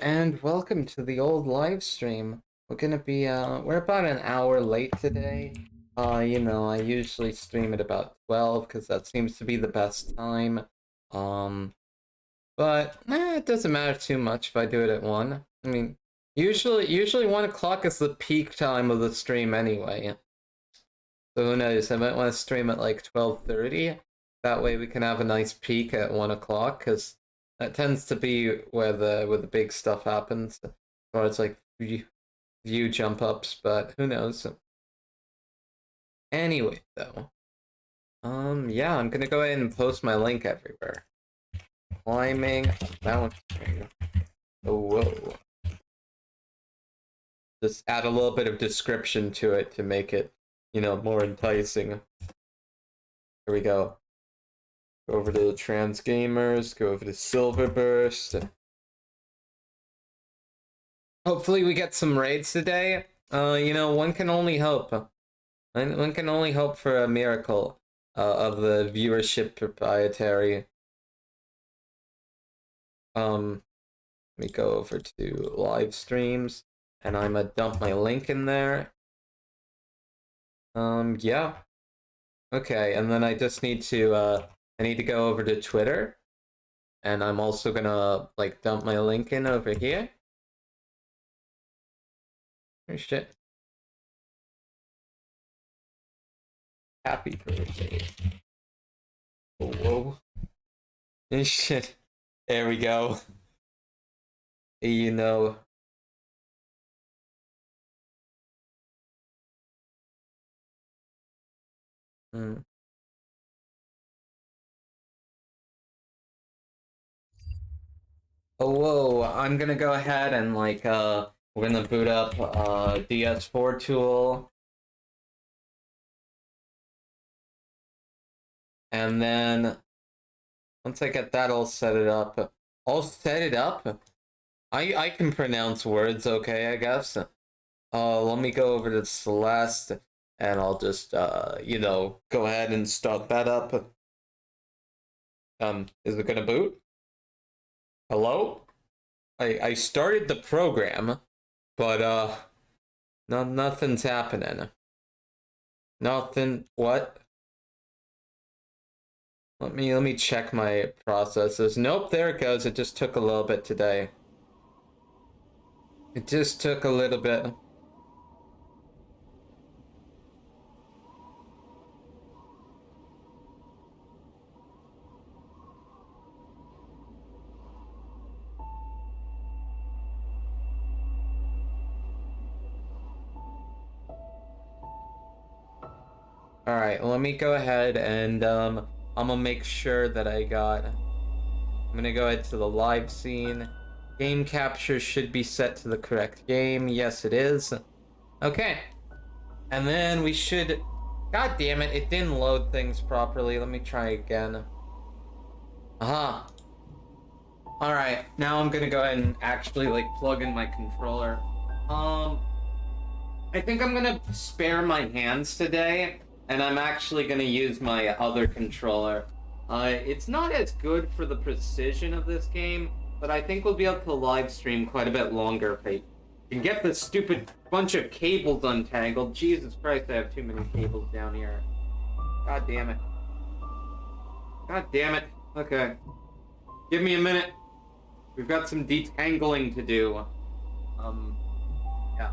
And welcome to the old live stream. We're about an hour late today. I usually stream at about 12 because that seems to be the best time. Um, but it doesn't matter too much if I do it at 1. I mean, usually 1 o'clock is the peak time of the stream anyway. So who knows, I might want to stream at like 12:30. That way we can have a nice peak at 1 o'clock, because that tends to be where the big stuff happens. Or it's like view jump ups, but who knows. Anyway, though. Yeah, I'm gonna go ahead and post my link everywhere. Climbing a mountain. Oh, whoa. Just add a little bit of description to it to make it, more enticing. Here we go. Go over to the Trans Gamers, go over to Silverburst. Hopefully we get some raids today. One can only hope. One can only hope for a miracle of the viewership proprietary. Let me go over to live streams, and I'm gonna dump my link in there. Yeah. Okay, and then I just need to, I need to go over to Twitter, and I'm also gonna, dump my link in over here. Oh, shit. Happy birthday. Whoa. Shit. There we go. You know. Hmm. Oh, whoa. I'm gonna go ahead and, we're gonna boot up DS4 tool. And then, once I get that all set it up, I can pronounce words, okay, I guess. Let me go over to Celeste, and I'll just, go ahead and start that up. Is it gonna boot? Hello? I started the program, but, nothing's happening. Nothing, what? Let me check my processes. Nope, there it goes. It just took a little bit today. It just took a little bit. All right, let me go ahead and I'm gonna make sure that I'm gonna go ahead to the live scene. Game capture should be set to the correct game. Yes, it is. Okay. And then we should, god damn it, it didn't load things properly. Let me try again. Aha. All right, now I'm gonna go ahead and actually plug in my controller. I think I'm gonna spare my hands today, and I'm actually gonna use my other controller. It's not as good for the precision of this game, but I think we'll be able to live stream quite a bit longer if I can get this stupid bunch of cables untangled. Jesus Christ, I have too many cables down here. God damn it. God damn it. Okay. Give me a minute. We've got some detangling to do. Yeah.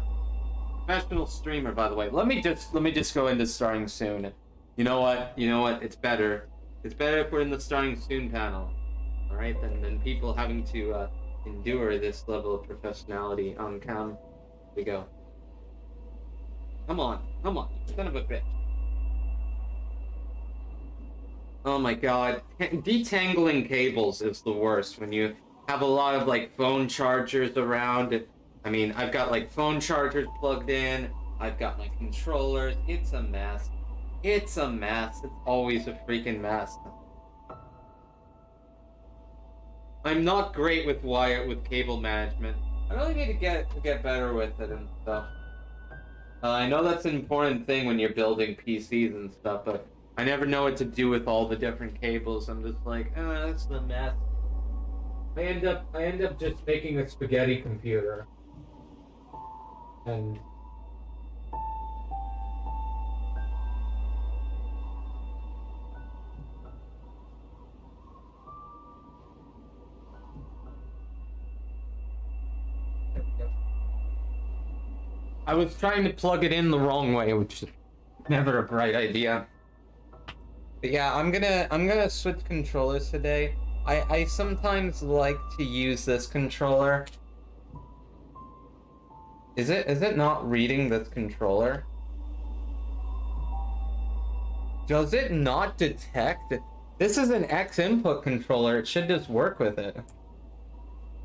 Professional streamer, by the way. Let me just go into starting soon. You know what? It's better. It's better if we're in the starting soon panel. Alright, than people having to endure this level of professionality on cam. Here we go. Come on, you son of a bitch. Oh my god. Detangling cables is the worst when you have a lot of phone chargers around. I mean, I've got phone chargers plugged in, I've got my controllers. It's a mess. It's a mess. It's always a freaking mess. I'm not great with cable management. I really need to get better with it and stuff. I know that's an important thing when you're building PCs and stuff, but I never know what to do with all the different cables. I'm just like, that's the mess. I end up just making a spaghetti computer. And I was trying to plug it in the wrong way, which is never a bright idea. But yeah, I'm gonna switch controllers today. I sometimes like to use this controller. Is it not reading this controller? Does it not detect? This is an X input controller. It should just work with it.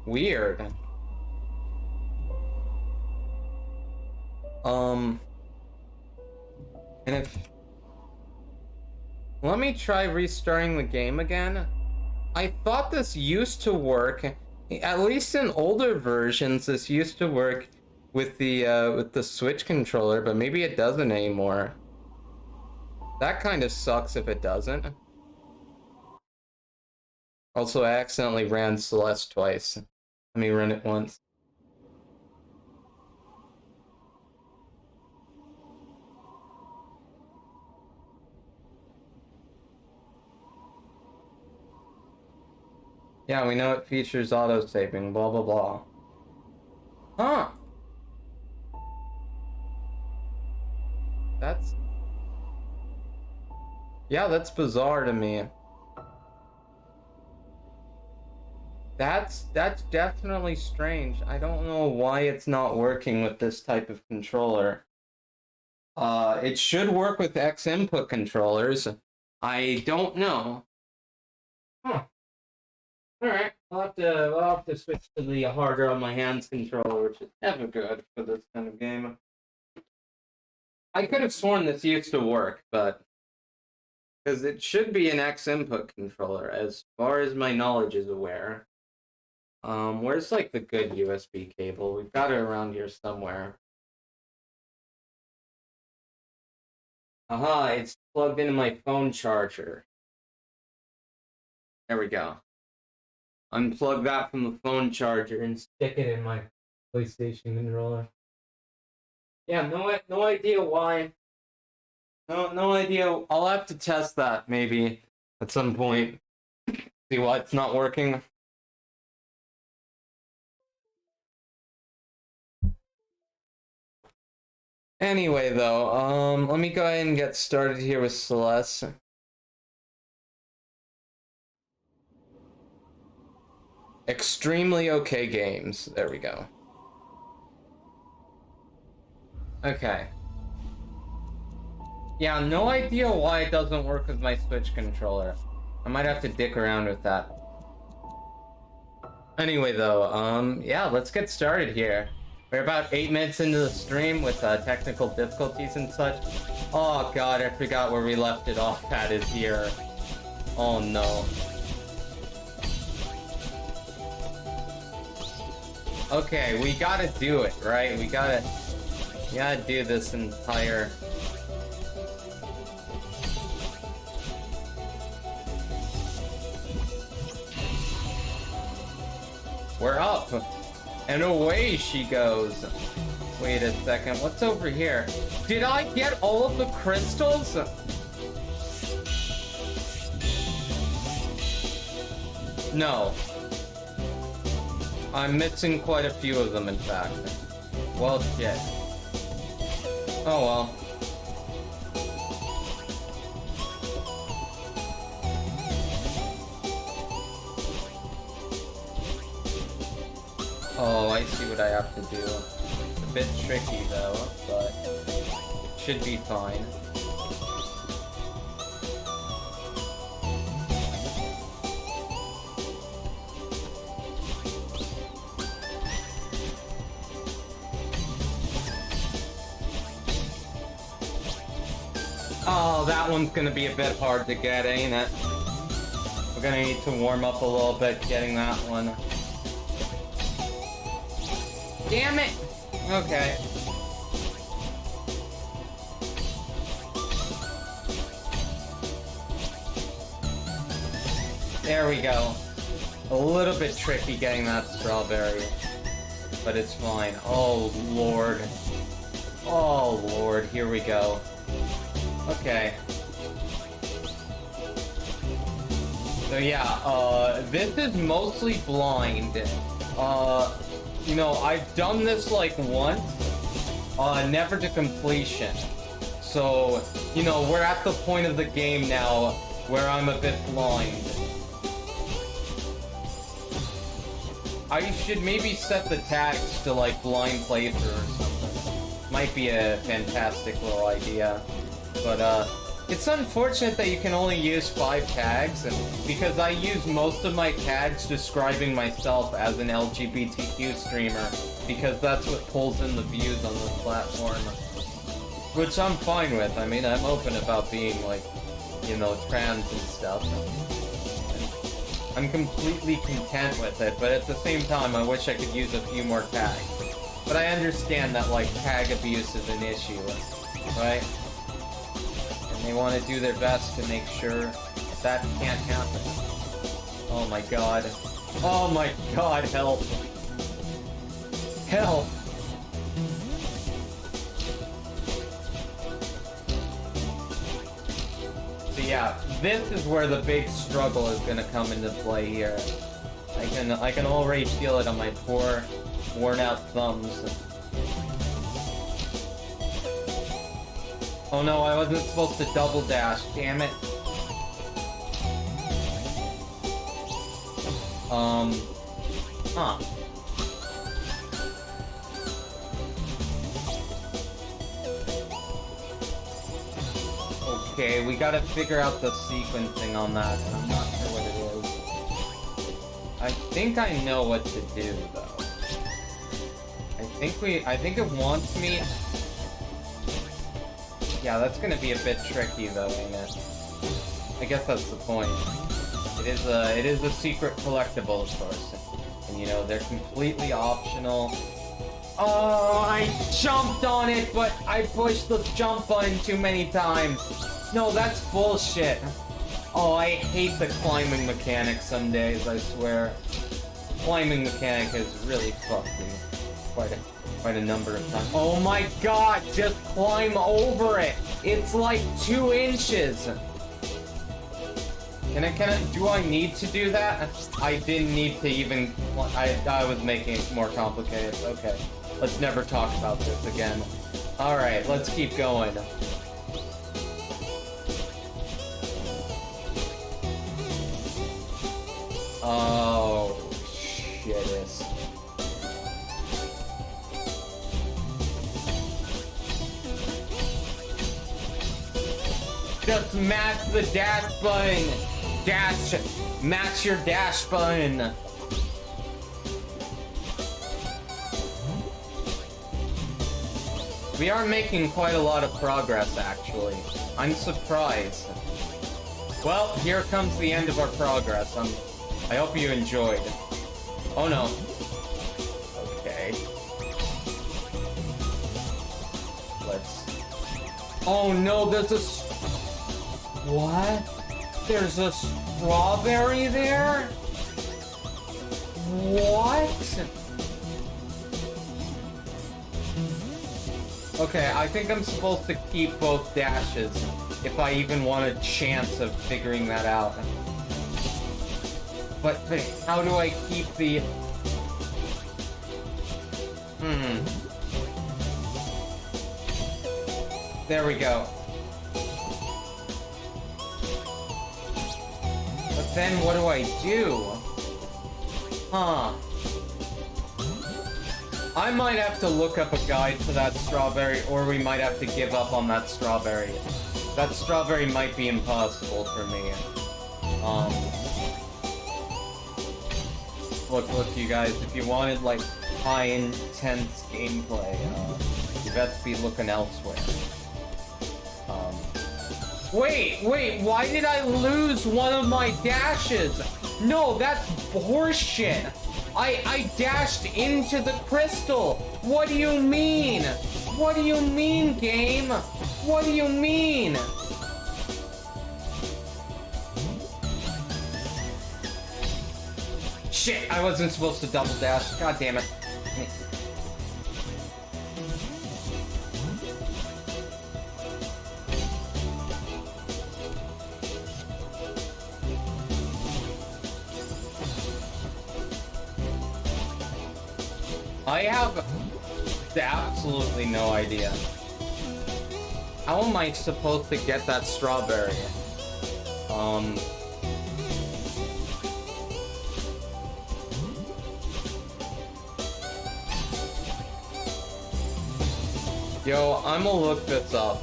Weird. And if... Let me try restarting the game again. I thought this used to work, at least in older versions, this used to work with the Switch controller, but maybe it doesn't anymore. That kind of sucks if it doesn't. Also, I accidentally ran Celeste twice. Let me run it once. Yeah, we know it features auto-saving, blah blah blah. Huh. That's... Yeah, that's bizarre to me. That's definitely strange. I don't know why it's not working with this type of controller. It should work with X input controllers. I don't know. Huh. Alright, we'll have to switch to the harder on my hands controller, which is never good for this kind of game. I could have sworn this used to work, but... Because it should be an X input controller, as far as my knowledge is aware. Where's like the good USB cable? We've got it around here somewhere. Aha, it's plugged into my phone charger. There we go. Unplug that from the phone charger and stick it in my PlayStation controller. Yeah, no idea why. No idea. I'll have to test that maybe at some point. See why it's not working. Anyway, though, let me go ahead and get started here with Celeste. Extremely okay games. There we go. Okay. Yeah, no idea why it doesn't work with my Switch controller. I might have to dick around with that. Anyway, though, yeah, let's get started here. We're about 8 minutes into the stream with technical difficulties and such. Oh god, I forgot where we left it off at is here. Oh no. Okay, we gotta do it, right? We gotta do this entire... We're up! And away she goes. Wait a second, what's over here? Did I get all of the crystals? No. I'm missing quite a few of them, in fact. Well, shit. Oh well. Oh, I see what I have to do. It's a bit tricky though, but it should be fine. Oh, that one's gonna be a bit hard to get, ain't it? We're gonna need to warm up a little bit getting that one. Damn it! Okay. There we go. A little bit tricky getting that strawberry. But it's fine. Oh, Lord. Oh, Lord. Here we go. Okay. So yeah, this is mostly blind. You know, I've done this like once, never to completion. So, you know, we're at the point of the game now where I'm a bit blind. I should maybe set the tags to like blind playthrough or something. Might be a fantastic little idea. But, it's unfortunate that you can only use 5 tags, because I use most of my tags describing myself as an LGBTQ streamer, because that's what pulls in the views on this platform. Which I'm fine with. I mean, I'm open about being, like, you know, trans and stuff. I'm completely content with it, but at the same time, I wish I could use a few more tags. But I understand that, like, tag abuse is an issue, right? They want to do their best to make sure that can't happen. Oh my god. Oh my god, help. Help. So yeah, this is where the big struggle is gonna come into play here. I can already feel it on my poor, worn out thumbs. Oh no, I wasn't supposed to double dash, damn it. Huh. Okay, we gotta figure out the sequencing on that, and I'm not sure what it is. I think I know what to do, though. I think it wants me... Yeah, that's gonna be a bit tricky though, ain't it? I guess that's the point. It is a secret collectible, of course. And you know, they're completely optional. Oh, I jumped on it, but I pushed the jump button too many times. No, that's bullshit. Oh, I hate the climbing mechanic some days, I swear. The climbing mechanic has really fucked me quite a number of times. Oh my god, just climb over it! It's like 2 inches! Do I need to do that? I didn't need to even, I was making it more complicated. Okay, let's never talk about this again. Alright, let's keep going. Oh, shit. Just mash the dash button! Match your dash button! We are making quite a lot of progress, actually. I'm surprised. Well, here comes the end of our progress. I hope you enjoyed. Oh no. Okay. Oh no, there's a... What? There's a strawberry there? What? Okay, I think I'm supposed to keep both dashes if I even want a chance of figuring that out. But how do I keep the... There we go. But then what do I do? Huh. I might have to look up a guide for that strawberry, or we might have to give up on that strawberry. That strawberry might be impossible for me. Look, you guys, if you wanted, like, high intense gameplay, you best be looking elsewhere. Wait, why did I lose one of my dashes? No, that's horseshit. I dashed into the crystal. What do you mean? What do you mean, game? What do you mean? shit! I wasn't supposed to double dash. God damn it. I have absolutely no idea. How am I supposed to get that strawberry? Yo, I'm gonna look this up.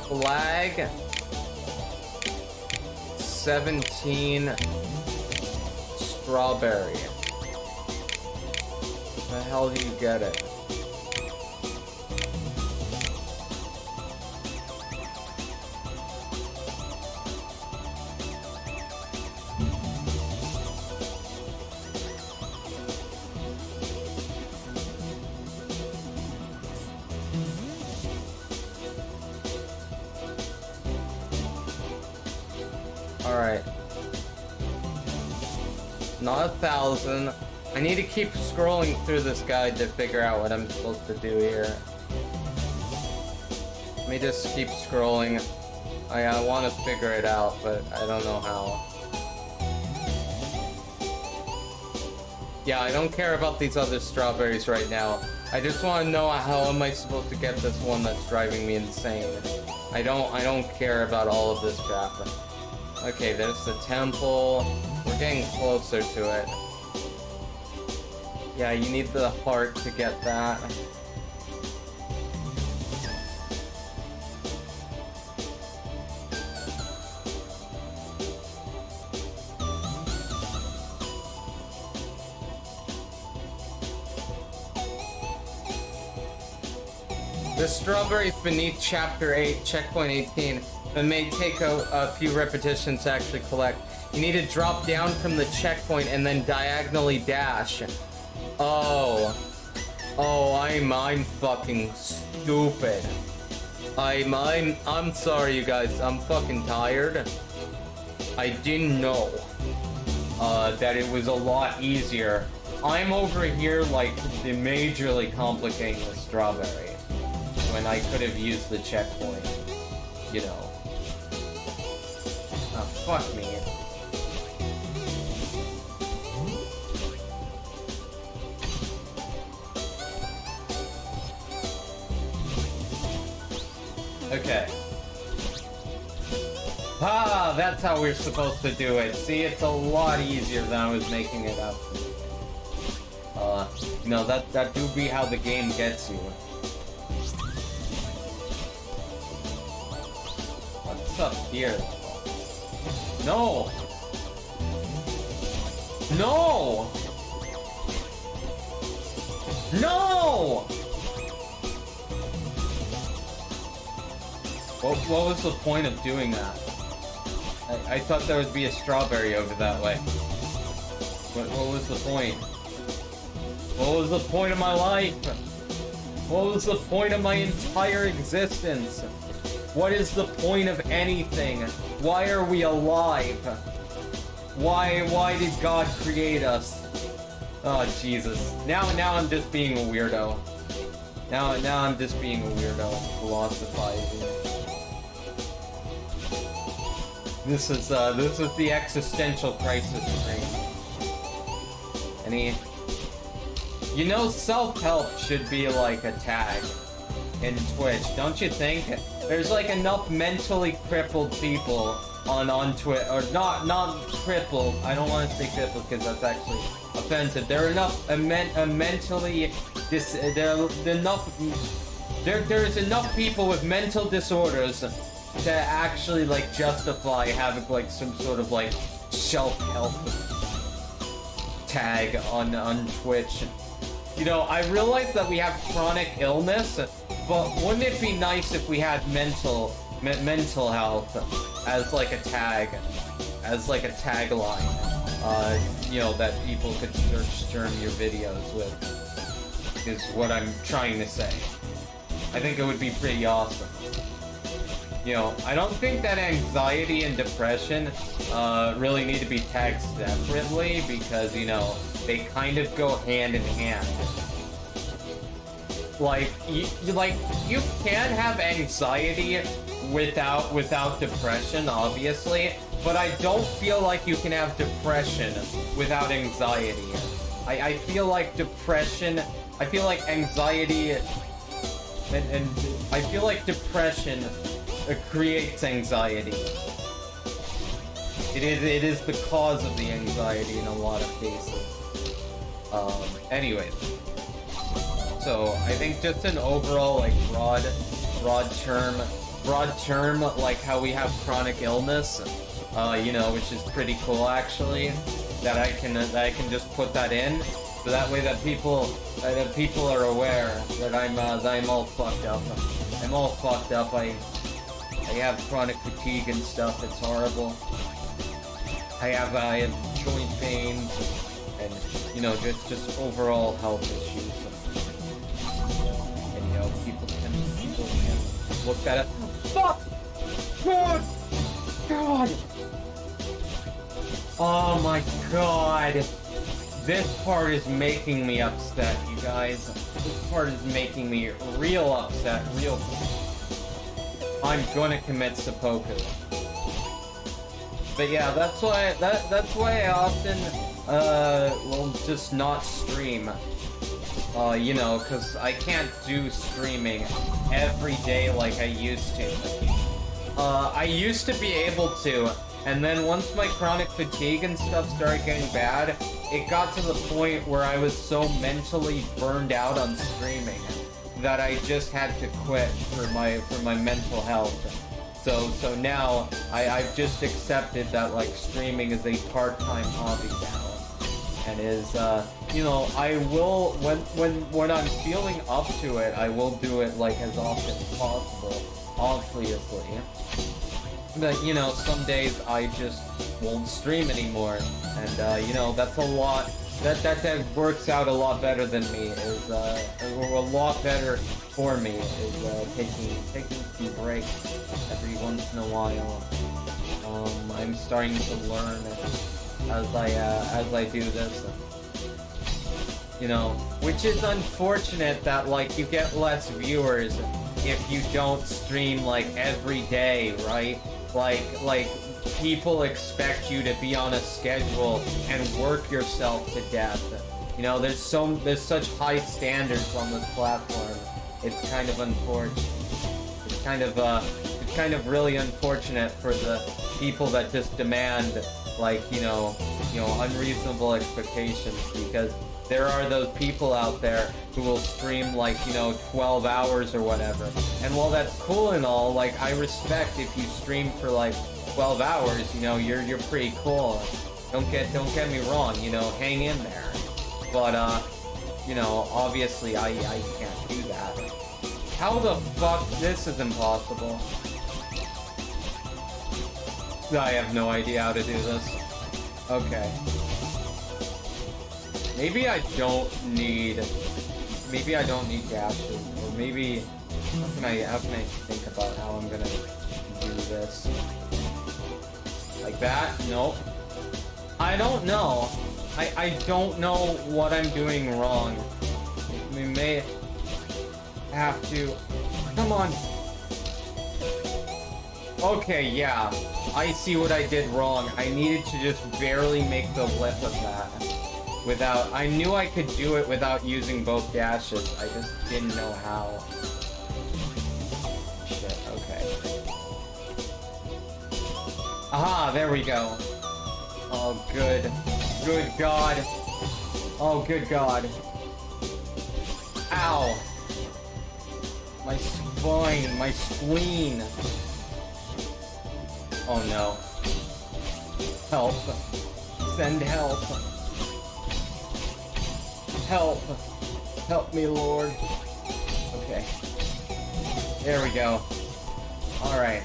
Flag 17 strawberry. The hell do you get it? Alright. Not 1,000. I need to keep scrolling through this guide to figure out what I'm supposed to do here. Let me just keep scrolling. I want to figure it out, but I don't know how. Yeah, I don't care about these other strawberries right now. I just want to know how am I supposed to get this one that's driving me insane. I don't care about all of this crap. Okay, there's the temple. We're getting closer to it. Yeah, you need the heart to get that. The strawberries beneath chapter 8, checkpoint 18. It may take a few repetitions to actually collect. You need to drop down from the checkpoint and then diagonally dash. Oh, I'm fucking stupid. I'm sorry, you guys. I'm fucking tired. I didn't know that it was a lot easier. I'm over here like majorly complicating the strawberry when I could have used the checkpoint. You know. Oh, fuck me. Okay. Ah, that's how we're supposed to do it. See, it's a lot easier than I was making it up. You know, that do be how the game gets you. What's up here? No! No! No! What was the point of doing that? I thought there would be a strawberry over that way. What was the point? What was the point of my life? What was the point of my entire existence? What is the point of anything? Why are we alive? Why did God create us? Oh, Jesus. Now I'm just being a weirdo. Now I'm just being a weirdo, philosophizing. This is the existential crisis stream. You know, self-help should be like a tag in Twitch, don't you think? There's like enough mentally crippled people on Twitch, or not crippled. I don't want to say crippled because that's actually offensive. There are enough mentally there's enough people with mental disorders to actually like justify having like some sort of like self-help tag on Twitch. You know, I realize that we have chronic illness, but wouldn't it be nice if we had mental health as like a tag, as like a tagline? you know, that people could search term your videos with, is what I'm trying to say. I think it would be pretty awesome. You know, I don't think that anxiety and depression really need to be tagged separately because, you know, they kind of go hand in hand. Like, you can have anxiety without depression, obviously, but I don't feel like you can have depression without anxiety. I feel like depression, I feel like anxiety, and I feel like depression creates anxiety. It is the cause of the anxiety in a lot of cases. Anyways. So, I think just an overall, like, broad term, like how we have chronic illness, you know, which is pretty cool, actually, that I can just put that in, so that way that people are aware that I'm all fucked up. I'm all fucked up. I have chronic fatigue and stuff. It's horrible. I have joint pains and, you know, just overall health issues. And, you know, people can look at it. Fuck! God! God! Oh my god! This part is making me upset, you guys. This part is making me real upset, I'm gonna commit seppuku. But yeah, that's why I often will just not stream. You know, cause I can't do streaming every day like I used to. I used to be able to, and then once my chronic fatigue and stuff started getting bad, it got to the point where I was so mentally burned out on streaming that I just had to quit for my mental health. So now I've just accepted that, like, streaming is a part-time hobby now, and is you know, I will when I'm feeling up to it, I will do it like as often as possible, obviously. But, you know, some days I just won't stream anymore, and you know, that's a lot. That works out a lot better than me. Is a lot better for me. Is taking some breaks every once in a while. I'm starting to learn as I do this. You know, which is unfortunate that, like, you get less viewers if you don't stream, like, every day, right? Like people expect you to be on a schedule and work yourself to death. You know, there's such high standards on this platform. It's kind of unfortunate. It's kind of really unfortunate for the people that just demand, like, you know, unreasonable expectations, because there are those people out there who will stream, like, you know, 12 hours or whatever. And while that's cool and all, like, I respect if you stream for, like, 12 hours, you know, you're pretty cool. Don't get me wrong, you know, hang in there. But, you know, obviously I can't do that. How the fuck? This is impossible. I have no idea how to do this. Okay. Maybe I don't need dashes, or maybe how can I think about how I'm gonna do this? Like that? Nope. I don't know. I don't know what I'm doing wrong. We may have to. Come on. Okay, yeah. I see what I did wrong. I needed to just barely make the lip of that. I knew I could do it without using both dashes. I just didn't know how. Shit, okay. Aha, there we go. Oh, good. Good God. Oh, good God. Ow. My spine, my spleen. Oh no. Help. Send help. Help. Help me, Lord. Okay. There we go. Alright.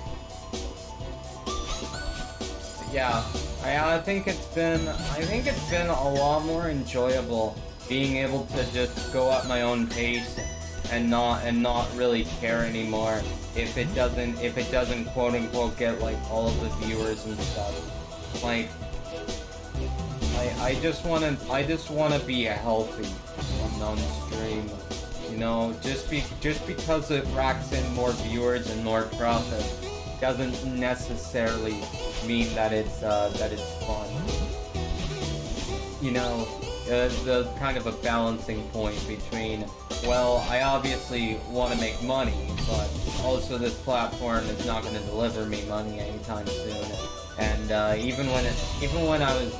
Yeah, I think it's been a lot more enjoyable being able to just go at my own pace and not really care anymore if it doesn't quote unquote get like all of the viewers and stuff. Like I just wanna be healthy on stream. You know, just because it racks in more viewers and more profit doesn't necessarily mean that it's fun. You know, the kind of a balancing point between, well, I obviously want to make money, but also this platform is not going to deliver me money anytime soon. And even when I was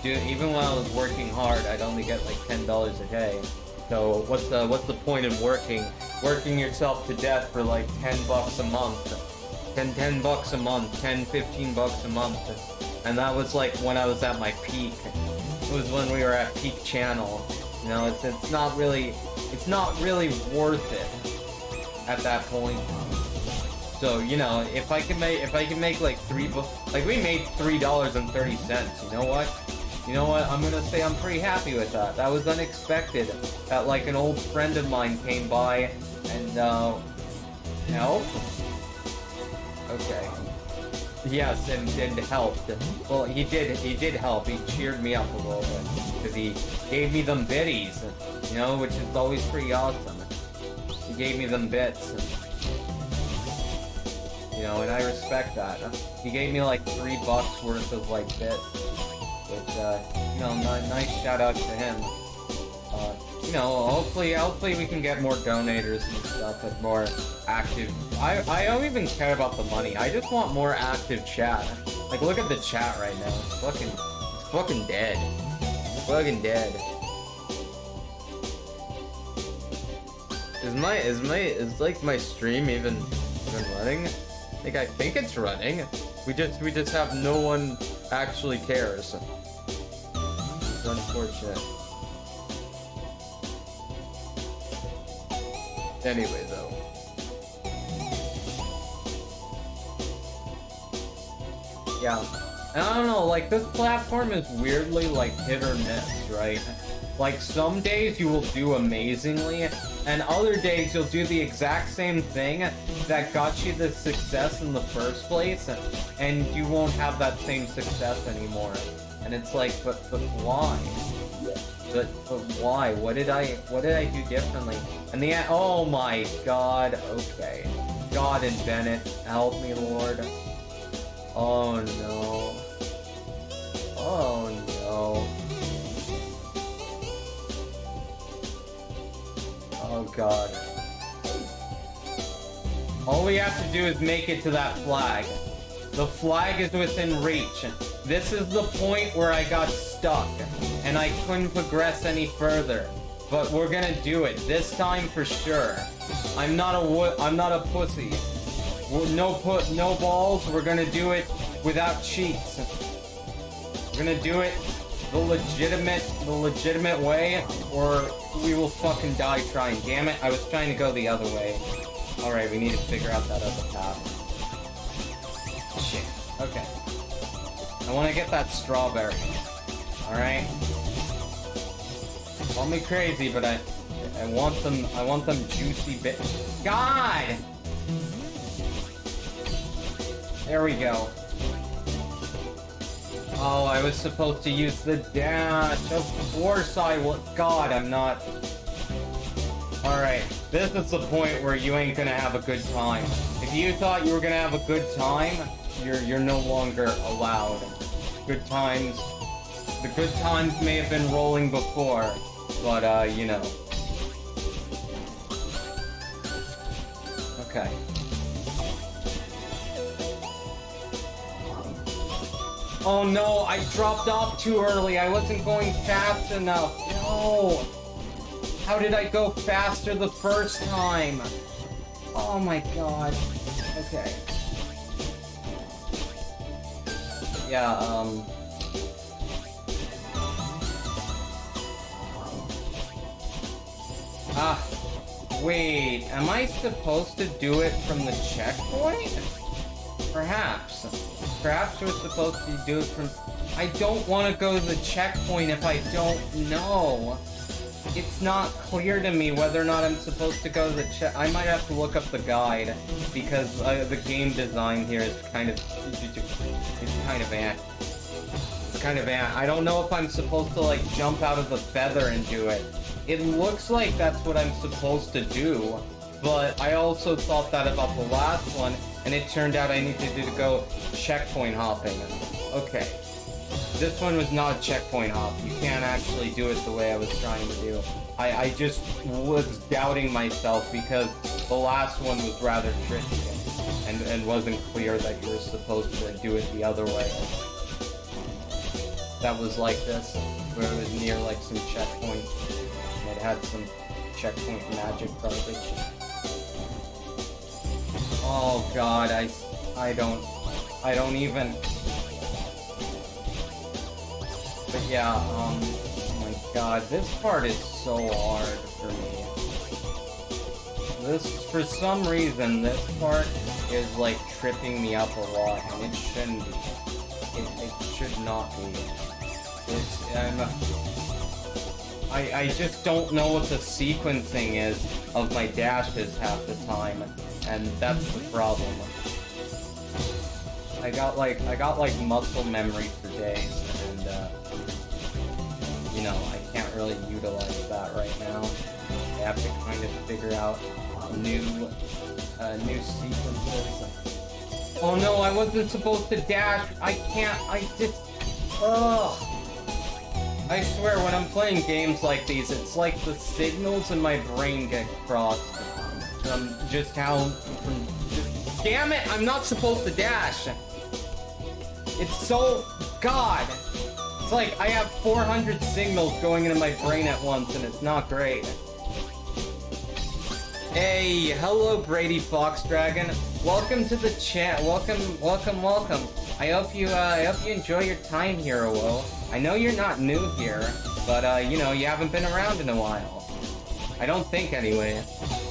working hard, I'd only get like $10 a day. So what's the point of working yourself to death for like $10 a month? 10 bucks a month, 15 bucks a month. And that was like when I was at my peak. It was when we were at peak channel. You know, it's not really worth it at that point. So, you know, if I can make like we made $3.30, you know what? I'm gonna say I'm pretty happy with that. That was unexpected. That like an old friend of mine came by and helped. Okay. Yes, and helped. Well, he did help. He cheered me up a little bit because he gave me them biddies, you know, which is always pretty awesome. He gave me them bits, you know, and I respect that. He gave me like $3 worth of like bits, which you know, nice shout out to him. You know, hopefully we can get more donators and stuff and more active. I don't even care about the money. I just want more active chat. Like, look at the chat right now. It's fucking dead. It's fucking dead. Is like my stream even running? Like, I think it's running. We just have no one actually cares. It's unfortunate. Anyway, though. Yeah. And I don't know, like, this platform is weirdly, like, hit or miss, right? Like, some days you will do amazingly, and other days you'll do the exact same thing that got you the success in the first place, and you won't have that same success anymore. And it's like, but why? But why? What did I do differently? And oh my god, okay. God and Bennett, help me, Lord. Oh no. Oh no. Oh god. All we have to do is make it to that flag. The flag is within reach. This is the point where I got stuck, and I couldn't progress any further. But we're gonna do it this time for sure. I'm not a pussy. No balls. We're gonna do it without cheats. We're gonna do it the legitimate way, or we will fucking die trying. Damn it! I was trying to go the other way. All right, we need to figure out that other path. Shit. Okay. I want to get that strawberry. All right. Call me crazy, but I want them. I want them juicy bits. God. There we go. Oh, I was supposed to use the dash. Of course I will. God, I'm not. Alright, this is the point where you ain't gonna have a good time. If you thought you were gonna have a good time, you're no longer allowed. Good times. The good times may have been rolling before, but you know. Okay. Oh no, I dropped off too early. I wasn't going fast enough. No. How did I go faster the first time? Oh my god. Okay. Yeah, wait, am I supposed to do it from the checkpoint? Perhaps. Perhaps we're supposed to do it from... I don't want to go to the checkpoint if I don't know. It's not clear to me whether or not I'm supposed to go to the I might have to look up the guide, because the game design here is kind of... It's kind of I don't know if I'm supposed to, like, jump out of the feather and do it. It looks like that's what I'm supposed to do, but I also thought that about the last one, and it turned out I needed to go checkpoint hopping. Okay. This one was not a checkpoint hop. You can't actually do it the way I was trying to do. I just was doubting myself because the last one was rather tricky and wasn't clear that you were supposed to do it the other way. That was like this, where it was near like some checkpoint, and it had some checkpoint magic garbage. Oh god, I don't even... But yeah, oh my god, this part is so hard for me. For some reason, this part is like tripping me up a lot, and it shouldn't be. It should not be. I just don't know what the sequencing is of my dashes half the time, and that's the problem. I got like muscle memory for days, and you know, I can't really utilize that right now. I have to kind of figure out new sequences. Oh no, I wasn't supposed to dash. I can't. Ugh. I swear, when I'm playing games like these, it's like the signals in my brain get crossed. Damn it! I'm not supposed to dash. It's so... God! It's like I have 400 signals going into my brain at once, and it's not great. Hey, hello Brady Fox Dragon. Welcome to the chat. Welcome. I hope you enjoy your time here, Owo. I know you're not new here, but you know, you haven't been around in a while. I don't think anyway.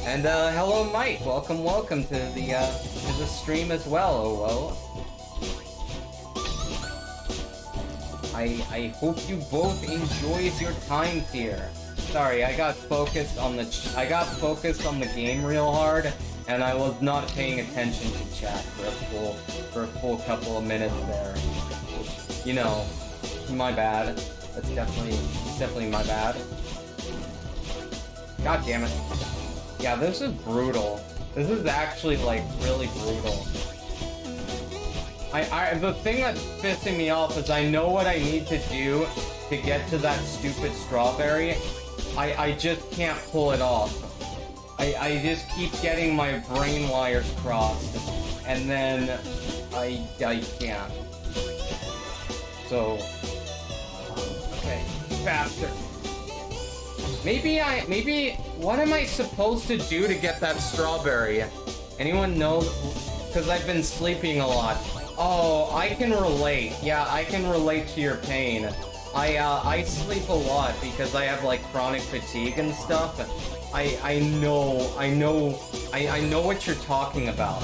And hello Mike. Welcome to the stream as well, Owo. I hope you both enjoys your time here. Sorry, I got focused on the game real hard, and I was not paying attention to chat for a full couple of minutes there. You know, my bad. That's definitely my bad. God damn it. Yeah, this is brutal. This is actually like really brutal. The thing that's pissing me off is I know what I need to do to get to that stupid strawberry. I just can't pull it off. I just keep getting my brain wires crossed, and then I can't. So, okay, faster. Maybe what am I supposed to do to get that strawberry? Anyone know? Because I've been sleeping a lot. Oh, I can relate. Yeah, I can relate to your pain. I sleep a lot because I have like chronic fatigue and stuff. I know what you're talking about.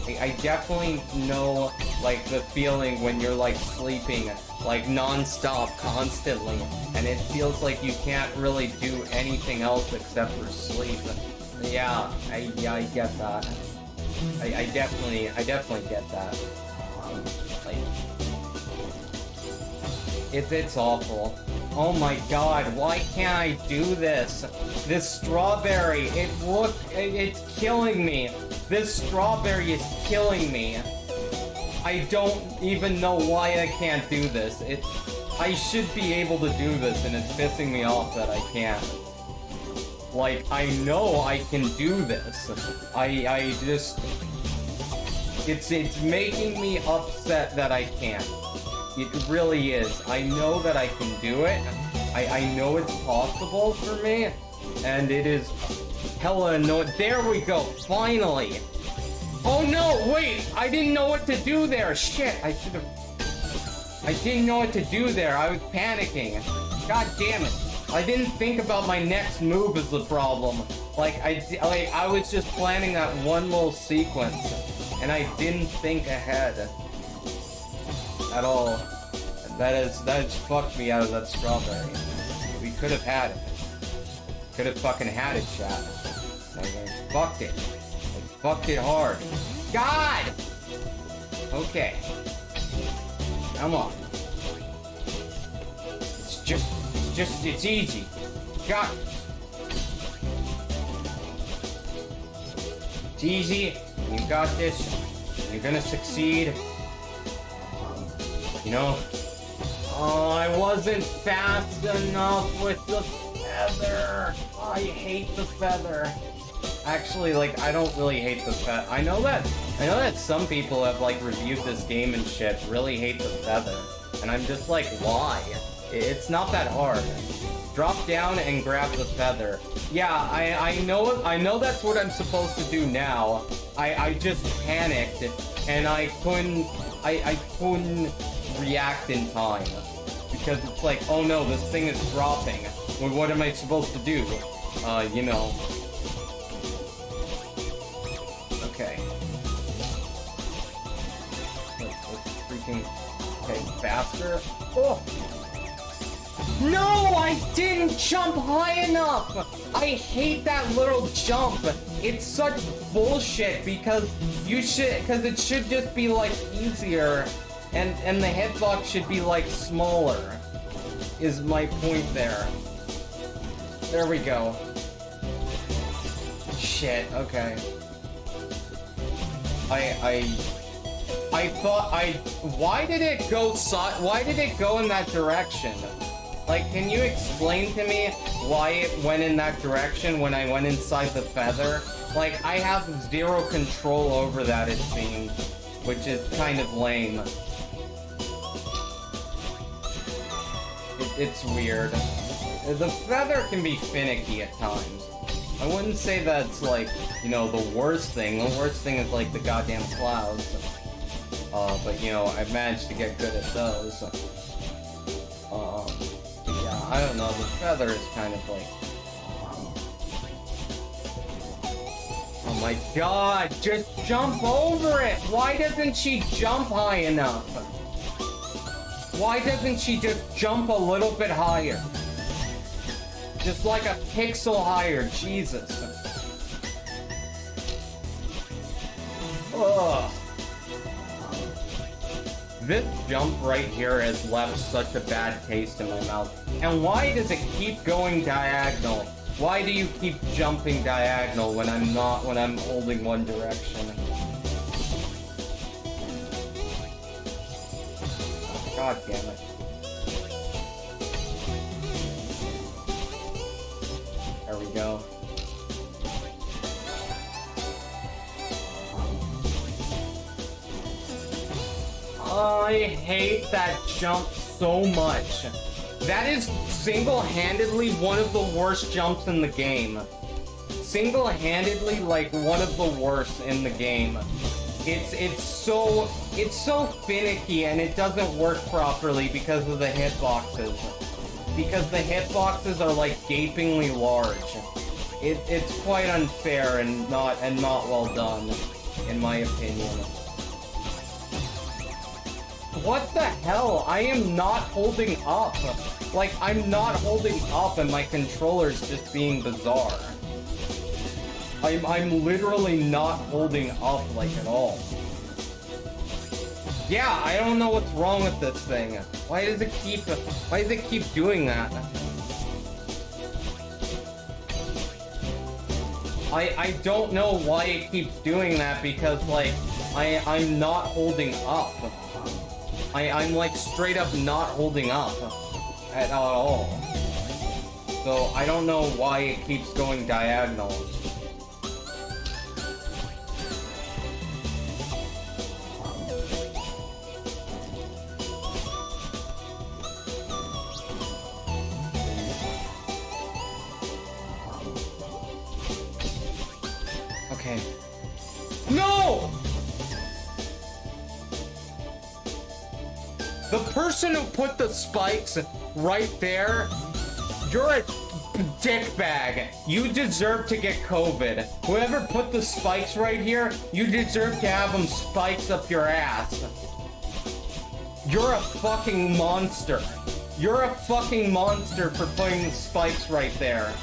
I definitely know like the feeling when you're like sleeping like non-stop constantly, and it feels like you can't really do anything else except for sleep. Yeah, I get that. I definitely get that. Like, it's awful. Oh my god, why can't I do this? This strawberry, it's killing me. This strawberry is killing me. I don't even know why I can't do this. I should be able to do this, and it's pissing me off that I can't. Like, I know I can do this. I just... It's making me upset that I can't. It really is. I know that I can do it. I know it's possible for me. And it is hella annoying. There we go. Finally. Oh no, wait. I didn't know what to do there. Shit, I didn't know what to do there. I was panicking. God damn it. I didn't think about my next move as the problem. Like, I was just planning that one little sequence. and I didn't think ahead at all. That has fucked me out of that strawberry. We could have had it. Could have fucking had it, chat. I fucked it. I fucked it hard. God! Okay. Come on. It's easy. Got it. It's easy. You got this. You're gonna succeed. You know? Oh, I wasn't fast enough with the feather. I hate the feather. Actually, like, I don't really hate the feather. I know that some people have, like, reviewed this game and shit, really hate the feather. And I'm just like, why? It's not that hard. Drop down and grab the feather. Yeah, I know that's what I'm supposed to do now. I just panicked and I couldn't react in time. Because it's like, oh no, this thing is dropping. Well, what am I supposed to do? You know. Okay. Let's freaking... Okay, faster. Oh! No, I didn't jump high enough! I hate that little jump. It's such bullshit because it should just be like easier and the hitbox should be like smaller is my point there. There we go. Shit, okay. I thought why did it go in that direction? Like, can you explain to me why it went in that direction when I went inside the feather? Like, I have zero control over that, it seems, which is kind of lame. It's weird. The feather can be finicky at times. I wouldn't say that's, like, you know, the worst thing. The worst thing is, like, the goddamn clouds. But, you know, I've managed to get good at those. Yeah, I don't know. The feather is kind of like... Oh my god! Just jump over it! Why doesn't she jump high enough? Why doesn't she just jump a little bit higher? Just like a pixel higher, Jesus. Ugh. This jump right here has left such a bad taste in my mouth. And why does it keep going diagonal? Why do you keep jumping diagonal when I'm holding one direction? God damn it. There we go. I hate that jump so much. That is single-handedly one of the worst jumps in the game. Single-handedly, like, one of the worst in the game. It's so finicky and it doesn't work properly because of the hitboxes. Because the hitboxes are like gapingly large. It's quite unfair and not well done, in my opinion. What the hell? I am not holding up. Like, I'm not holding up and my controller's just being bizarre. I'm literally not holding up, like, at all. Yeah, I don't know what's wrong with this thing. Why does it keep doing that? I don't know why it keeps doing that because, like, I'm not holding up. I'm like straight up not holding up at all. So I don't know why it keeps going diagonal. Okay. No! The person who put the spikes right there, you're a dickbag. You deserve to get COVID. Whoever put the spikes right here, you deserve to have them spikes up your ass. You're a fucking monster. You're a fucking monster for putting the spikes right there.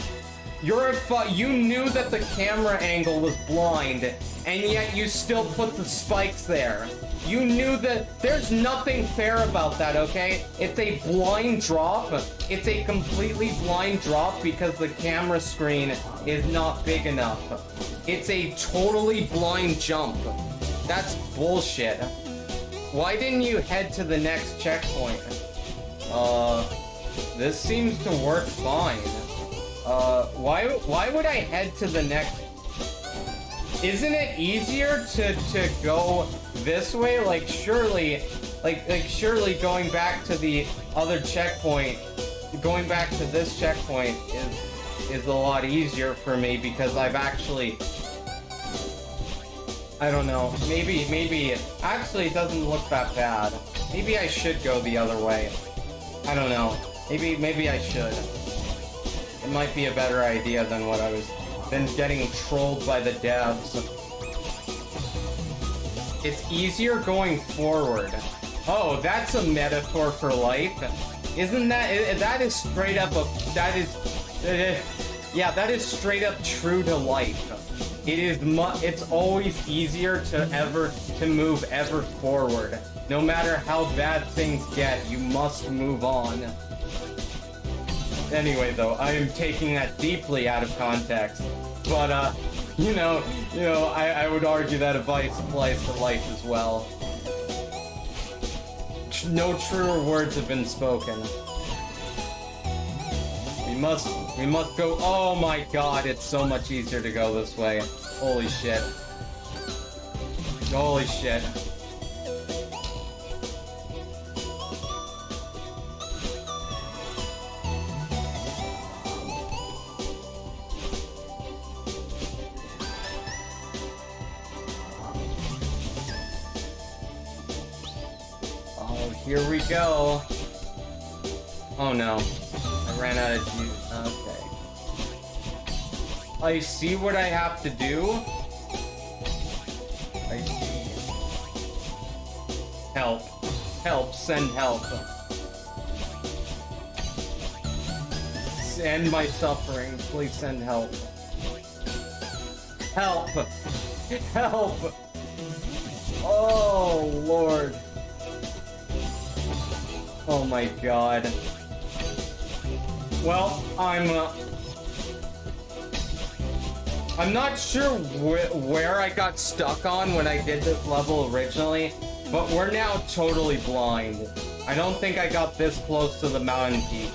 You knew that the camera angle was blind, and yet you still put the spikes there. You knew that there's nothing fair about that, okay? It's a blind drop. It's a completely blind drop because the camera screen is not big enough. It's a totally blind jump. That's bullshit. Why didn't you head to the next checkpoint? This seems to work fine. Why would I head to the next? Isn't it easier to go this way? Like surely surely going back to the other checkpoint, going back to this checkpoint is a lot easier for me because I've actually, I don't know, maybe actually it doesn't look that bad. Maybe I should go the other way. I don't know. Maybe I should. It might be a better idea than getting trolled by the devs. It's easier going forward. Oh, that's a metaphor for life. Isn't that? That is straight up yeah, that is straight up true to life. It's always easier to move ever forward. No matter how bad things get, you must move on. Anyway, though, I am taking that deeply out of context. But, I would argue that advice applies to life as well. No truer words have been spoken. We must go. Oh my god, it's so much easier to go this way. Holy shit. Holy shit. Here we go. Oh no. I ran out of juice. Okay. I see what I have to do. I see. Help. Help. Send help. End my suffering. Please send help. Help. Help. Oh, Lord. Oh my god. Well, I'm not sure where I got stuck on when I did this level originally, but we're now totally blind. I don't think I got this close to the mountain peak.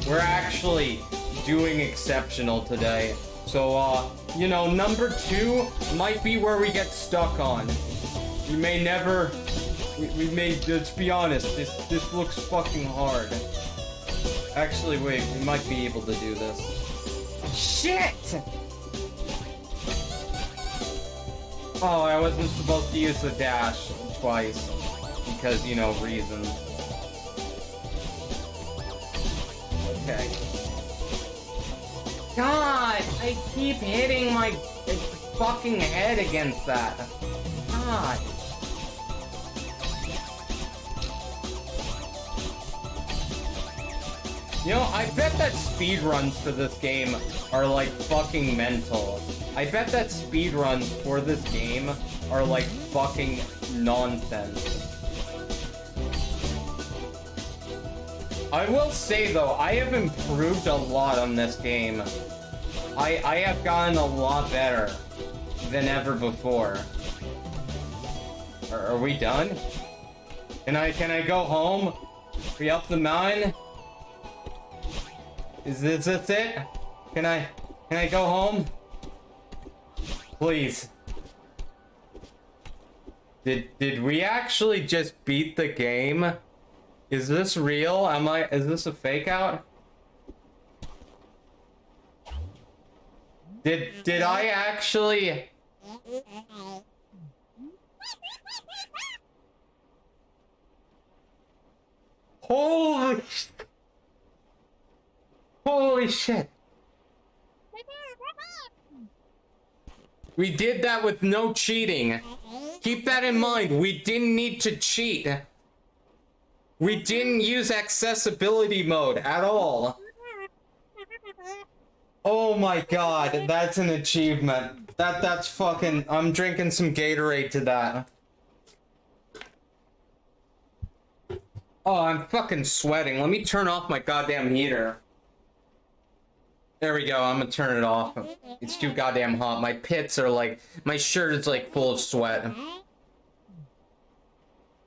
We're actually doing exceptional today. So, number 2 might be where we get stuck on. We may never... We may, let's be honest, this looks fucking hard. Actually, wait, we might be able to do this. Shit! Oh, I wasn't supposed to use the dash twice. Because, reasons. Okay. God, I keep hitting my fucking head against that. God. I bet that speedruns for this game are like fucking mental. I bet that speedruns for this game are like fucking nonsense. I will say though, I have improved a lot on this game. I have gotten a lot better than ever before. Are we done? Can I go home? We up the mountain? Is this it? Can I go home? Please. Did we actually just beat the game? Is this real? Is this a fake out? Did I actually... Holy... Holy shit! We did that with no cheating. Keep that in mind. We didn't need to cheat. We didn't use accessibility mode at all. Oh my god, that's an achievement. That's fucking... I'm drinking some Gatorade to that. Oh, I'm fucking sweating. Let me turn off my goddamn heater. There we go, I'm gonna turn it off. It's too goddamn hot. My pits are like... My shirt is like full of sweat.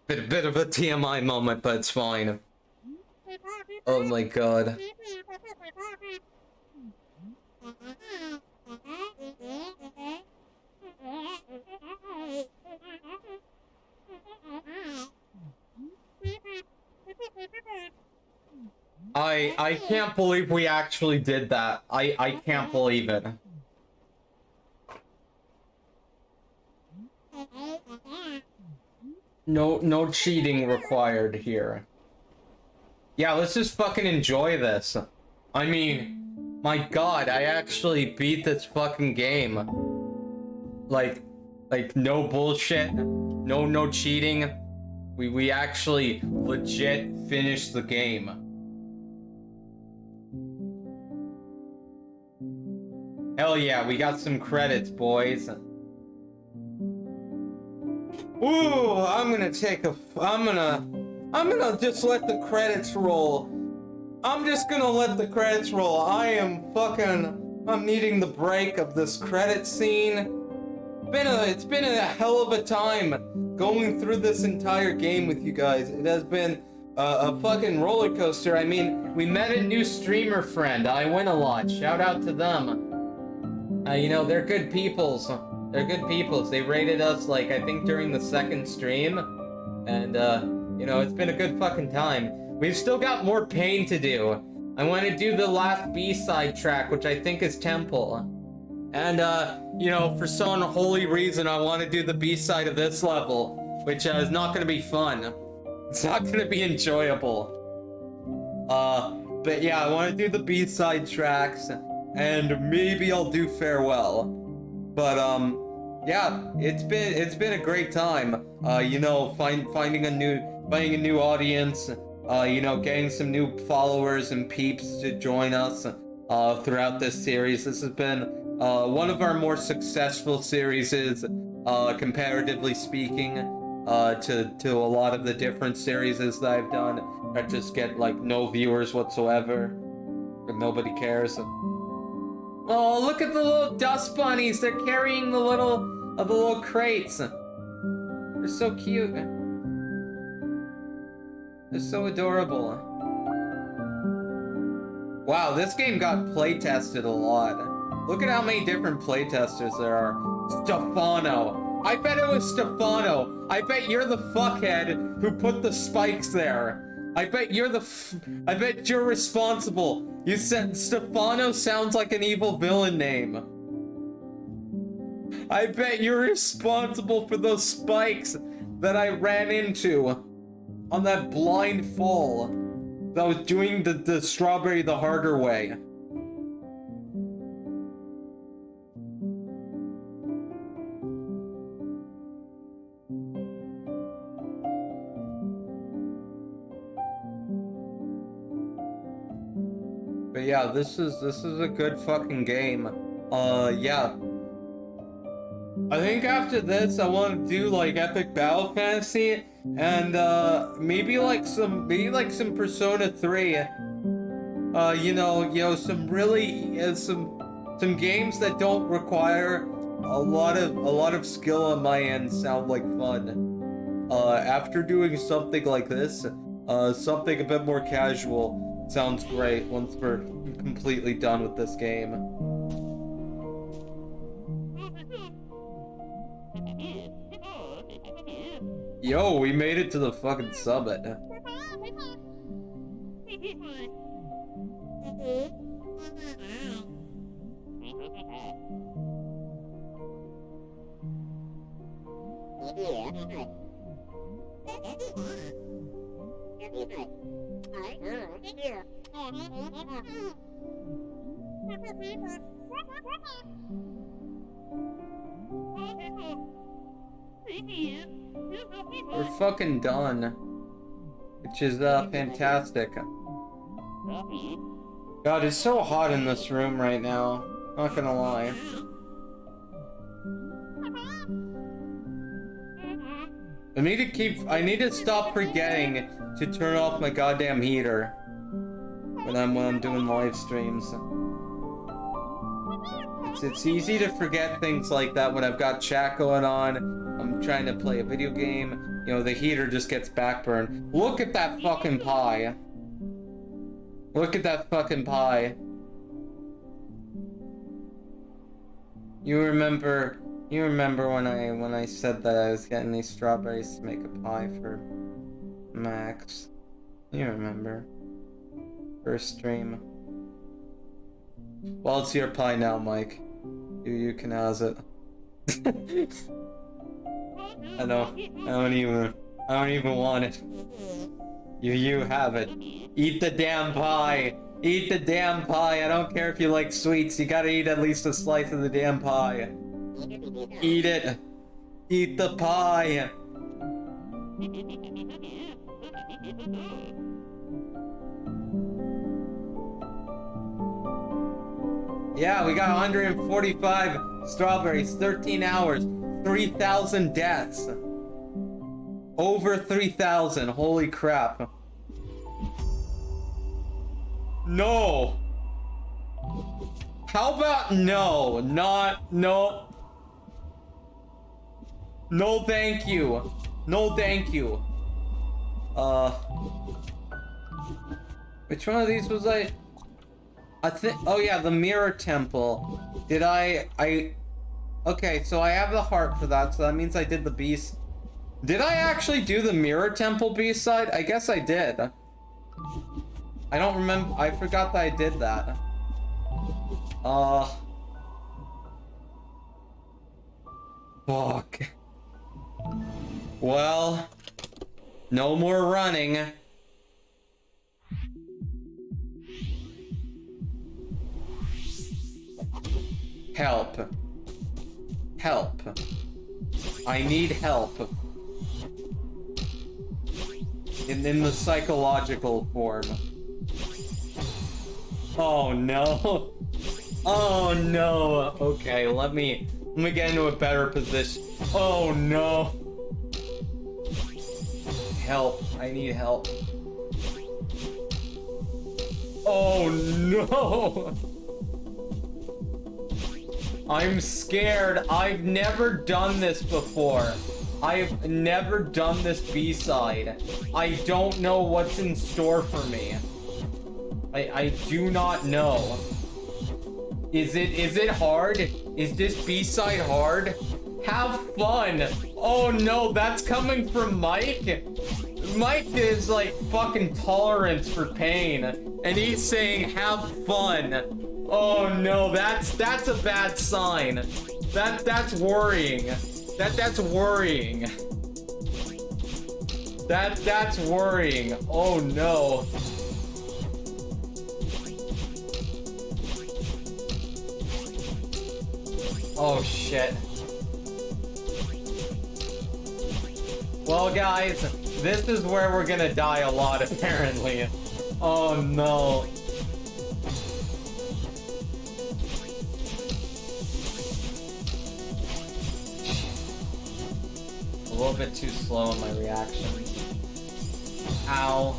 Bit of a TMI moment, but it's fine. Oh my god. I can't believe we actually did that. I can't believe it. No cheating required here. Yeah, let's just fucking enjoy this. I mean, my god, I actually beat this fucking game. Like no bullshit, no cheating. We actually legit finished the game. Hell yeah, we got some credits, boys. Ooh, I'm gonna just let the credits roll. I'm just gonna let the credits roll. I'm needing the break of this credit scene. It's been a hell of a time going through this entire game with you guys. It has been a fucking roller coaster. I mean, we met a new streamer friend. I win a lot. Shout out to them. You know, they're good peoples. They're good peoples. They rated us, like, I think during the second stream. And, you know, it's been a good fucking time. We've still got more pain to do. I want to do the last B-side track, which I think is Temple. And, you know, for some unholy reason, I want to do the B-side of this level, which is not going to be fun. It's not going to be enjoyable. But yeah, I want to do the B-side tracks, and maybe I'll do Farewell. But, yeah, it's been a great time. You know, finding a new audience, you know, getting some new followers and peeps to join us, throughout this series. This has been, one of our more successful series, comparatively speaking, to a lot of the different series that I've done that just get like no viewers whatsoever, but nobody cares. Oh, look at the little dust bunnies! They're carrying the little crates. They're so cute. They're so adorable. Wow, this game got playtested a lot. Look at how many different playtesters there are. Stefano. I bet it was Stefano. I bet you're the fuckhead who put the spikes there. I bet you're responsible. You said Stefano sounds like an evil villain name. I bet you're responsible for those spikes that I ran into on that blind fall. That was doing the strawberry the harder way. But yeah, this is a good fucking game. Yeah. I think after this, I want to do like Epic Battle Fantasy and maybe some Persona 3. You know, some really some games that don't require a lot of skill on my end sound like fun. After doing something like this, something a bit more casual sounds great once we're completely done with this game. Yo, we made it to the fucking summit. We're fucking done. Which is, fantastic. God, it's so hot in this room right now. Not gonna lie. I need to stop forgetting to turn off my goddamn heater when I'm doing live streams. It's easy to forget things like that when I've got chat going on. I'm trying to play a video game. You know, the heater just gets backburned. Look at that fucking pie. Look at that fucking pie. You remember when I said that I was getting these strawberries to make a pie for Max? You remember. First stream. Well, it's your pie now, Mike. You can have it. I don't even want it. You have it. Eat the damn pie. Eat the damn pie. I don't care if you like sweets. You gotta eat at least a slice of the damn pie. Eat it. Eat the pie. Yeah, we got 145 strawberries, 13 hours, 3,000 deaths. Over 3,000, holy crap. No. How about no? No. No, thank you. No, thank you. Which one of these was I think, oh yeah, the mirror temple. Did okay, so I have the heart for that, so that means I did the beast. Did I actually do the mirror temple B-side? I guess I did. I don't remember, I forgot that I did that. Fuck. Well, no more running. Help. Help. I need help. In the psychological form. Oh no. Oh no. Okay, let me get into a better position. Oh no. Help. I need help. Oh no. I'm scared. I've never done this before. I've never done this B-side. I don't know what's in store for me. I do not know. Is it hard? Is this B-side hard? Have fun. Oh no, that's coming from Mike? Mike is like fucking tolerance for pain. And he's saying have fun. Oh no, that's a bad sign. That's worrying. That's worrying. That's worrying. Oh no. Oh shit. Well guys, this is where we're gonna die a lot apparently. Oh no. A little bit too slow in my reactions. Ow.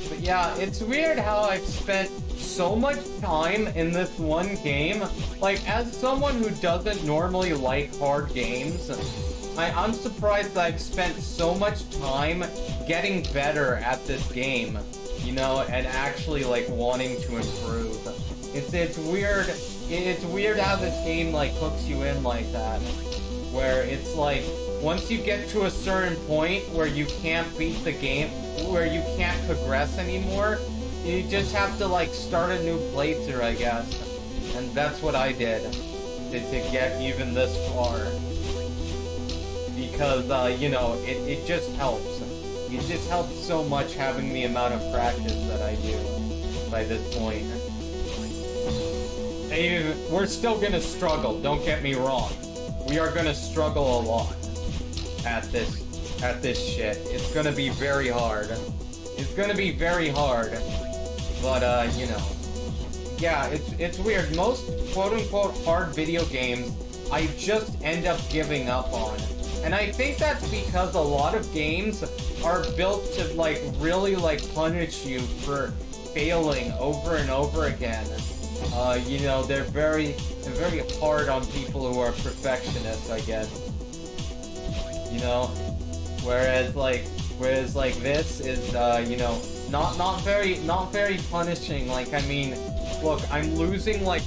But yeah, it's weird how I've spent so much time in this one game. Like, as someone who doesn't normally like hard games, I'm surprised that I've spent so much time getting better at this game, you know, and actually like wanting to improve. It's weird. It's weird how this game like hooks you in like that, where it's like once you get to a certain point where you can't beat the game, where you can't progress anymore, you just have to like start a new playthrough, I guess. And that's what I did to get even this far, because you know, it just helps. It just helps so much having the amount of practice that I do by this point. We're still gonna struggle, don't get me wrong. We are gonna struggle a lot at this shit. It's gonna be very hard. It's gonna be very hard. But, you know. Yeah, it's weird. Most quote-unquote hard video games, I just end up giving up on. And I think that's because a lot of games are built to, like, really, like, punish you for failing over and over again. You know, they're very hard on people who are perfectionists, I guess. You know? Whereas like this is, you know, not very punishing. Like, I mean, look, I'm losing like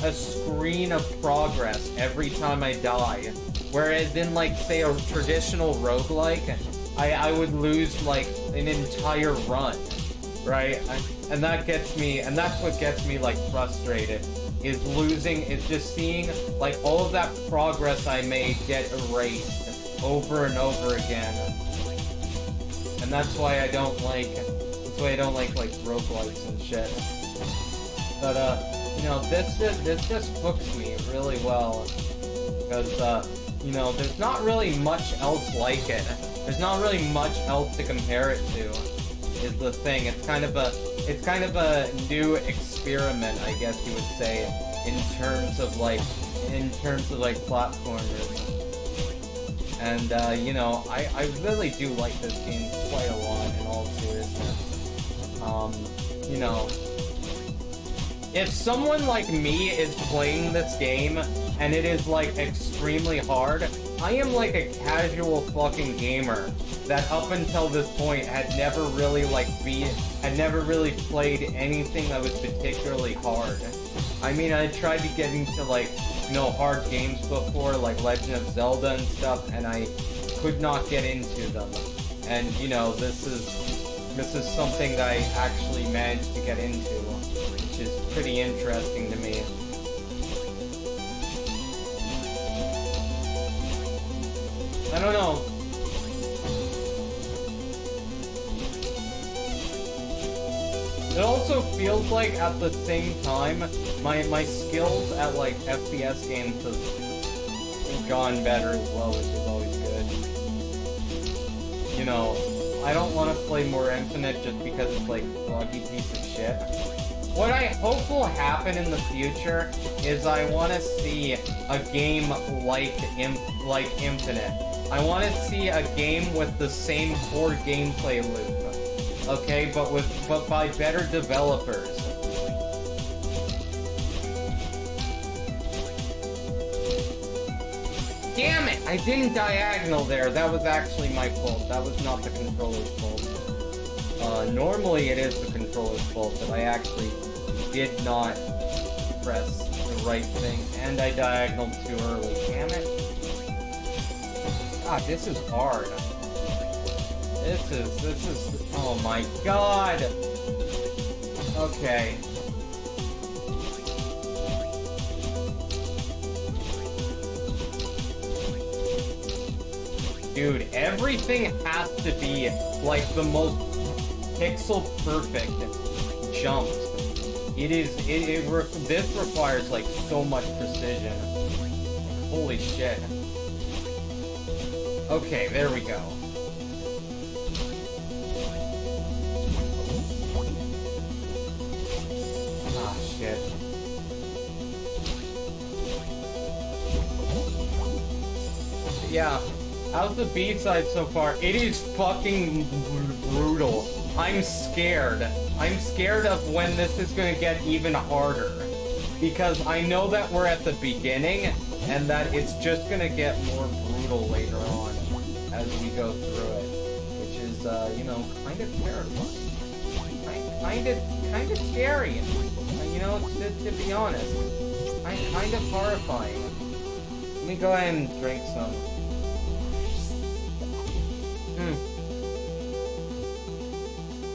a screen of progress every time I die. Whereas in, like, say, a traditional roguelike, I would lose, like, an entire run, right? And that's what gets me, like, frustrated, is just seeing, like, all of that progress I made get erased over and over again. And that's why I don't like roguelikes and shit. But, you know, this just hooks me really well. Because, you know, there's not really much else like it. There's not really much else to compare it to, is the thing. It's kind of a new experiment, I guess you would say, in terms of platformers. And, you know, I really do like this game quite a lot, in all seriousness. You know, if someone like me is playing this game, and it is, like, extremely hard, I am, like, a casual fucking gamer that up until this point had never really played anything that was particularly hard. I mean, I tried to get into, like, you know, hard games before, like Legend of Zelda and stuff, and I could not get into them. And, you know, this is something that I actually managed to get into, which is pretty interesting to me. I don't know. It also feels like, at the same time, my skills at, like, FPS games have gone better as well, which is always good. You know, I don't want to play more Infinite just because it's, like, a buggy piece of shit. What I hope will happen in the future is I want to see a game like Infinite. I want to see a game with the same core gameplay loop, okay, but by better developers. Damn it! I didn't diagonal there. That was actually my fault. That was not the controller's fault. Normally it is the controller's fault, but I actually did not press the right thing, and I diagonaled too early. Damn it. God, this is hard. This is, oh my god! Okay. Dude, everything has to be, like, the most pixel-perfect jumps. This requires, like, so much precision. Holy shit. Okay, there we go. Ah, shit. Yeah. How's the B-side so far? It is fucking brutal. I'm scared. I'm scared of when this is gonna get even harder. Because I know that we're at the beginning, and that it's just gonna get more brutal later on as we go through it. Which is, you know, kind of terrifying. Kind of scary. You know, to be honest. Kind of horrifying. Let me go ahead and drink some.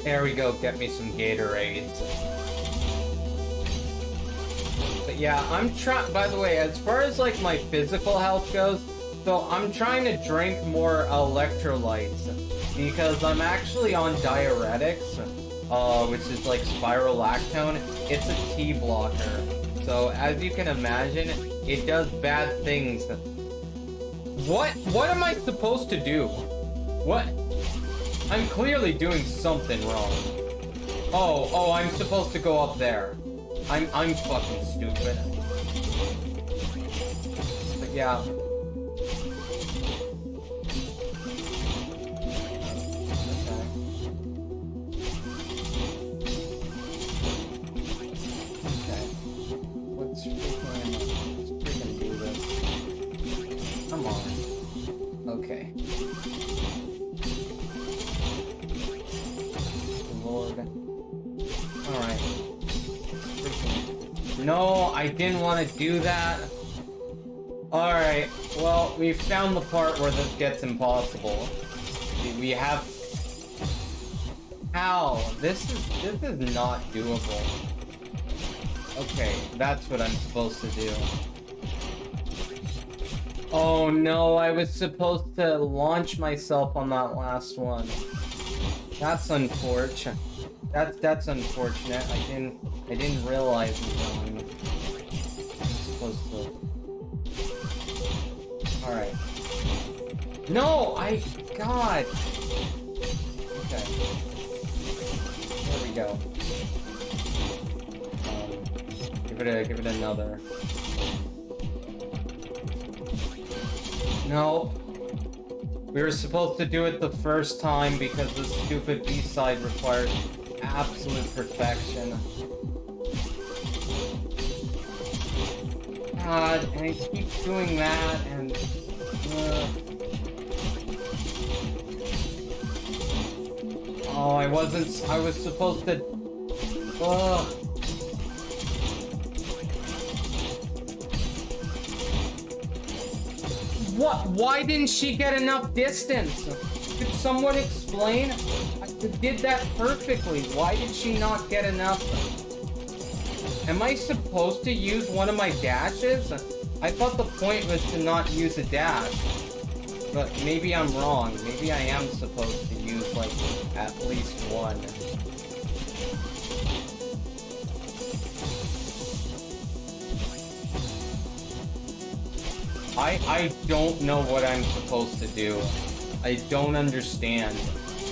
There we go, get me some Gatorades. But yeah, by the way, as far as, like, my physical health goes, So I'm trying to drink more electrolytes because I'm actually on diuretics, which is like spirolactone. It's a T blocker. So as you can imagine, it does bad things. What am I supposed to do? What? I'm clearly doing something wrong. Oh, I'm supposed to go up there. I'm fucking stupid. But yeah. Let's freaking do this. Come on. Okay. Lord. Alright. No, I didn't want to do that. Alright, well, we found the part where this gets impossible. We have... How? This is not doable. Okay, that's what I'm supposed to do. Oh no, I was supposed to launch myself on that last one. That's unfortunate. That's unfortunate. I didn't realize I'm supposed to. Alright. No, God. Okay. There we go. Give it another. No. We were supposed to do it the first time because the stupid B-side requires absolute perfection. God, and I keep doing that, and... Oh, I was supposed to... Ugh. What? Why didn't she get enough distance? Could someone explain? I did that perfectly. Why did she not get enough? Am I supposed to use one of my dashes? I thought the point was to not use a dash. But maybe I'm wrong. Maybe I am supposed to use, like, at least one. I don't know what I'm supposed to do. I don't understand.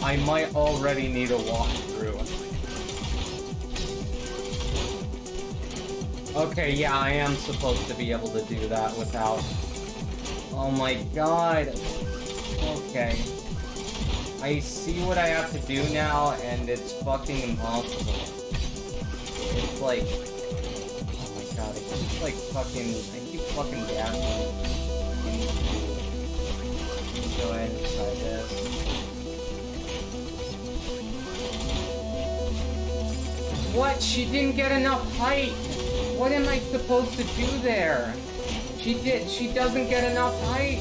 I might already need a walkthrough. Okay, yeah, I am supposed to be able to do that without... Oh my god. Okay. I see what I have to do now, and it's fucking impossible. It's like... Oh my god, I keep like fucking... I keep fucking dashing. Go ahead and try this. What? She didn't get enough height! What am I supposed to do there? She doesn't get enough height!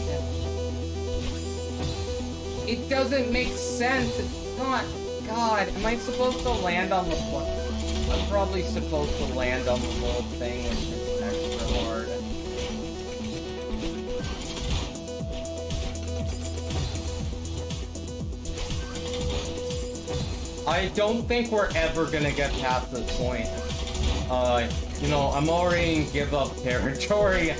It doesn't make sense! God, am I supposed to land on the floor? I'm probably supposed to land on the whole thing, which is extra hard. I don't think we're ever gonna get past this point. You know, I'm already in give up territory.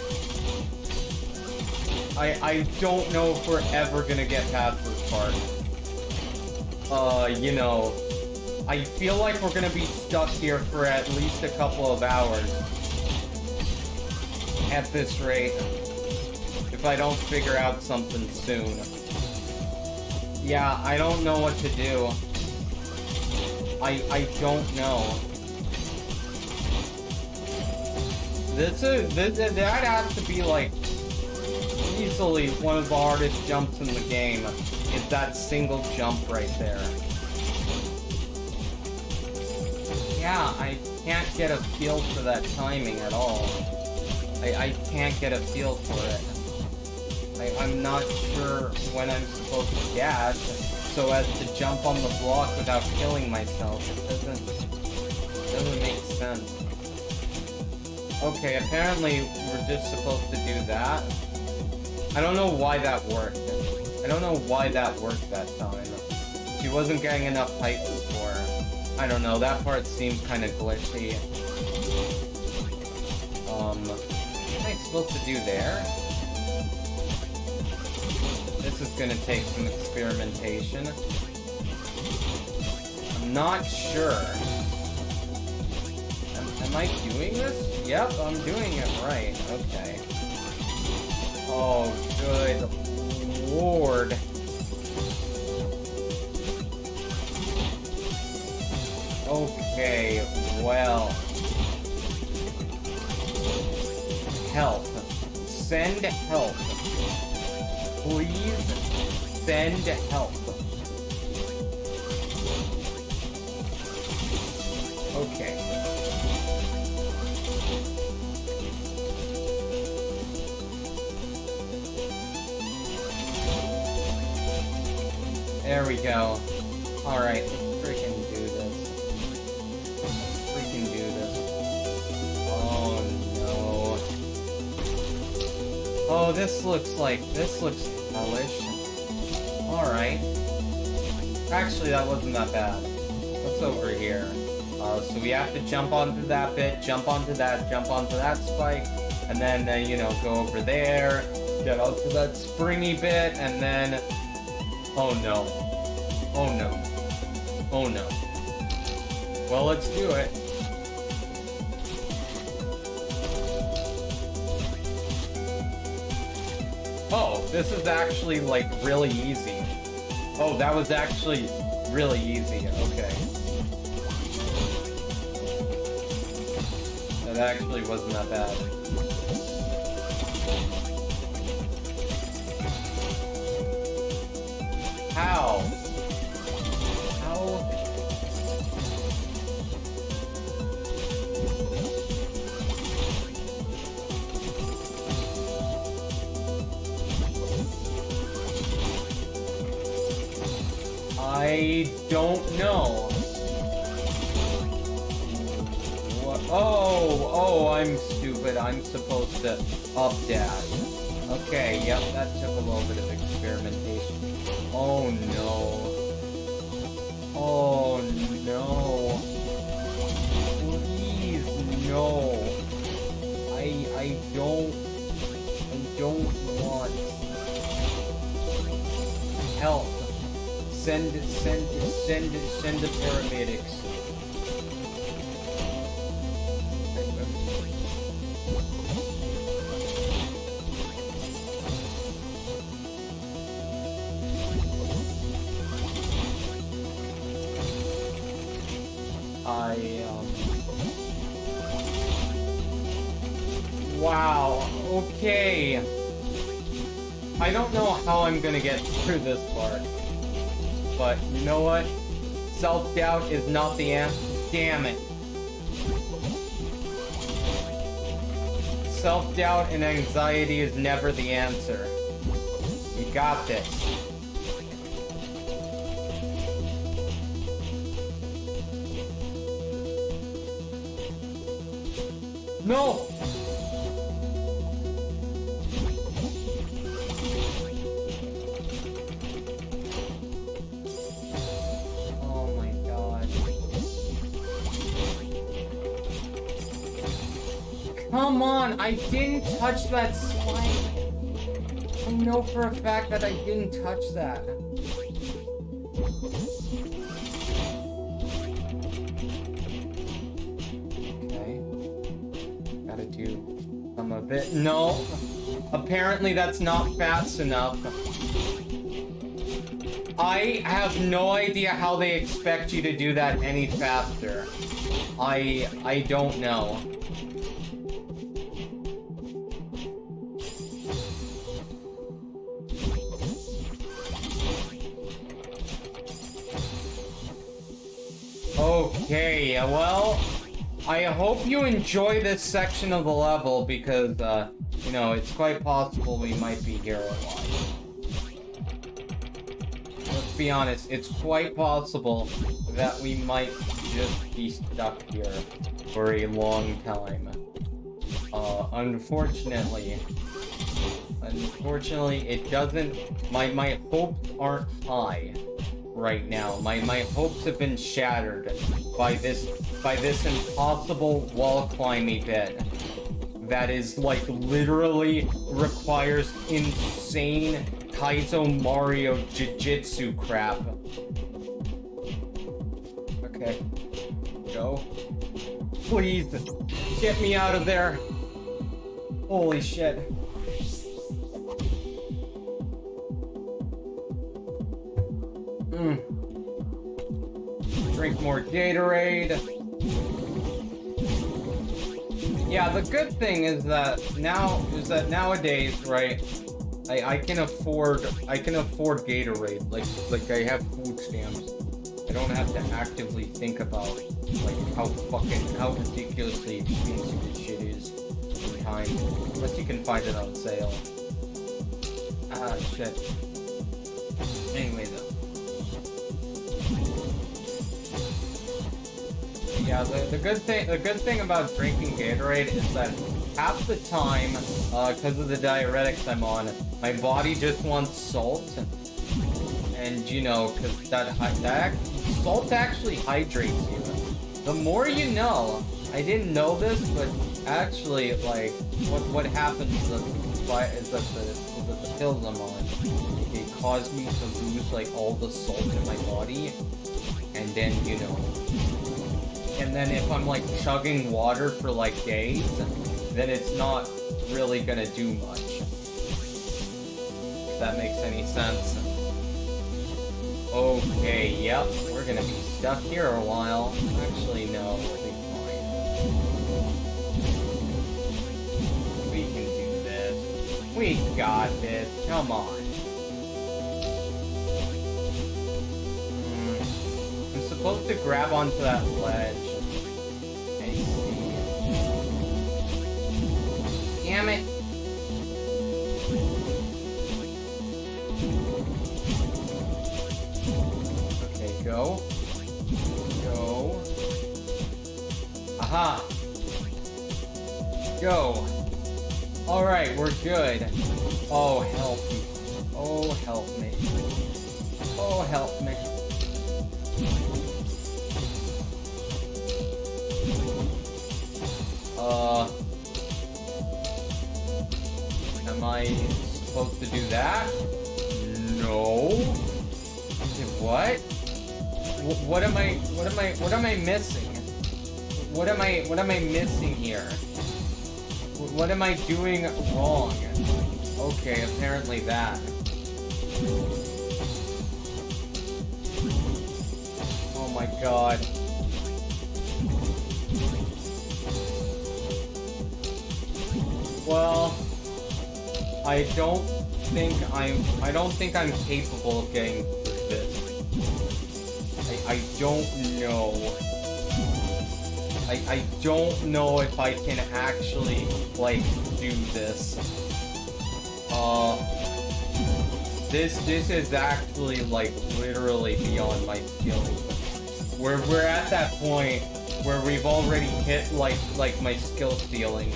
I don't know if we're ever gonna get past this part. You know, I feel like we're gonna be stuck here for at least a couple of hours. At this rate. If I don't figure out something soon. Yeah, I don't know what to do. I don't know. That has to be like easily one of the hardest jumps in the game. Is that single jump right there. Yeah, I can't get a feel for that timing at all. I can't get a feel for it. I'm not sure when I'm supposed to dash so as to jump on the block without killing myself. It doesn't make sense. Okay, apparently we're just supposed to do that. I don't know why that worked. I don't know why that worked that time. She wasn't getting enough height before. I don't know, that part seemed kind of glitchy. What am I supposed to do there? This is gonna take some experimentation. I'm not sure. Am I doing this? Yep, I'm doing it right. Okay. Oh, good lord. Okay, well. Help. Send help. Please send help. Okay. There we go. Alright, let's freaking do this. Freaking do this. Oh no. Oh, this looks hellish. Alright. Actually, that wasn't that bad. What's over here? So we have to jump onto that bit, jump onto that spike, and then, you know, go over there, get onto that springy bit, and then... Oh no. Oh no. Oh no. Well, let's do it. Oh, this is actually, like, really easy. Oh, that was actually really easy. Okay. That actually wasn't that bad. How? How? I don't know. What? Oh, I'm stupid. I'm supposed to up dash. Okay, yep, that took a little bit of experimentation. Oh no. Oh no. Please, no. I don't want help. Send the paramedics. Wow, okay. I don't know how I'm gonna get through this part. But, you know what? Self-doubt is not the answer. Damn it. Self-doubt and anxiety is never the answer. You got this. No! Oh my god. Come on, I didn't touch that slide. I know for a fact that I didn't touch that. Some of it. No. Apparently that's not fast enough. I have no idea how they expect you to do that any faster. I don't know. Okay, well, I hope you enjoy this section of the level because, you know, it's quite possible we might be here a while. Let's be honest, it's quite possible that we might just be stuck here for a long time. Unfortunately, Unfortunately, it doesn't. My hopes aren't high right now. My hopes have been shattered by this impossible wall climbing bit that is like literally requires insane Kaizo Mario Jiu-Jitsu crap. Okay. Go. Please get me out of there. Holy shit. Drink more Gatorade. Yeah, the good thing is that nowadays, right? I can afford Gatorade. Like I have food stamps. I don't have to actively think about like how ridiculously expensive this shit is in time. Unless you can find it on sale. Ah shit. Anyway though. Yeah, the good thing about drinking Gatorade is that half the time, because of the diuretics I'm on, my body just wants salt, and you know, because that salt actually hydrates you. The more you know. I didn't know this, but actually, like, what happens is that the pills I'm on, it caused me to lose like all the salt in my body, and then you know. And then if I'm like chugging water for like days, then it's not really gonna do much. If that makes any sense. Okay, yep, we're gonna be stuck here a while. Actually, no, we'll be fine. We can do this. We got this. Come on. I'm supposed to grab onto that ledge. Damn it. Okay, go. Go. Aha. Go. Alright, we're good. Oh, help me. Oh, help me. Oh, help me. Am I supposed to do that? No. Okay, what? What am I missing? What am I missing here? What am I doing wrong? Okay, apparently that. Oh my god. Well, I don't think I'm capable of getting through this. I don't know. I don't know if I can actually, like, do this. This is actually, like, literally beyond my skills. We're at that point where we've already hit, like my skill ceiling.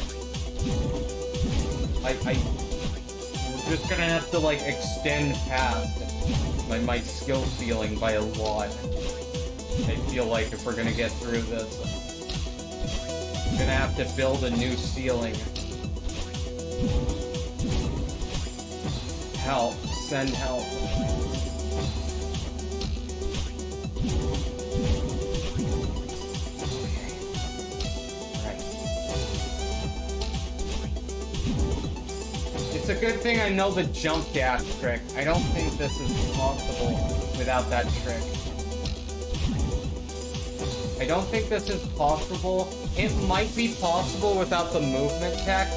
We're just gonna have to, like, extend past my skill ceiling by a lot. I feel like if we're gonna get through this. We're gonna have to build a new ceiling. Help. Send help. Okay. Right. It's a good thing I know the jump dash trick. I don't think this is possible without that trick. I don't think this is possible. It might be possible without the movement tech,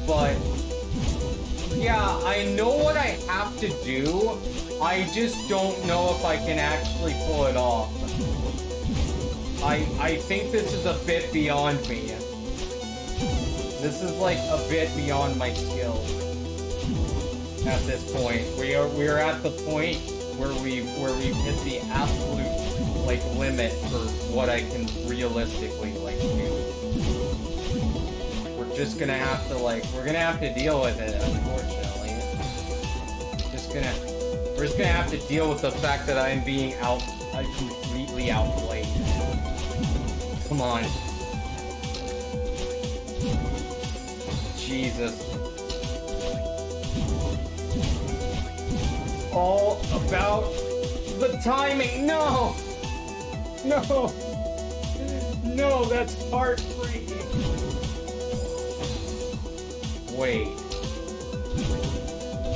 but yeah, I know what I have to do. I just don't know if I can actually pull it off. I think this is a bit beyond me. This is like a bit beyond my skills. At this point, we're at the point where we've hit the absolute, like, limit for what I can realistically, like, do. We're just gonna have to, like, we're gonna have to deal with it, unfortunately. We're just gonna have to deal with the fact that I'm being completely outplayed. Come on. Jesus. All about the timing. No! No! No, that's heartbreaking. Wait.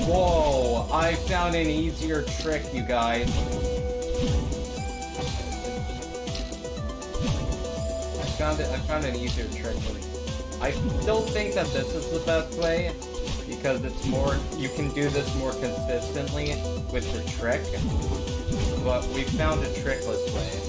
Whoa, I found an easier trick, you guys. I found an easier trick. I still think that this is the best way, because it's more, you can do this more consistently with the trick, but we found a trickless way.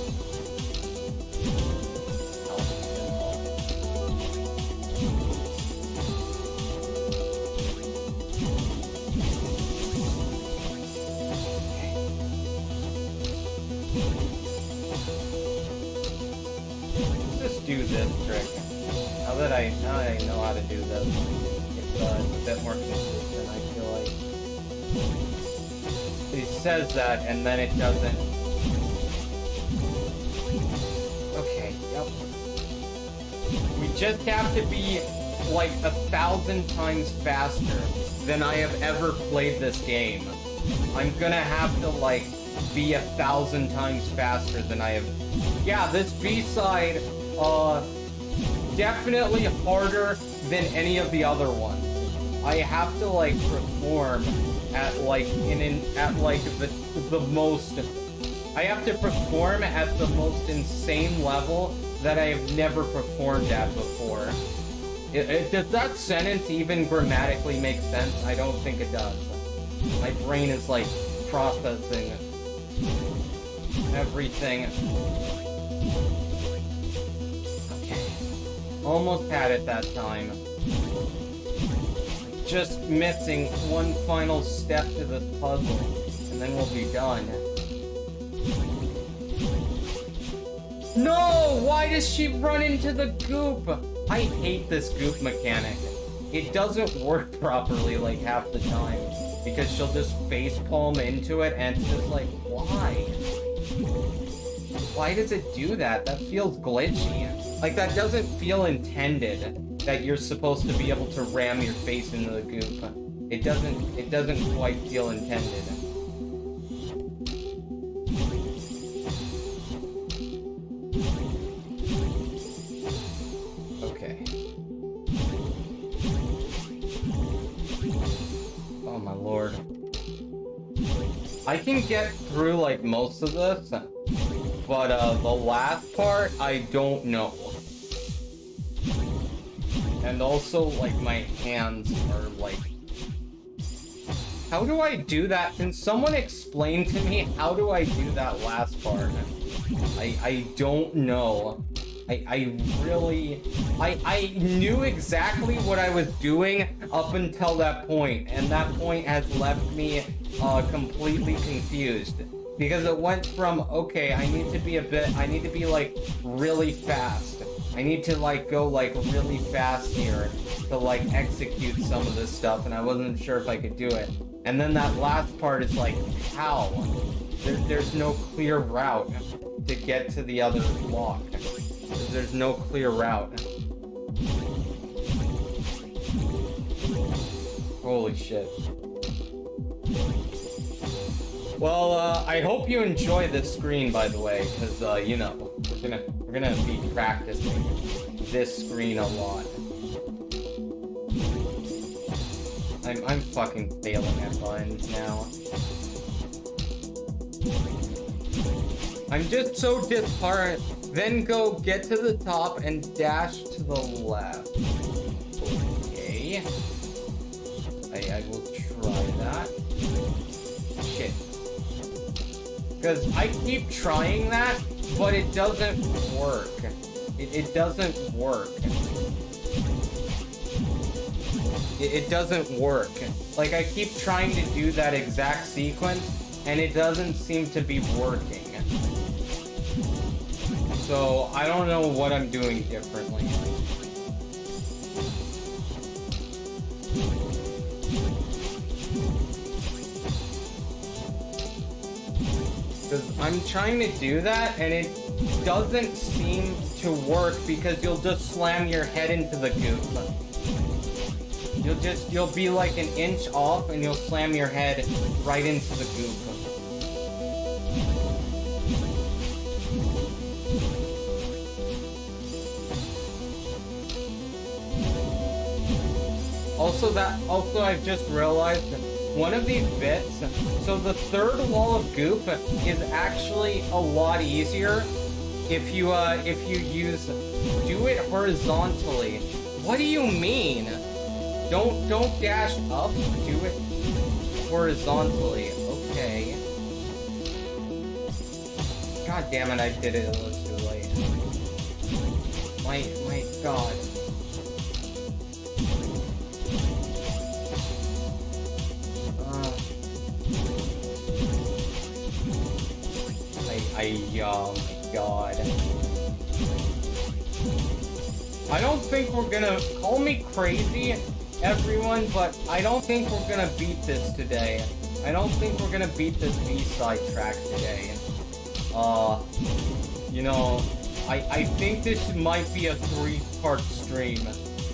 Do this trick. Now that I know how to do this, it's a bit more consistent, I feel like. He says that, and then it doesn't. Okay, yep. We just have to be like 1,000 times faster than I have ever played this game. I'm gonna have to, like, be 1,000 times faster than I have. Yeah, this B-side, definitely harder than any of the other ones. I have to, like, perform at, like, the most, I have to perform at the most insane level that I have never performed at before. Does that sentence even grammatically make sense? I don't think it does. My brain is, like, processing everything. Almost had it that time. Just missing one final step to this puzzle, and then we'll be done. No! Why does she run into the goop? I hate this goop mechanic. It doesn't work properly, like, half the time, because she'll just facepalm into it, and it's just like, why? Why does it do that? That feels glitchy. Like, that doesn't feel intended, that you're supposed to be able to ram your face into the goop. It doesn't quite feel intended. Okay. Oh my lord. I can get through, like, most of this, but the last part, I don't know. And also, like, my hands are, like... How do I do that? Can someone explain to me how do I do that last part? I don't know. I really... I knew exactly what I was doing up until that point, and that point has left me completely confused. Because it went from, okay, I need to be, like, really fast. I need to, like, go, like, really fast here to, like, execute some of this stuff, and I wasn't sure if I could do it. And then that last part is like, how? There's no clear route to get to the other block. There's no clear route. Holy shit. Well, I hope you enjoy this screen, by the way, because, you know, we're gonna be practicing this screen a lot. I'm fucking failing at buttons now. I'm just so disheartened. Then go get to the top and dash to the left. Okay. I will try that. Shit. Because I keep trying that, but it doesn't work. It doesn't work. It doesn't work. Like, I keep trying to do that exact sequence, and it doesn't seem to be working. So, I don't know what I'm doing differently. I'm trying to do that, and it doesn't seem to work because you'll just slam your head into the goop. You'll be like an inch off, and you'll slam your head right into the goop. Also I've just realized one of these bits, so the third wall of goop is actually a lot easier if you do it horizontally. What do you mean? Don't dash up, do it horizontally. Okay. God damn it, I did it a little too late. My god. Oh my god. I don't think we're gonna, call me crazy, everyone, but I don't think we're gonna beat this today. I don't think we're gonna beat this B-side track today. You know, I think this might be a 3-part stream.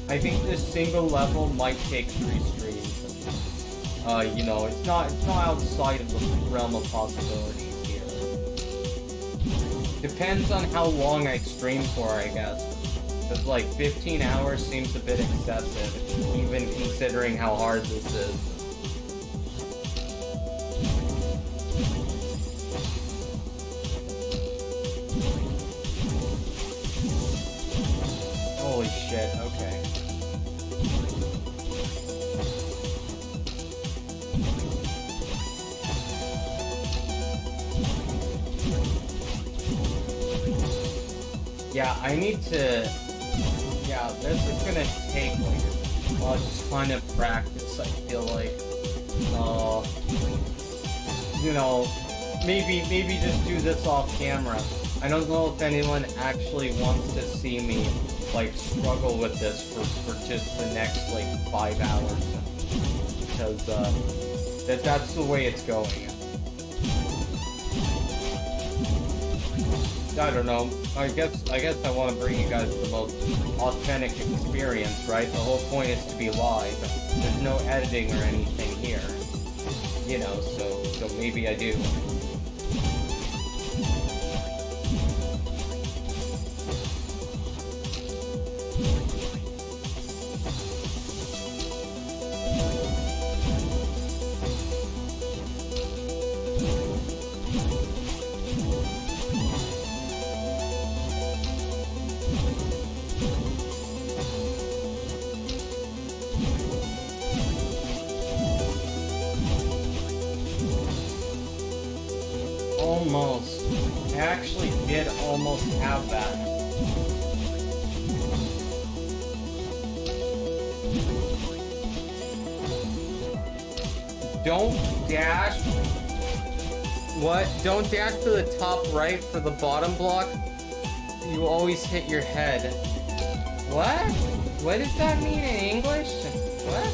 I think this single level might take 3 streams. You know, it's not outside of the realm of possibilities here. Depends on how long I stream for, I guess. Because like 15 hours seems a bit excessive, even considering how hard this is. Holy shit, okay. Yeah, I need to... Yeah, this is gonna take, like, a ton of practice, I feel like. You know, maybe just do this off camera. I don't know if anyone actually wants to see me, like, struggle with this for just the next, like, 5 hours. Because, that's the way it's going. I don't know. I guess I want to bring you guys the most authentic experience, right? The whole point is to be live. There's no editing or anything here. You know, so maybe I do. Almost. I actually did almost have that. Don't dash. What? Don't dash to the top right for the bottom block. You always hit your head. What? What does that mean in English? What?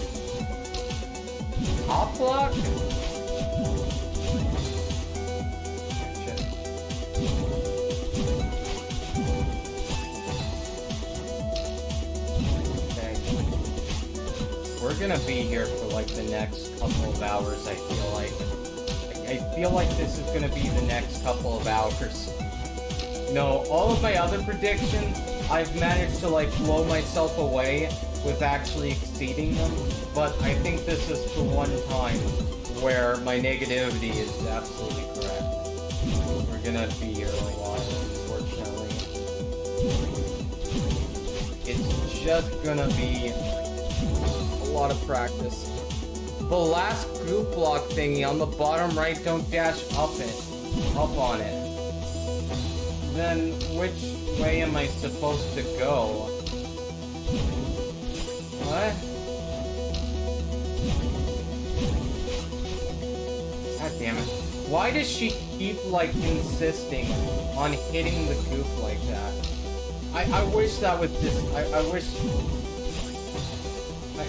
Top block? We're gonna be here for like the next couple of hours, I feel like. I feel like this is gonna be the next couple of hours. No, all of my other predictions, I've managed to like blow myself away with actually exceeding them, but I think this is the one time where my negativity is absolutely correct. We're gonna be here a while, unfortunately. It's just gonna be a lot of practice. The last group block thingy on the bottom right, don't dash up on it. Then which way am I supposed to go? What? God damn it. Why does she keep like insisting on hitting the goop like that? I wish that would just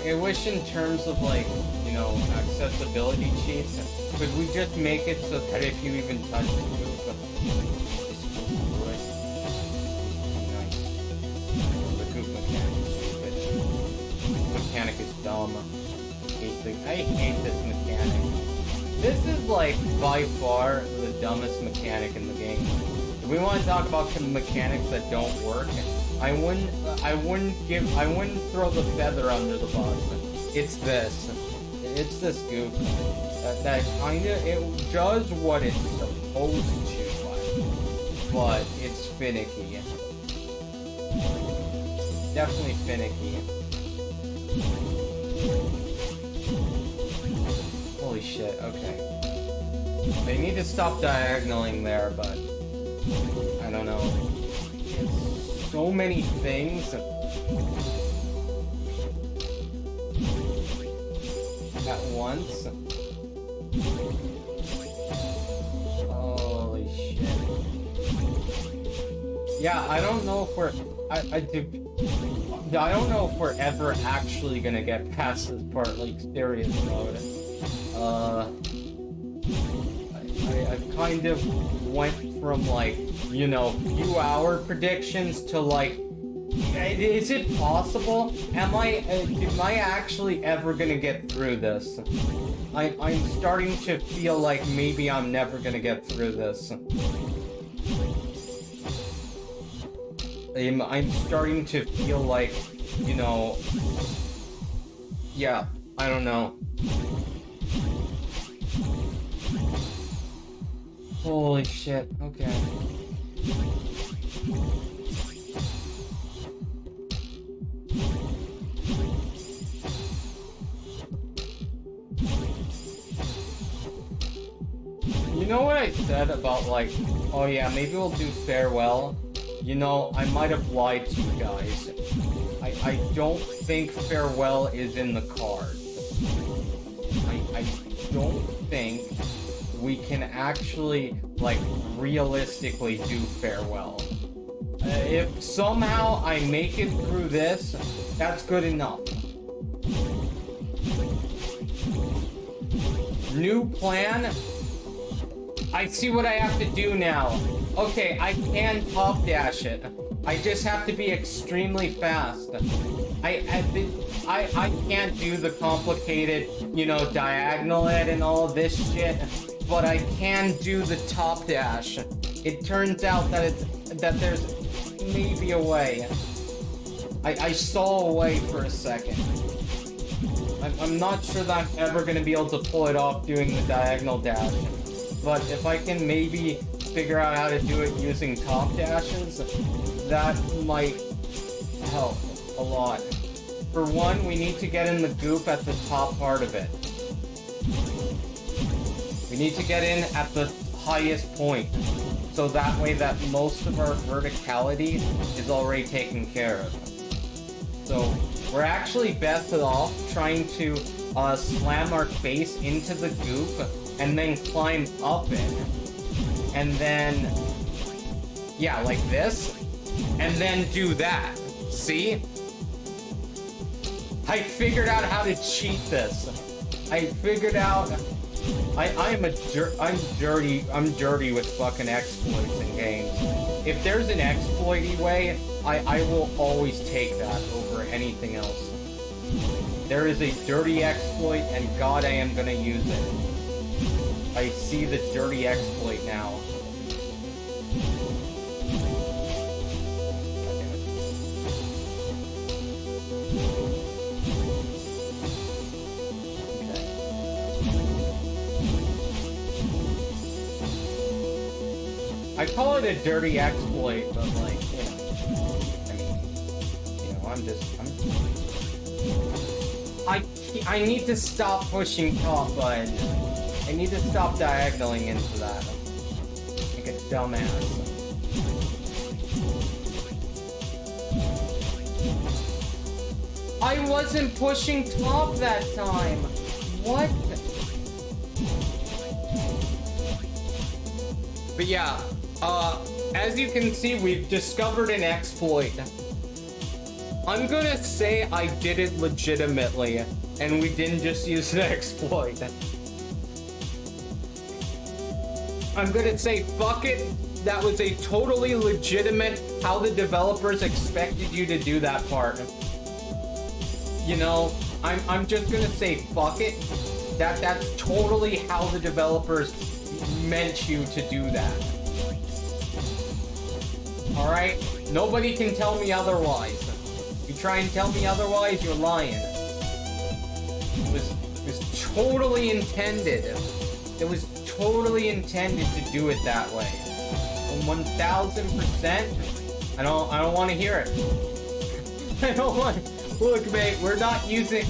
I wish in terms of like, you know, accessibility cheats, could we just make it so that if you even touch the goop, The goop mechanic is stupid. Mechanic is dumb. I hate this mechanic. This is like by far the dumbest mechanic in the game. If we want to talk about mechanics that don't work, I wouldn't throw the feather under the bus. It's this. It's this goop. That kinda, it does what it's supposed to, but it's finicky. Definitely finicky. Holy shit, okay. They need to stop diagonaling there, but I don't know. It's so many things at once. Holy shit. Yeah, I don't know if we're... I don't know if we're ever actually gonna get past this part, like, serious mode. I kind of went from, like, you know, few hour predictions to, like, is it possible? Am I actually ever gonna get through this? I'm starting to feel like maybe I'm never gonna get through this. I'm starting to feel like, you know... Yeah, I don't know. Holy shit, okay. You know what I said about, like, oh yeah, maybe we'll do farewell? You know, I might have lied to you guys. I don't think farewell is in the cards. I don't think we can actually, like, realistically do farewell. If somehow I make it through this, that's good enough. New plan? I see what I have to do now. Okay, I can top dash it. I just have to be extremely fast. I can't do the complicated, you know, diagonal it and all this shit, but I can do the top dash. It turns out that there's maybe a way. I saw a way for a second. I'm not sure that I'm ever gonna be able to pull it off doing the diagonal dash. But if I can maybe figure out how to do it using top dashes, that might help a lot. For one, we need to get in the goop at the top part of it. We need to get in at the highest point, so that way that most of our verticality is already taken care of. So we're actually best off trying to slam our face into the goop and then climb up it. And then, yeah, like this. And then do that. See? I figured out how to cheat this. I figured out... I'm dirty with fucking exploits in games. If there's an exploity way, I will always take that over anything else. There is a dirty exploit, and God, I am gonna use it. I see the dirty exploit now. I call it a dirty exploit, but like, you know, I mean, you know, I need to stop pushing top button. I need to stop diagonaling into that. Like a dumbass. I wasn't pushing top that time. What? But yeah, as you can see, we've discovered an exploit. I'm gonna say I did it legitimately, and we didn't just use an exploit. I'm gonna say, fuck it, that was a totally legitimate how the developers expected you to do that part. You know, I'm just gonna say fuck it. That's totally how the developers meant you to do that. Alright? Nobody can tell me otherwise. If you try and tell me otherwise, you're lying. It was totally intended. It was totally intended to do it that way. And 1000%, I don't want to hear it. I don't want. Look, mate, we're not using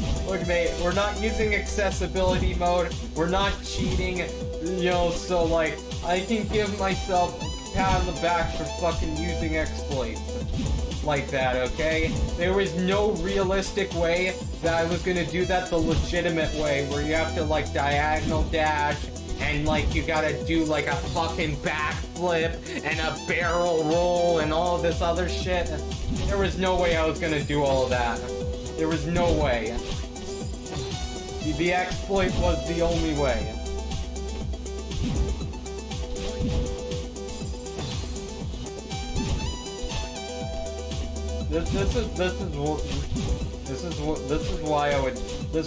accessibility mode. We're not cheating, you know, so like I can give myself a pat on the back for fucking using exploits like that, okay? There was no realistic way that I was gonna do that the legitimate way, where you have to like diagonal dash and like you gotta do like a fucking backflip and a barrel roll and all this other shit. There was no way I was gonna do all of that. There was no way. The exploit was the only way. This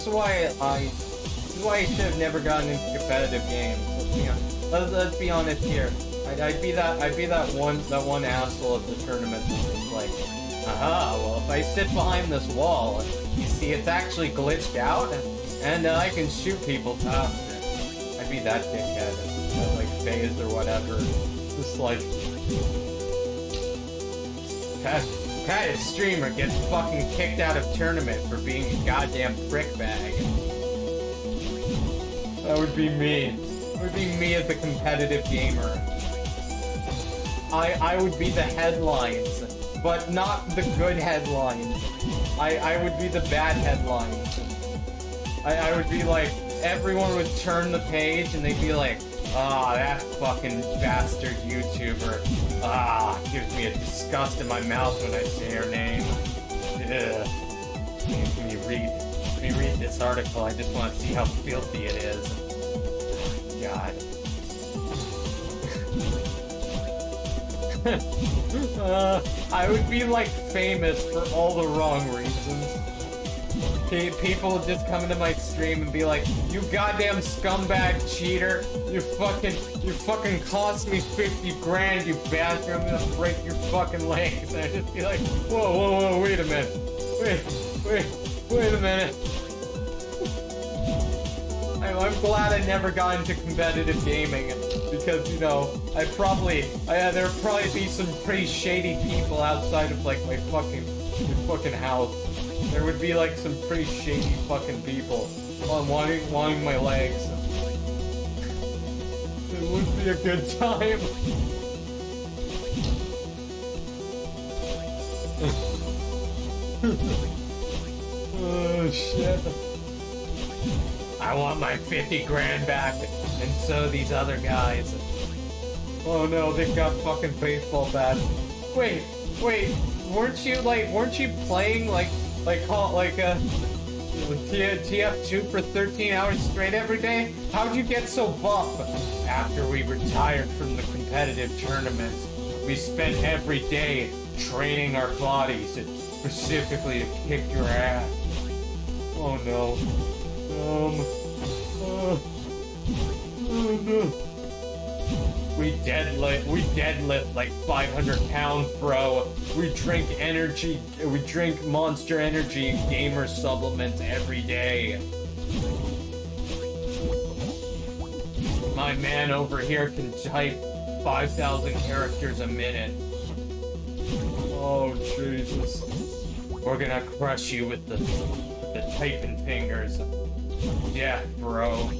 is why I should have never gotten into competitive games. Let's be honest here. I'd be that one asshole at the tournament that's like, aha, well if I sit behind this wall, you see it's actually glitched out, and I can shoot people past it. I'd be that dickhead, that like phased or whatever. Just like Patted streamer gets fucking kicked out of tournament for being a goddamn prick bag. That would be me. That would be me as a competitive gamer. I would be the headlines, but not the good headlines. I would be the bad headlines. I would be like, everyone would turn the page and they'd be like, ah, that fucking bastard YouTuber. Ah, gives me a disgust in my mouth when I say her name. Ugh. Let me read this article. I just want to see how filthy it is. God. I would be like famous for all the wrong reasons. People would just come into my stream and be like, you goddamn scumbag cheater, you fucking cost me 50 grand, you bastard, I'm gonna break your fucking legs. And I'd just be like, whoa, wait a minute. Wait a minute. I'm glad I never got into competitive gaming, because, you know, there'd probably be some pretty shady people outside of, like, my fucking house. There would be, like, some pretty shady fucking people wanting my legs. It would be a good time. Oh, shit. I want my 50 grand back, and so these other guys. Oh no, they've got fucking baseball bats. Wait, weren't you playing TF2 for 13 hours straight every day? How'd you get so buff? After we retired from the competitive tournaments, we spent every day training our bodies, specifically to kick your ass. Oh no. Oh no. We deadlift like 500 pounds, bro. We drink Monster Energy gamer supplements every day. My man over here can type 5,000 characters a minute. Oh, Jesus. We're gonna crush you with the typing fingers. Yeah, bro.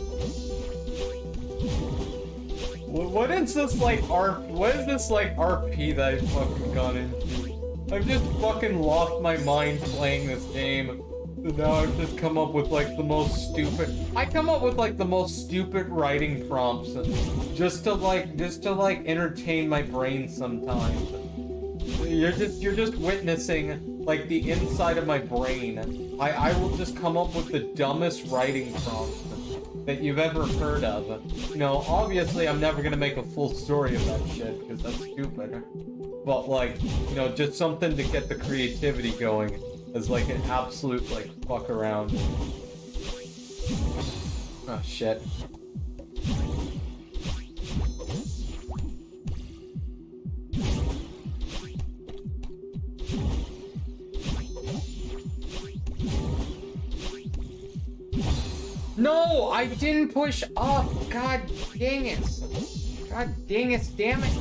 What is this like RP that I've fucking gone into? I've just fucking lost my mind playing this game. So now I've just come up with like the most stupid. I come up with like the most stupid writing prompts just to entertain my brain sometimes. You're just witnessing like the inside of my brain. I will just come up with the dumbest writing prompts. that you've ever heard of. You know, obviously I'm never gonna make a full story of that shit, because that's stupid. But, like, you know, just something to get the creativity going as, like, an absolute, like, fuck around. Oh, shit. No, I didn't push up. God dang it. God dang it, damn it.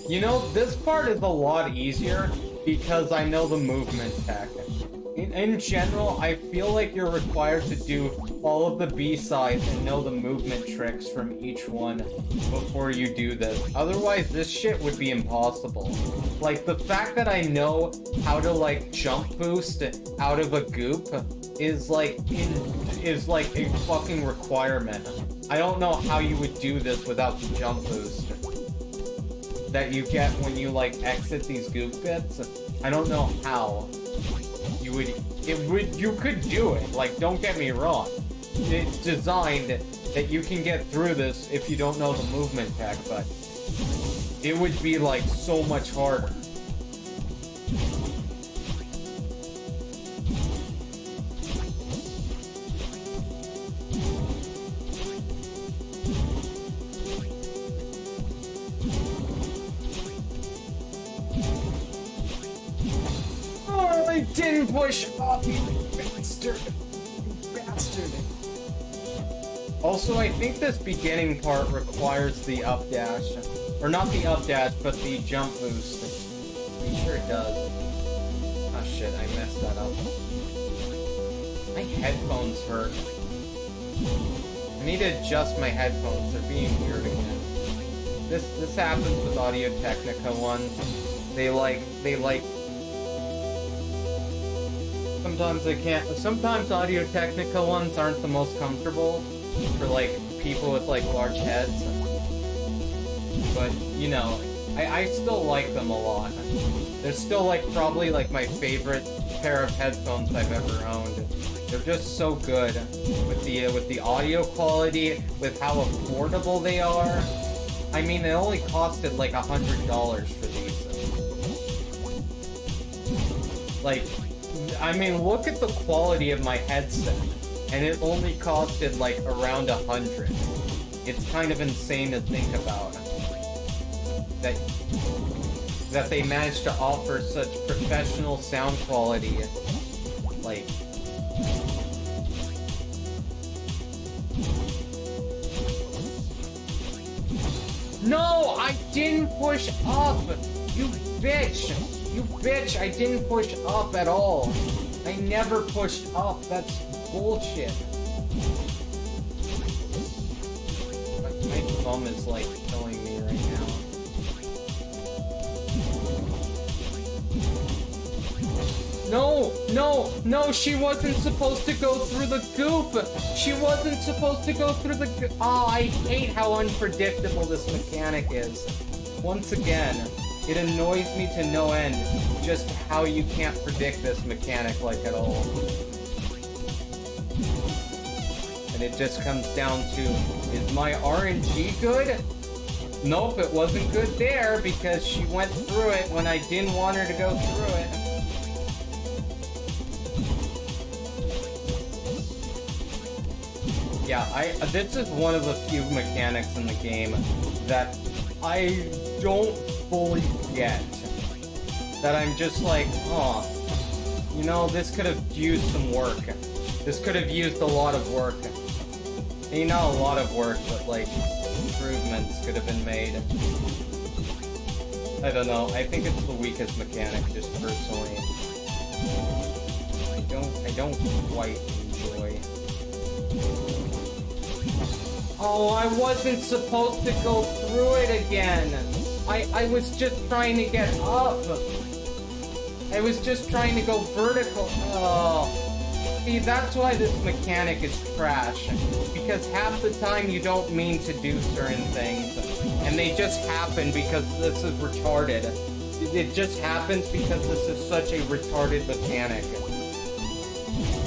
You know, this part is a lot easier because I know the movement tech. In general, I feel like you're required to do all of the B-sides and know the movement tricks from each one before you do this. Otherwise, this shit would be impossible. Like, the fact that I know how to, like, jump boost out of a goop is like a fucking requirement. I don't know how you would do this without the jump boost that you get when you, like, exit these goop bits. I don't know how you could do it. Like, don't get me wrong. It's designed that you can get through this if you don't know the movement tech, but it would be, like, so much harder. I didn't push up, you bastard. You bastard. Also, I think this beginning part requires the up dash. Or not the up dash, but the jump boost. I'm sure it does. Oh shit, I messed that up. My headphones hurt. I need to adjust my headphones. They're being weird again. This happens with Audio-Technica ones. They like sometimes they can't. Sometimes Audio-Technica ones aren't the most comfortable for, like, people with, like, large heads. But, you know, I still like them a lot. They're still, like, probably, like, my favorite pair of headphones I've ever owned. They're just so good with the audio quality, with how affordable they are. I mean, they only costed, like, $100 for these. Like, I mean, look at the quality of my headset, and it only costed, like, around $100. It's kind of insane to think about that they managed to offer such professional sound quality. Like, no, I didn't push up, you bitch. You bitch, I didn't push up at all. I never pushed up. That's bullshit. My thumb is, like, killing me right now. No, she wasn't supposed to go through the goop. She wasn't supposed to go through the goop. Oh, I hate how unpredictable this mechanic is. Once again, it annoys me to no end just how you can't predict this mechanic, like, at all. And it just comes down to, is my RNG good? Nope, it wasn't good there because she went through it when I didn't want her to go through it. Yeah, this is one of the few mechanics in the game that I don't fully get. That I'm just like, oh, you know, this could have used some work. This could have used a lot of work. Maybe not a lot of work, but, like, improvements could have been made. I don't know, I think it's the weakest mechanic, just personally. I don't quite enjoy. Oh, I wasn't supposed to go through it again. I was just trying to get up. I was just trying to go vertical. Oh. See, that's why this mechanic is trash. Because half the time you don't mean to do certain things. And they just happen because this is retarded. It just happens because this is such a retarded mechanic.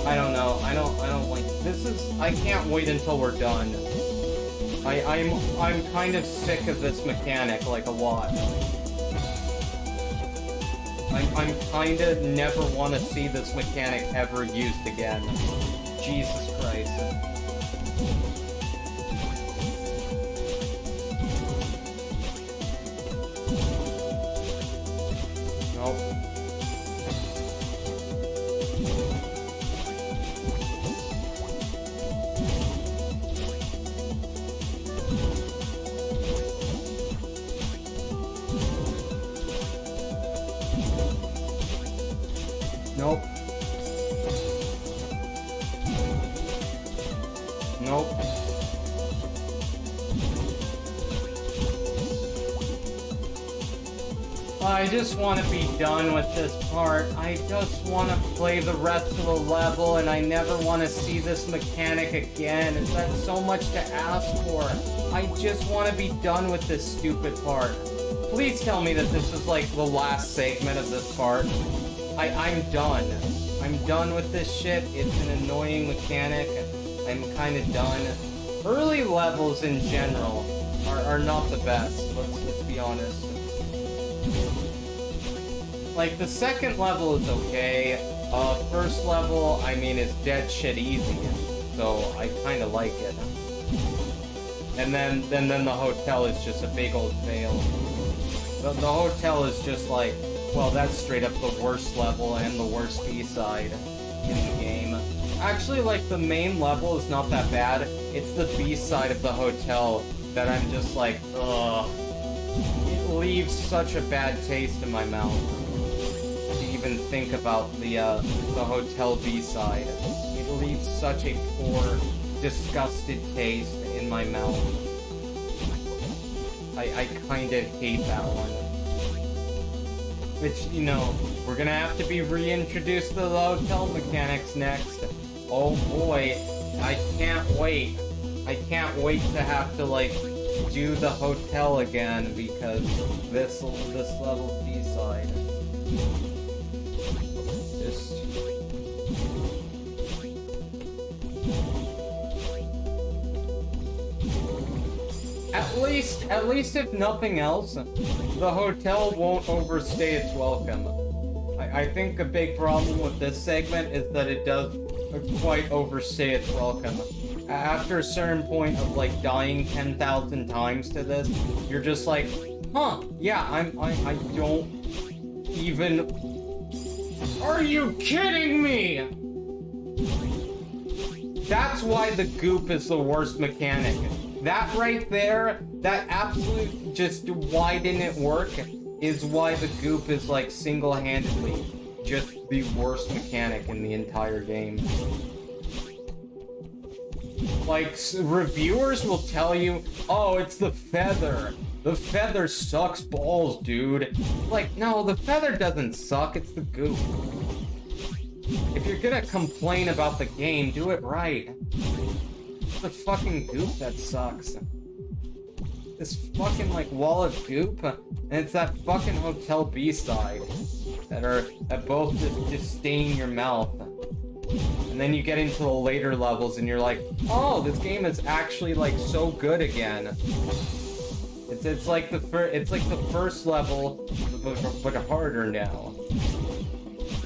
I don't know. I don't like this is I can't wait until we're done. I'm kind of sick of this mechanic, like a lot. I'm kinda never want to see this mechanic ever used again. Jesus Christ. Nope. Nope. Nope. I just want to be done with this part. I just want to play the rest of the level, and I never want to see this mechanic again. Is that so much to ask for? I just want to be done with this stupid part. Please tell me that this is like the last segment of this part. I'm done. I'm done with this shit. It's an annoying mechanic. I'm kind of done. Early levels in general are not the best. Let's be honest. Like, the second level is okay. First level, I mean, is dead shit easy. So I kind of like it. And then the hotel is just a big old fail. The hotel is just like, well, that's straight up the worst level and the worst B-side in the game. Actually, like, the main level is not that bad. It's the B-side of the hotel that I'm just like, ugh. It leaves such a bad taste in my mouth to even think about the hotel B-side. It leaves such a poor, disgusted taste in my mouth. I kinda hate that one. Which, you know, we're gonna have to be reintroduced to the hotel mechanics next. Oh boy, I can't wait. I can't wait to have to, like, do the hotel again because this level's B-side. Just... At least if nothing else, the hotel won't overstay its welcome. I think a big problem with this segment is that it does quite overstay its welcome. After a certain point of, like, dying 10,000 times to this, you're just like, huh, yeah, I don't even... Are you kidding me? That's why the goop is the worst mechanic. That right there, that absolute just why didn't it work, is why the goop is, like, single-handedly just the worst mechanic in the entire game. Like, reviewers will tell you, oh, it's the feather. The feather sucks balls, dude. Like, no, the feather doesn't suck, it's the goop. If you're gonna complain about the game, do it right. It's the fucking goop that sucks. This fucking, like, wall of goop, and it's that fucking hotel B-side that both just stain your mouth. And then you get into the later levels and you're like, oh, this game is actually, like, so good again. It's like the first level, but harder now.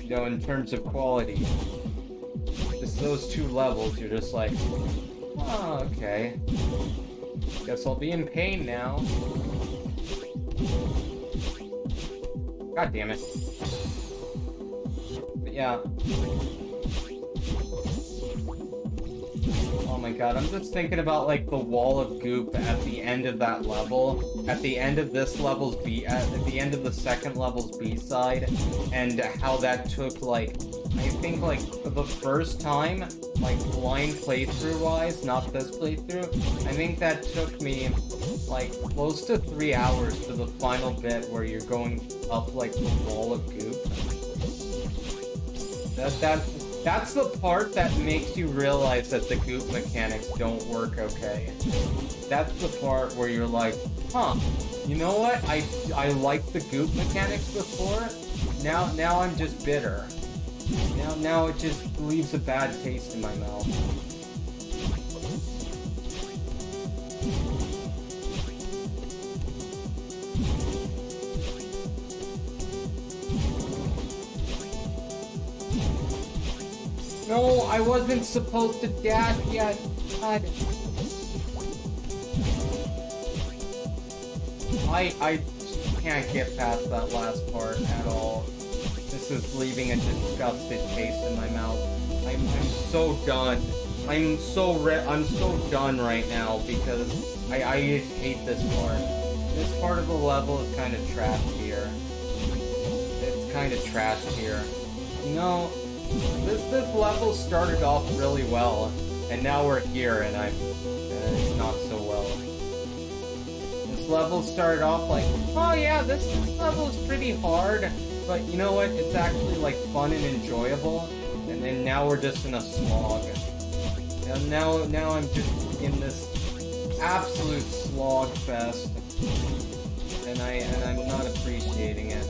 You know, in terms of quality. Just those two levels, you're just like, oh, okay. Guess I'll be in pain now. God damn it. But yeah. Oh my god, I'm just thinking about, like, the wall of goop at the end of that level, at the end of this level's at the end of the second level's B-side, and how that took, like, I think, like, the first time like blind playthrough wise, not this playthrough, I think that took me like close to 3 hours to the final bit where you're going up like the wall of goop. That's the part that makes you realize that the goop mechanics don't work okay. That's the part where you're like, huh, you know what? I liked the goop mechanics before. Now I'm just bitter. Now it just leaves a bad taste in my mouth. No, I wasn't supposed to dash yet. God. I can't get past that last part at all. This is leaving a disgusted taste in my mouth. I'm so done. I'm so done right now because I just hate this part. This part of the level is kind of trash here. It's kind of trash here. You know, this level started off really well, and now we're here, and it's not so well. This level started off like, oh yeah, this level is pretty hard. But you know what? It's actually like fun and enjoyable, and then now we're just in a slog. And now I'm just in this absolute slog fest, and I'm not appreciating it.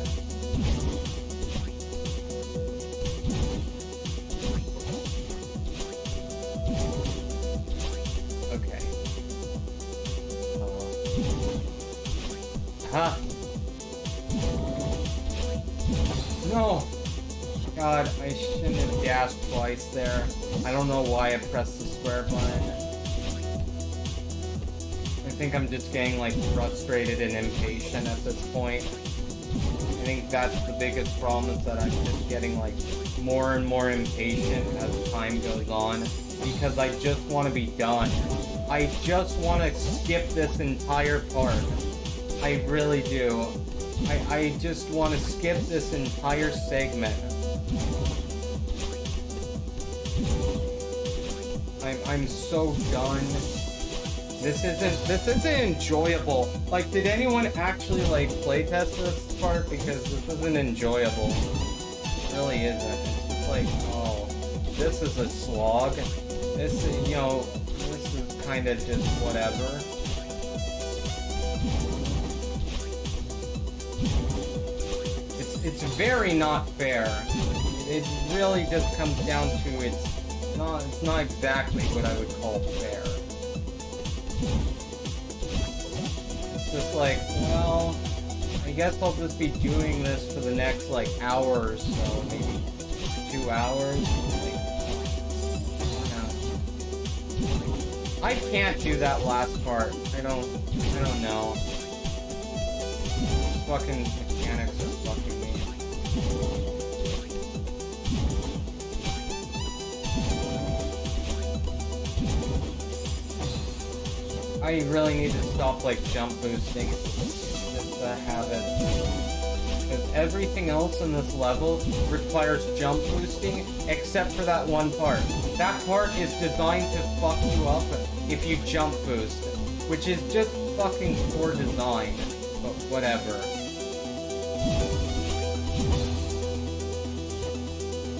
Okay. Huh. No! God, I shouldn't have dashed twice there. I don't know why I pressed the square button. I think I'm just getting like frustrated and impatient at this point. I think that's the biggest problem, is that I'm just getting like more and more impatient as time goes on, because I just want to be done. I just want to skip this entire part. I really do. I just want to skip this entire segment. I'm so done. This isn't enjoyable. Like, did anyone actually like playtest this part? Because this isn't enjoyable. It really isn't. It's just like, oh, this is a slog. This is, you know, this is kind of just whatever. It's very not fair. It really just comes down to it's not exactly what I would call fair. It's just like, well, I guess I'll just be doing this for the next like hour or so, maybe 2 hours. Like, yeah. I can't do that last part. I don't know. Fucking mechanics are fucking me. I really need to stop like jump boosting just to have it. Because everything else in this level requires jump boosting except for that one part. That part is designed to fuck you up if you jump boost, which is just fucking poor design, but whatever.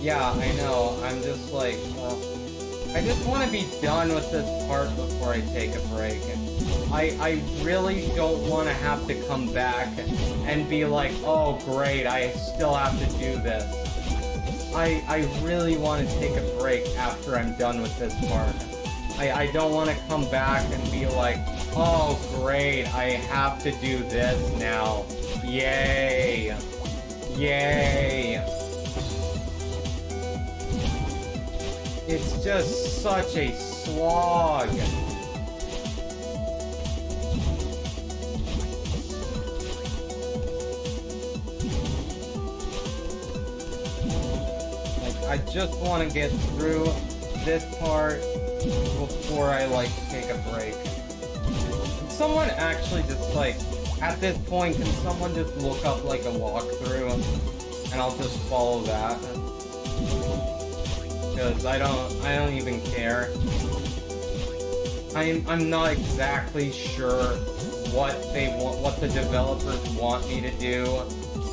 Yeah, I know, I'm just like, well, I just want to be done with this part before I take a break, and I really don't want to have to come back and be like, oh great, I still have to do this. I really want to take a break after I'm done with this part. I don't want to come back and be like, oh great, I have to do this now. Yay! Yay! It's just such a slog. Like, I just want to get through this part before I, like, take a break. Can someone actually just, like, at this point, can someone just look up, like, a walkthrough, and I'll just follow that? because I don't even care. I'm not exactly sure what the developers want me to do.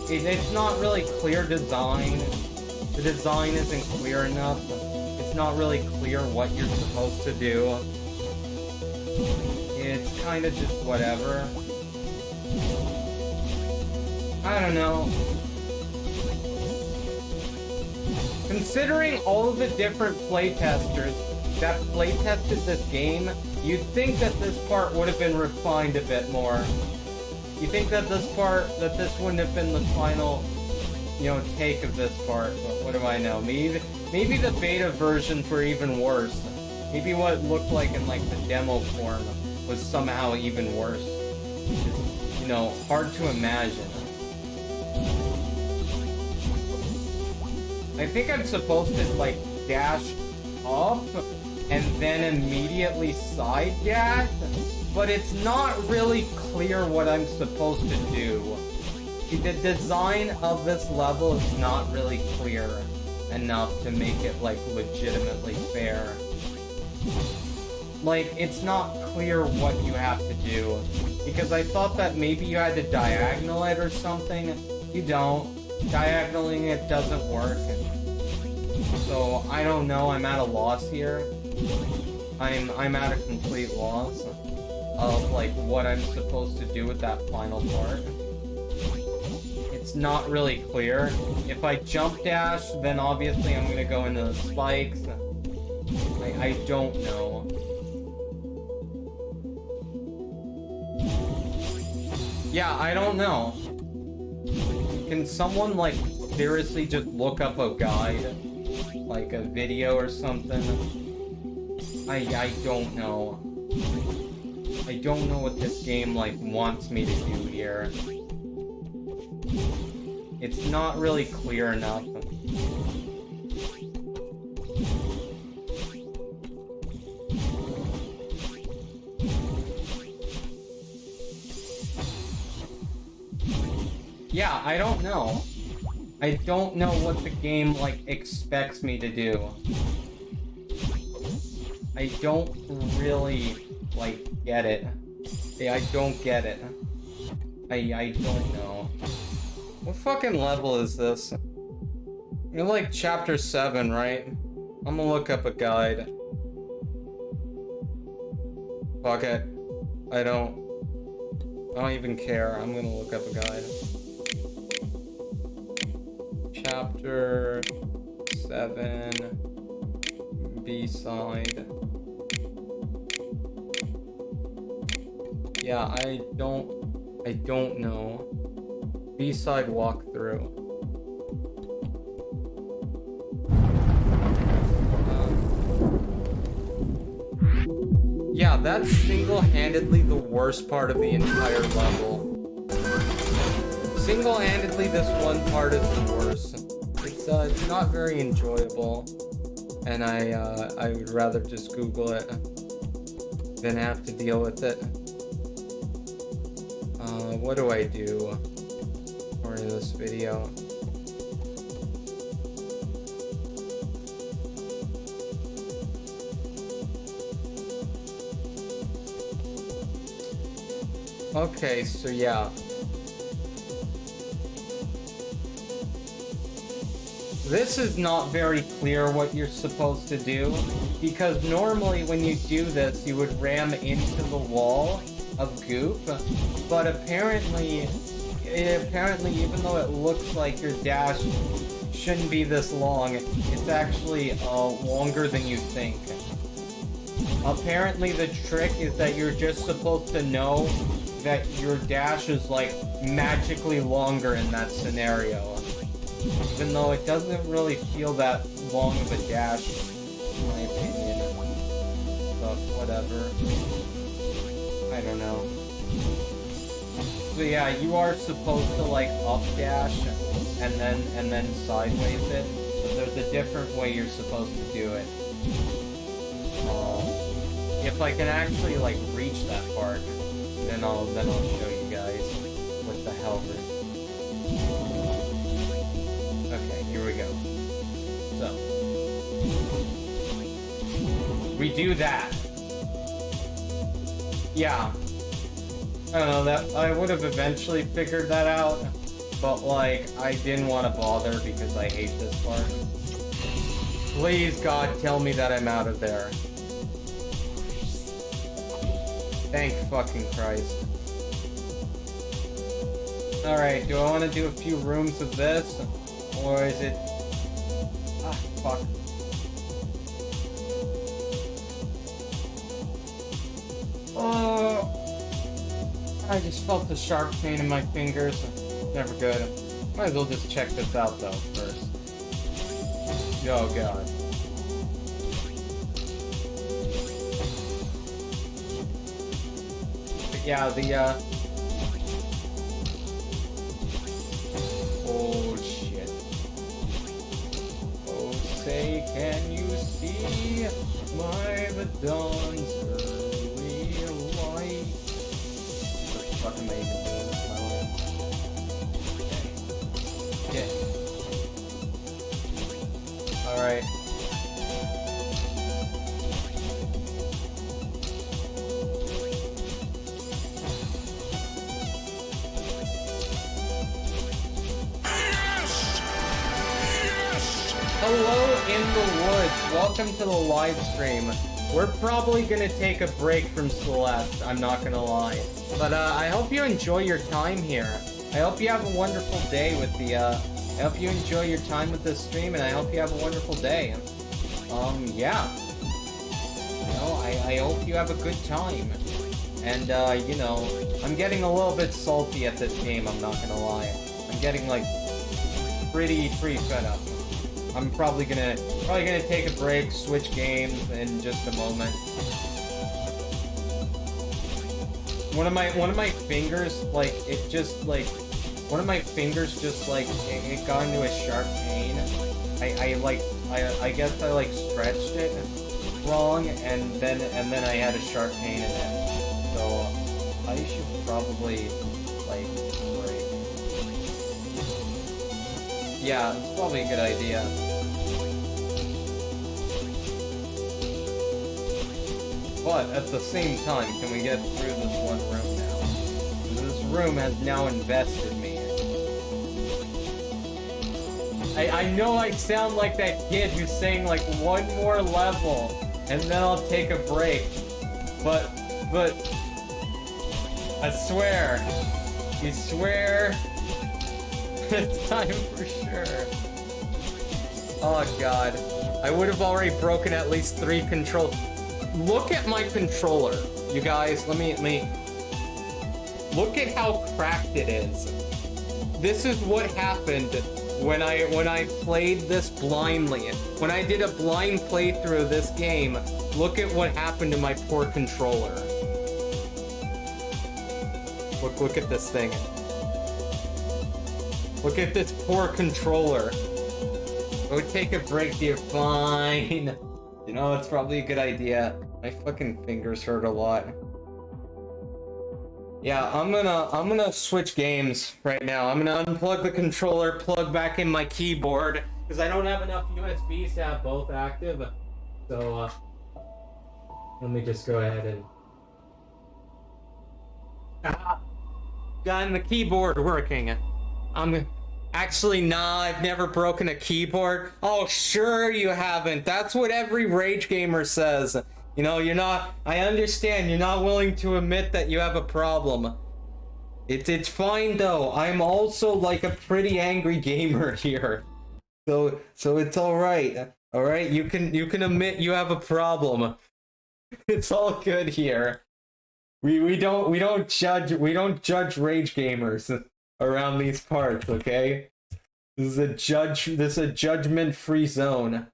It's not really clear design. The design isn't clear enough. It's not really clear what you're supposed to do. It's kind of just whatever. I don't know. Considering all of the different playtesters that playtested this game, you'd think that this part would have been refined a bit more. You think that this wouldn't have been the final, take of this part, but what do I know? Maybe the beta versions were even worse. Maybe what it looked like in, like, the demo form was somehow even worse. It's, hard to imagine. I think I'm supposed to, like, dash up and then immediately side dash, but it's not really clear what I'm supposed to do. The design of this level is not really clear enough to make it, like, legitimately fair. Like, it's not clear what you have to do, because I thought that maybe you had to diagonal it or something. You don't. Diagonaling it doesn't work. So, I don't know, I'm at a loss here. I'm at a complete loss of, like, what I'm supposed to do with that final part. It's not really clear. If I jump dash, then obviously I'm gonna go into the spikes. I don't know. Yeah, I don't know. Can someone, like, seriously just look up a guide? Like a video or something? I don't know. I don't know what this game, like, wants me to do here. It's not really clear enough. Yeah, I don't know. I don't know what the game, like, expects me to do. I don't really, like, get it. Yeah, I don't get it. I don't know. What fucking level is this? You're like chapter 7, right? I'm gonna look up a guide. Fuck it. I don't even care. I'm gonna look up a guide. Chapter 7 B-side. Yeah, I don't know. B-side walkthrough. Yeah, that's single-handedly the worst part of the entire level. Single-handedly, this one part is the worst. It's not very enjoyable, and I would rather just Google it than have to deal with it. What do I do for this video? Okay, so yeah. This is not very clear what you're supposed to do, because normally when you do this, you would ram into the wall of goop, but apparently even though it looks like your dash shouldn't be this long, it's actually longer than you think. Apparently the trick is that you're just supposed to know that your dash is, like, magically longer in that scenario. Even though it doesn't really feel that long of a dash, in my opinion. But whatever. I don't know. So yeah, you are supposed to, like, up dash and then sideways it, but there's a different way you're supposed to do it. If I can actually, like, reach that part, then I'll show you guys what the hell we're... Okay, here we go. So we do that. Yeah. I don't know, that I would have eventually figured that out, but like, I didn't want to bother because I hate this part. Please, God, tell me that I'm out of there. Thank fucking Christ. Alright, do I want to do a few rooms of this? Or is it... Ah, fuck. Oh... I just felt the sharp pain in my fingers. Never good. Might as well just check this out, though, first. Oh, God. But yeah, the, oh, shit. Oh, say, can you see my the dawn's early light? What the fuck am I even doing with my life? Okay. Alright. Hello in the woods. Welcome to the live stream. We're probably gonna take a break from Celeste, I'm not gonna lie. But I hope you enjoy your time here. I hope you have a wonderful day with the I hope you enjoy your time with this stream, and I hope you have a wonderful day. Yeah. You know, I hope you have a good time. And you know, I'm getting a little bit salty at this game, I'm not gonna lie. I'm getting like pretty fed up. I'm probably gonna take a break, switch games in just a moment. One of my fingers, like, it just like one of my fingers just like it got into a sharp pain. I guess I like stretched it wrong, and then I had a sharp pain in it. So I should probably like break. Yeah, it's probably a good idea. But at the same time, can we get through this one room now? This room has now invested me. I know I sound like that kid who's saying like one more level and then I'll take a break. But I swear, you swear, it's time for sure. Oh God, I would have already broken at least 3 control. Look at my controller, you guys. Let me. Look at how cracked it is. This is what happened when I played this blindly. When I did a blind playthrough of this game, look at what happened to my poor controller. Look at this thing. Look at this poor controller. Go take a break, dear. Fine. You know, it's probably a good idea. My fucking fingers hurt a lot. Yeah, I'm gonna switch games right now. I'm gonna unplug the controller, plug back in my keyboard, because I don't have enough USBs to have both active. So, let me just go ahead and... Got the keyboard working. Actually, nah, I've never broken a keyboard. Oh, sure you haven't. That's what every rage gamer says. You know, you're not... I understand, you're not willing to admit that you have a problem. It's fine, though. I'm also, like, a pretty angry gamer here. So it's alright. Alright? You can admit you have a problem. It's all good here. We don't judge rage gamers around these parts, okay? This is a judgment-free zone.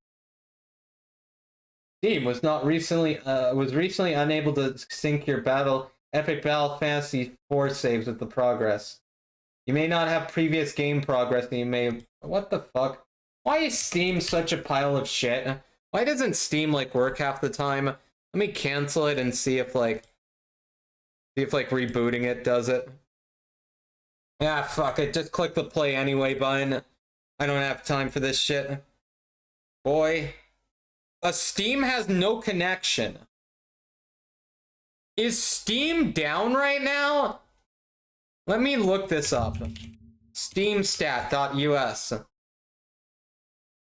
Steam was recently unable to sync your Epic Battle Fantasy 4 saves with the progress. You may not have previous game progress, and you may... What the fuck? Why is Steam such a pile of shit? Why doesn't Steam, like, work half the time? Let me cancel it and see if rebooting it does it. Ah, fuck it. Just click the play anyway button. I don't have time for this shit. Boy. Steam has no connection. Is Steam down right now? Let me look this up. Steamstat.us.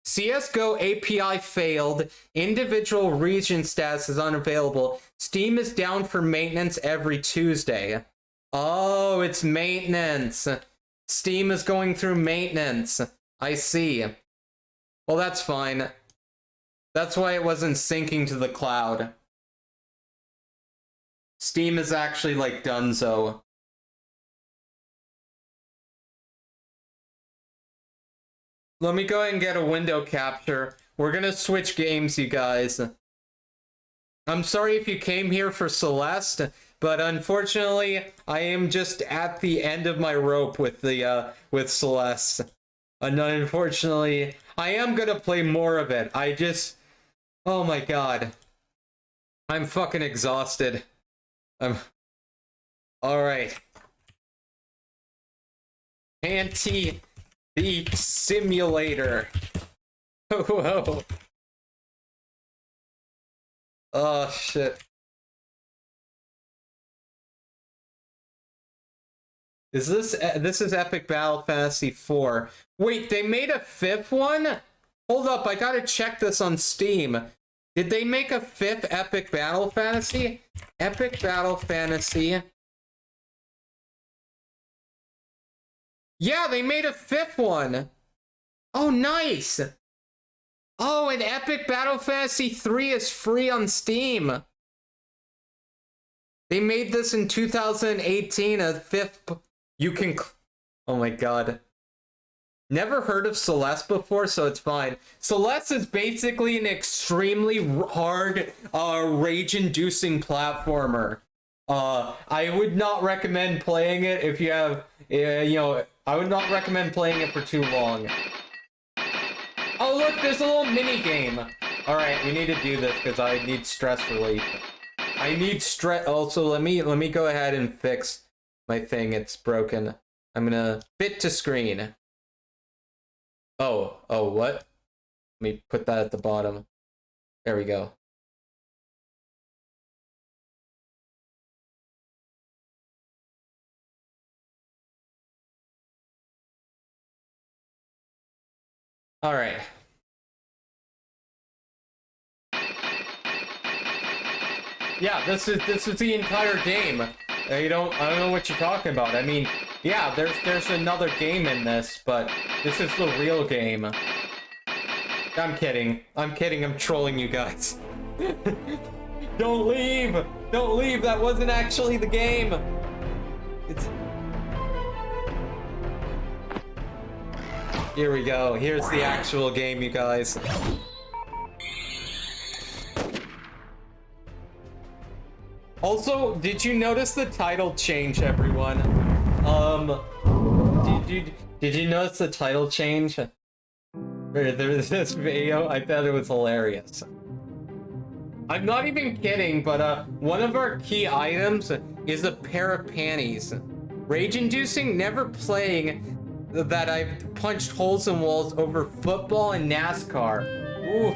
CSGO API failed. Individual region status is unavailable. Steam is down for maintenance every Tuesday. Oh, it's maintenance. Steam is going through maintenance. I see. Well, that's fine. That's why it wasn't syncing to the cloud. Steam is actually like donezo. Let me go ahead and get a window capture. We're gonna switch games, you guys. I'm sorry if you came here for Celeste, but unfortunately, I am just at the end of my rope with the with Celeste. And unfortunately, I am gonna play more of it. Oh my god. I'm fucking exhausted. Alright. Panty the simulator. Whoa. Oh shit. This is Epic Battle Fantasy 4. Wait, they made a fifth one? Hold up, I gotta check this on Steam. Did they make a fifth Epic Battle Fantasy? Epic Battle Fantasy. Yeah, they made a fifth one. Oh, nice. Oh, and Epic Battle Fantasy 3 is free on Steam. They made this in 2018, a fifth. You can. Oh my god. Never heard of Celeste before, so it's fine. Celeste is basically an extremely hard, rage-inducing platformer. I would not recommend playing it if you have, I would not recommend playing it for too long. Oh look, there's a little mini game. All right, we need to do this because I need stress relief. I need stress. Also, let me go ahead and fix my thing. It's broken. I'm gonna fit to screen. Oh, what? Let me put that at the bottom. There we go. All right. Yeah, this is the entire game. I don't know what you're talking about. I mean, yeah, there's another game in this, but this is the real game. I'm kidding. I'm trolling you guys. Don't leave! Don't leave! That wasn't actually the game! It's... Here we go. Here's the actual game, you guys. Also, did you notice the title change, everyone? Did you notice the title change? For this video, I thought it was hilarious. I'm not even kidding, but one of our key items is a pair of panties. Rage-inducing, never playing that I've punched holes in walls over football and NASCAR. Oof.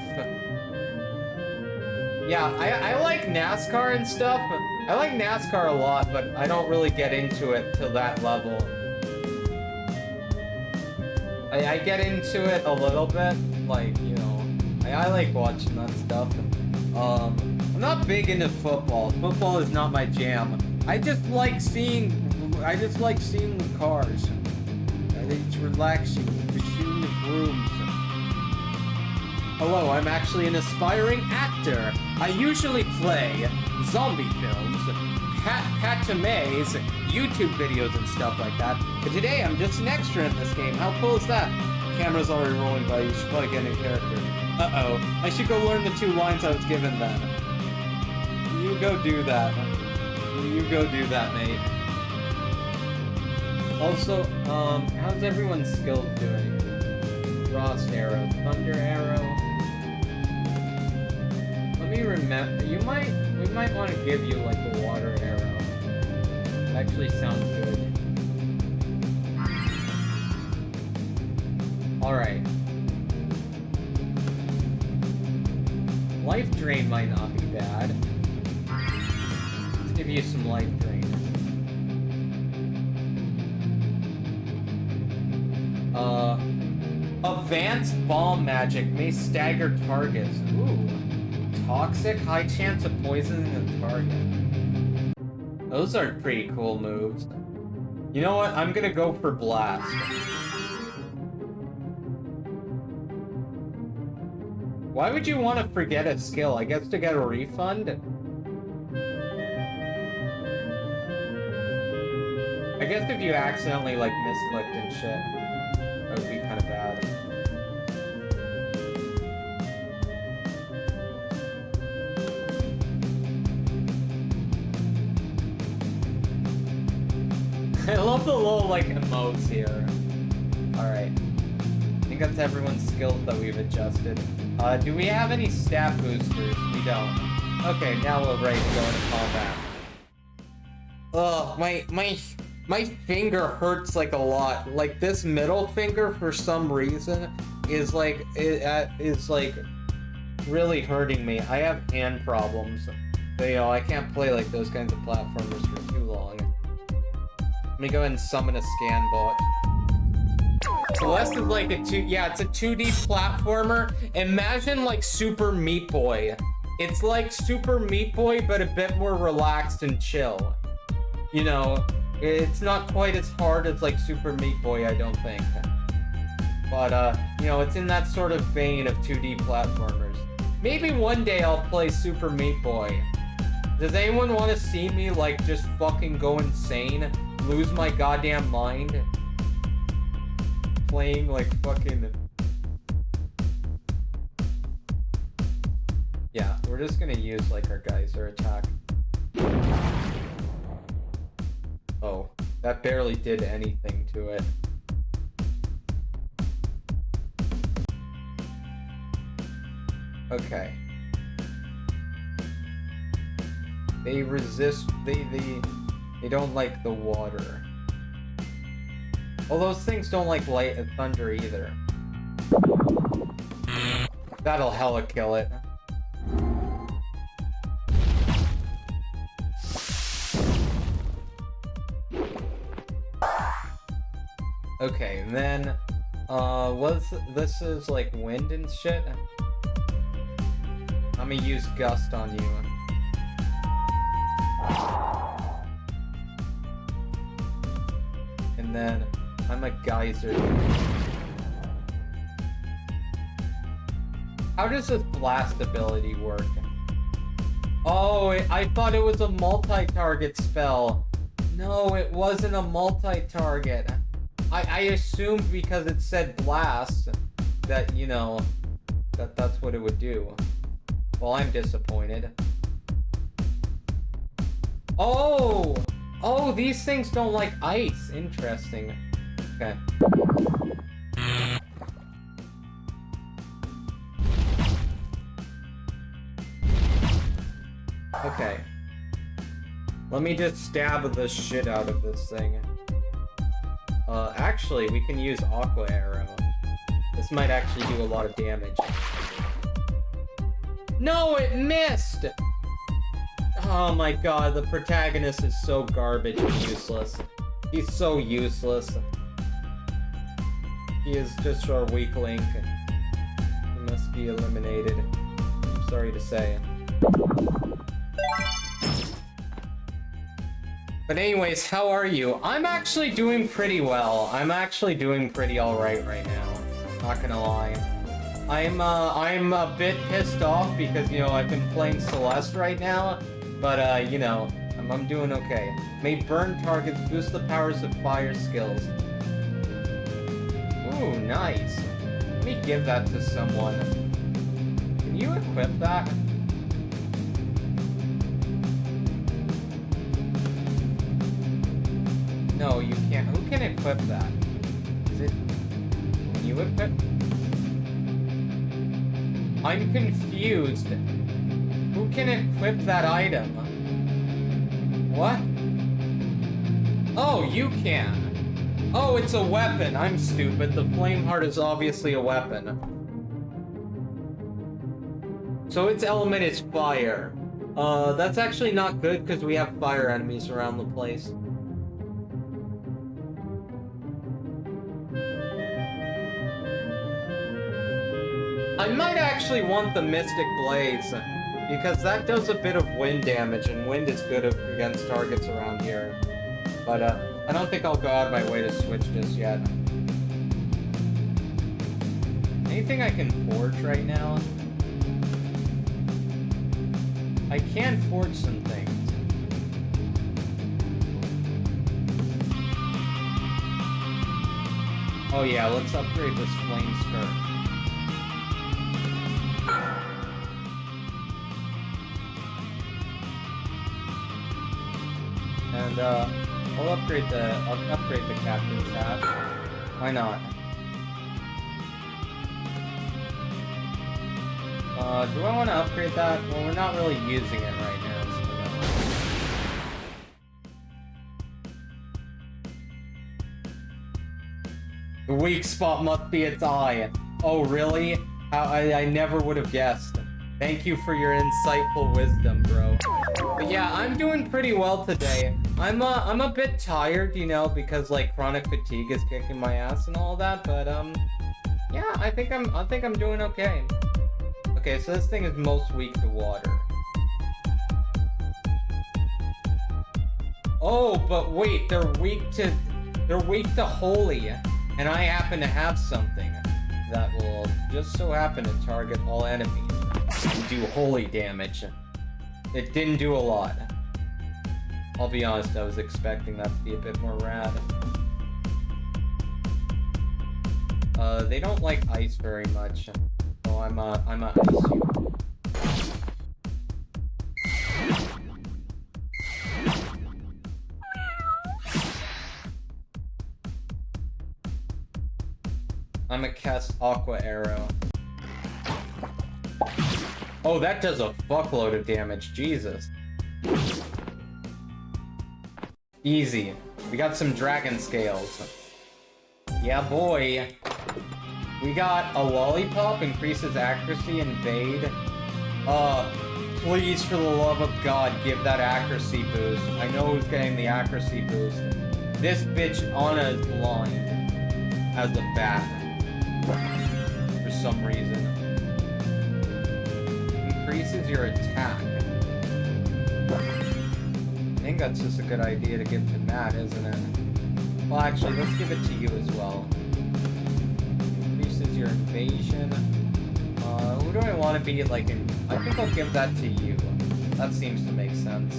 Yeah, I like NASCAR and stuff. I like NASCAR a lot, but I don't really get into it to that level. I get into it a little bit, like, you know, I like watching that stuff. I'm not big into football. Football is not my jam. I just like seeing the cars. It's relaxing, machine rooms. Hello, I'm actually an aspiring actor. I usually play zombie films, Patamays, YouTube videos and stuff like that. But today I'm just an extra in this game. How cool is that? Camera's already rolling by. You should probably get in character. Uh-oh. I should go learn the 2 lines I was given then. You go do that. You go do that, mate. Also, how's everyone's skill doing? Frost arrow, thunder arrow. Let me remember. We might want to give you like the water arrow. It actually sounds good. All right. life drain might not be bad. Let's give you some life drain. Advanced bomb magic may stagger targets. Ooh. Toxic, high chance of poisoning the target. Those are pretty cool moves. You know what? I'm gonna go for blast. Why would you want to forget a skill? I guess to get a refund? I guess if you accidentally, like, misclicked and shit, that would be kind of bad. I love the little, like, emotes here. Alright. I think that's everyone's skills that we've adjusted. Do we have any stat boosters? We don't. Okay, now we're ready to go into combat. Ugh, my finger hurts, like, a lot. Like, this middle finger, for some reason, is, like, really hurting me. I have hand problems. So, you know, I can't play, like, those kinds of platformers for too long. Let me go ahead and summon a scan bot. Celeste is like it's a 2D platformer. Imagine like Super Meat Boy. It's like Super Meat Boy, but a bit more relaxed and chill. You know, it's not quite as hard as like Super Meat Boy, I don't think. But, you know, it's in that sort of vein of 2D platformers. Maybe one day I'll play Super Meat Boy. Does anyone want to see me, like, just fucking go insane? Lose my goddamn mind? Playing, like, fucking... Yeah, we're just gonna use, like, our geyser attack. Oh, that barely did anything to it. Okay. They resist, they don't like the water. Well, those things don't like light and thunder either. That'll hella kill it. Okay, and then, this is like wind and shit. I'm gonna use Gust on you. And then, I'm a geyser. How does this blast ability work? Oh, I thought it was a multi-target spell. No, it wasn't a multi-target. I assumed because it said blast that, you know, that's what it would do. Well, I'm disappointed. Oh! Oh, these things don't like ice. Interesting. Okay. Okay. Let me just stab the shit out of this thing. Actually, we can use Aqua Arrow. This might actually do a lot of damage. No, it missed! Oh my god, the protagonist is so garbage and useless. He's so useless. He is just our weak link. He must be eliminated. I'm sorry to say. But anyways, how are you? I'm actually doing pretty well. I'm actually doing pretty alright right now. Not gonna lie. I'm a bit pissed off because, you know, I've been playing Celeste right now. But, you know, I'm doing okay. May burn targets, boost the powers of fire skills. Ooh, nice. Let me give that to someone. Can you equip that? No, you can't. Who can equip that? Is it... Can you equip... I'm confused. Who can equip that item? What? Oh, you can. Oh, it's a weapon. I'm stupid. The Flame Heart is obviously a weapon. So its element is fire. That's actually not good because we have fire enemies around the place. I might actually want the Mystic Blades, because that does a bit of wind damage, and wind is good against targets around here. But, I don't think I'll go out of my way to switch just yet. Anything I can forge right now? I can forge some things. Oh yeah, let's upgrade this flame skirt. And I'll upgrade the captain's hat. Why not? Do I want to upgrade that? Well, we're not really using it right now, so the weak spot must be its eye. Oh, really? I never would have guessed. Thank you for your insightful wisdom, bro. But yeah, I'm doing pretty well today. I'm a bit tired, you know, because like chronic fatigue is kicking my ass and all that. But yeah, I think I'm doing okay. Okay, so this thing is most weak to water. Oh, but wait, they're weak to holy, and I happen to have something that will just so happen to target all enemies and do holy damage. It didn't do a lot. I'll be honest, I was expecting that to be a bit more rad. They don't like ice very much. So I'm a ice you. I'm a cast Aqua Arrow. Oh, that does a fuckload of damage, Jesus. Easy. We got some dragon scales. Yeah, boy. We got a lollipop, increases accuracy, invade. Please, for the love of God, give that accuracy boost. I know who's getting the accuracy boost. This bitch, Anna, is blind as a bat. For some reason. Increases your attack. I think that's just a good idea to give to Matt, isn't it? Well, actually, let's give it to you as well. Increases your invasion. Who do I want to be, like, in... I think I'll give that to you. That seems to make sense.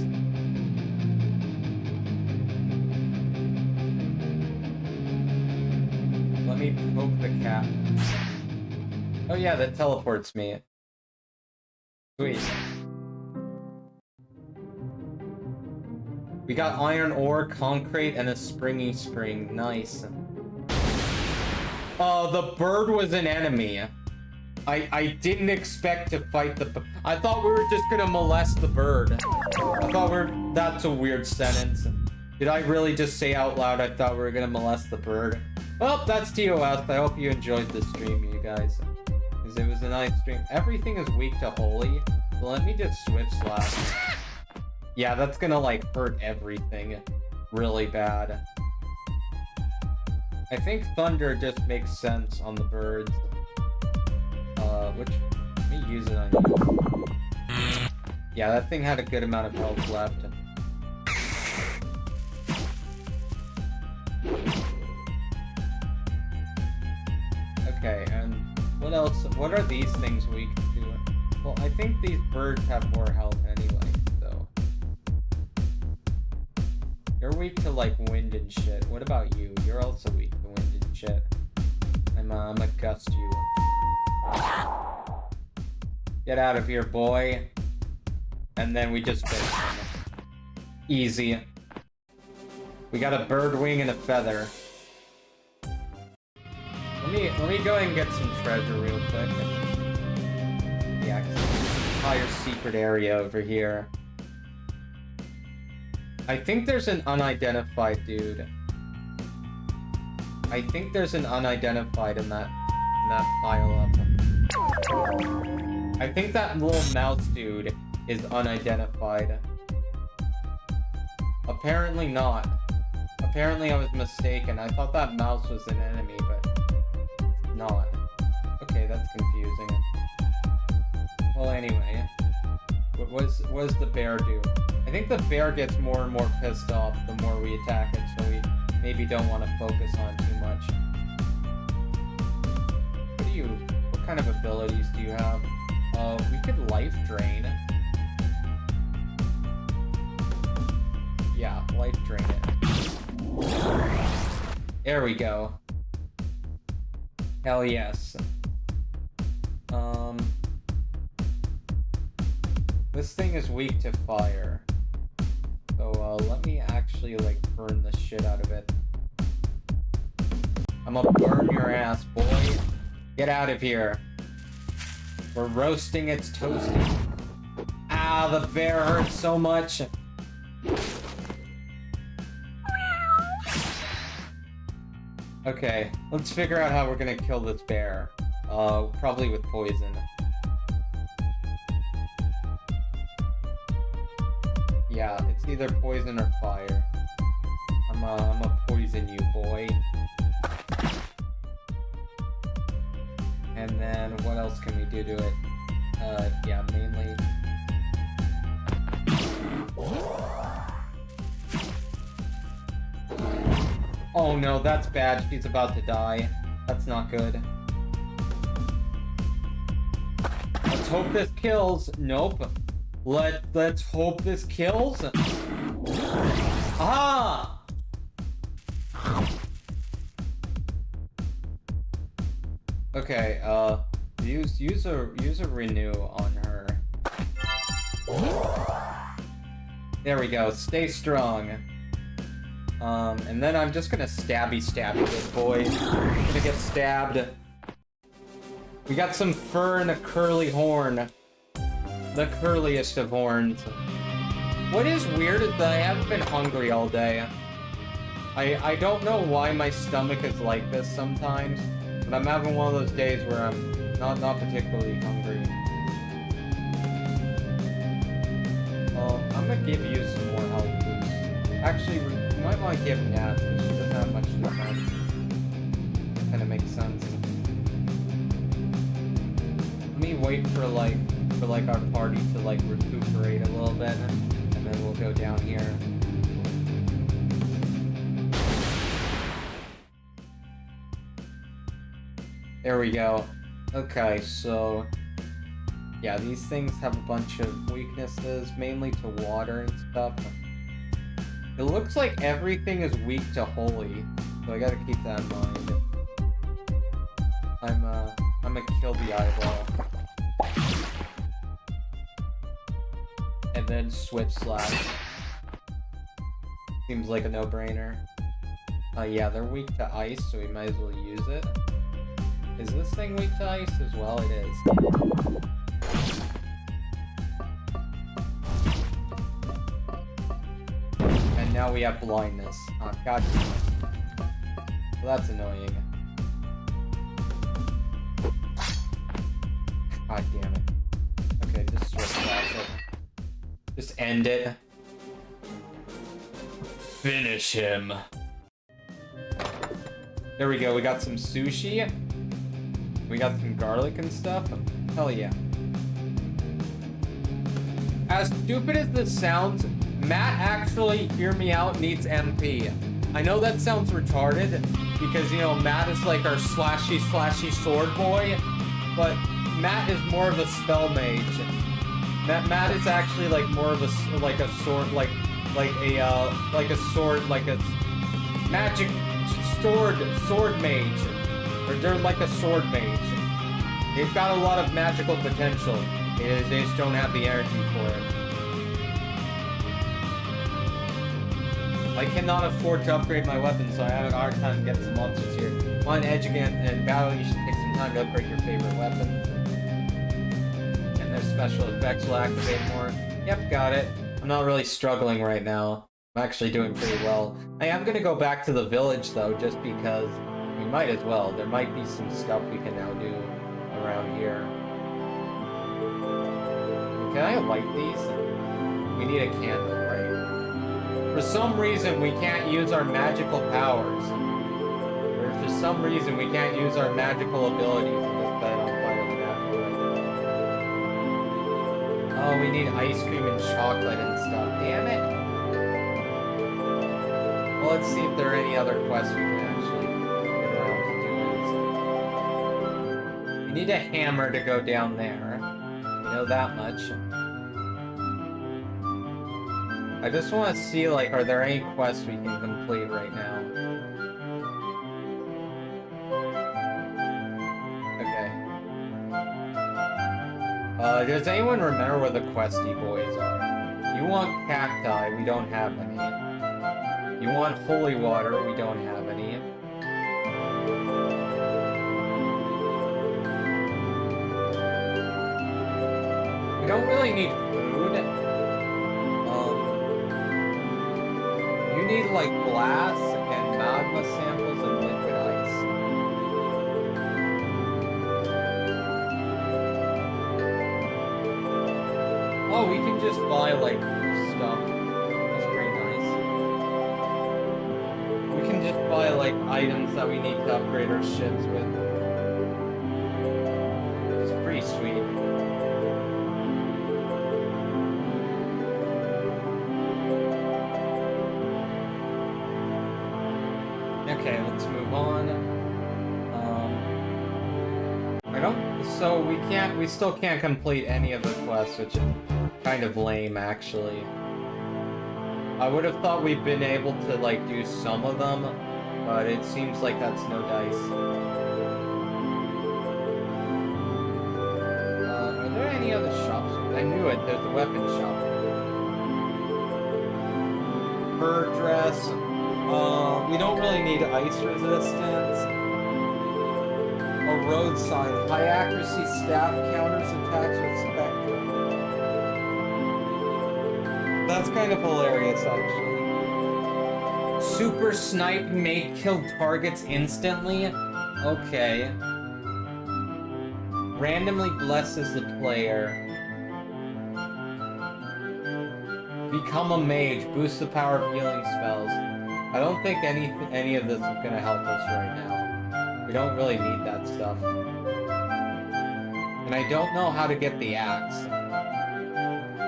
Let me poke the cat. Oh yeah, that teleports me. Sweet. We got iron ore, concrete, and a springy spring. Nice. The bird was an enemy. I didn't expect to fight the... I thought we were just gonna molest the bird. I thought that's a weird sentence. Did I really just say out loud I thought we were gonna molest the bird? Well, that's TOS. I hope you enjoyed this stream, you guys. Because it was a nice stream. Everything is weak to holy. So let me just switch slash. Yeah, that's gonna, like, hurt everything really bad. I think thunder just makes sense on the birds. Let me use it on you. Yeah, that thing had a good amount of health left. Okay, and what else? What are these things weak to? Well, I think these birds have more health anyway, so. You're weak to, like, wind and shit. What about you? You're also weak to wind and shit. I'm gonna gust you. Get out of here, boy. And then we just finish him. Easy. We got a bird wing and a feather. Let me go and get some treasure real quick. Yeah, entire secret area over here. I think there's an unidentified dude. I think there's an unidentified in that pile up. I think that little mouse dude is unidentified. Apparently not. Apparently I was mistaken. I thought that mouse was an enemy, but it's not. Okay, that's confusing. Well, anyway. What does the bear do? I think the bear gets more and more pissed off the more we attack it, so we maybe don't want to focus on too much. What kind of abilities do you have? We could life drain. Yeah, life drain it. There we go. Hell yes. This thing is weak to fire. So, let me actually, like, burn the shit out of it. I'm gonna burn your ass, boy. Get out of here. We're roasting its toasty. Ah, the bear hurts so much. Okay, let's figure out how we're gonna kill this bear. Probably with poison. Yeah, it's either poison or fire. I'm a poison you, boy. And then what else can we do to it? Yeah, mainly. Oh no, that's bad. She's about to die. That's not good. Let's hope this kills. Nope. Let's hope this kills. Ah! Okay, use a renew on her. There we go. Stay strong. And then I'm just gonna stabby this boy. Gonna get stabbed. We got some fur and a curly horn. The curliest of horns. What is weird is that I haven't been hungry all day. I don't know why my stomach is like this sometimes, but I'm having one of those days where I'm not particularly hungry. I'm gonna give you some more health boosts. Actually, you might want to give Nat, because she doesn't have much defense. Kinda makes sense. Let me wait for our party to like recuperate a little bit, and then we'll go down here. There we go. Okay, so yeah, these things have a bunch of weaknesses, mainly to water and stuff. It looks like everything is weak to holy, so I gotta keep that in mind. I'm gonna kill the eyeball. And then switch slash. Seems like a no-brainer. Yeah, they're weak to ice, so we might as well use it. Is this thing weak to ice as well? It is. And now we have blindness. Oh, god damn it. Well, that's annoying. God damn it. Okay, just switch slash it. Just end it. Finish him. There we go, we got some sushi. We got some garlic and stuff. Hell yeah. As stupid as this sounds, Matt actually, hear me out, needs MP. I know that sounds retarded, because, you know, Matt is like our slashy sword boy, but Matt is more of a spell mage. Matt is actually like more of a sword, like a magic sword mage, or they're like a sword mage. They've got a lot of magical potential. They just don't have the energy for it. I cannot afford to upgrade my weapon, so I have a hard time getting some monsters here. On edge again, in battle, you should take some time to upgrade your favorite weapon. Their special effects will activate more. Yep, got it. I'm not really struggling right now. I'm actually doing pretty well. I am gonna go back to the village though, just because we might as well. There might be some stuff we can now do around here. Can I light these? We need a candle, right? For some reason, we can't use our magical powers. Or for some reason, we can't use our magical abilities and just set it on fire the natural way. Oh, we need ice cream and chocolate and stuff. Damn it! Well, let's see if there are any other quests we can actually get around to doing. We need a hammer to go down there. We know that much. I just want to see, like, are there any quests we can complete right now? Okay. Does anyone remember where the questy boys are? You want cacti, we don't have any. You want holy water, we don't have any. We don't really need food. You need, like, glass and magma samples and liquid ice. Oh, we can just buy, like, stuff. That's pretty nice. We can just buy, like, items that we need to upgrade our ships with. It's pretty sweet. Okay, let's move on. We still can't complete any of the quests, which is kind of lame, actually. I would have thought we'd been able to, like, do some of them, but it seems like that's no dice. Are there any other shops? I knew it, there's a weapon shop. Her dress. We don't really need ice resistance. A road sign. High accuracy staff counters attacks with spectrum. That's kind of hilarious, actually. Super snipe may kill targets instantly? Okay. Randomly blesses the player. Become a mage. Boost the power of healing spells. I don't think any of this is gonna help us right now. We don't really need that stuff. And I don't know how to get the axe.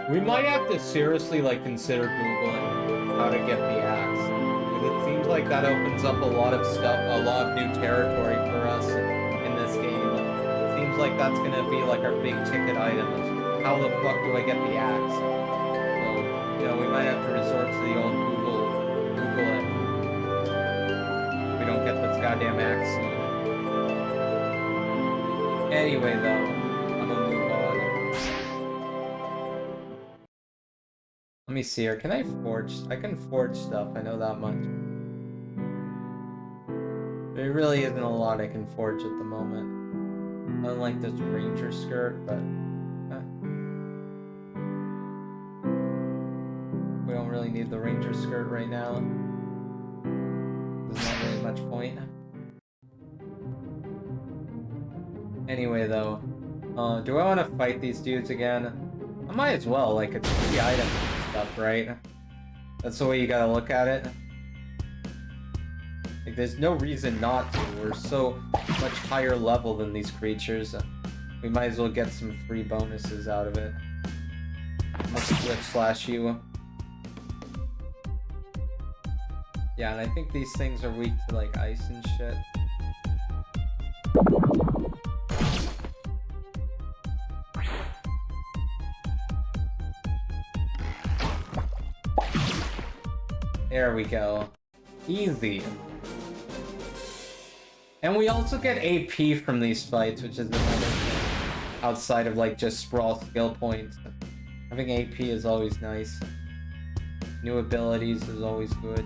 We might have to seriously, like, consider Googling how to get the axe. Because it seems like that opens up a lot of stuff, a lot of new territory for us in this game. It seems like that's gonna be, like, our big ticket item. How the fuck do I get the axe? So, you know, we might have to resort to the old Google it. We don't get this goddamn axe soon. Anyway, though, I'm gonna move on. Let me see here. Can I forge? I can forge stuff. I know that much. There really isn't a lot I can forge at the moment. Unlike this ranger skirt, but we don't really need the ranger skirt right now. There's not really much point. Anyway, though, do I want to fight these dudes again? I might as well, like, it's free items and stuff, right? That's the way you gotta look at it. Like, there's no reason not to. We're so much higher level than these creatures. We might as well get some free bonuses out of it. I'm gonna switch slash you. Yeah, and I think these things are weak to, like, ice and shit. There we go. Easy. And we also get AP from these fights, which is another thing. Outside of, like, just sprawl skill points. Having AP is always nice. New abilities is always good.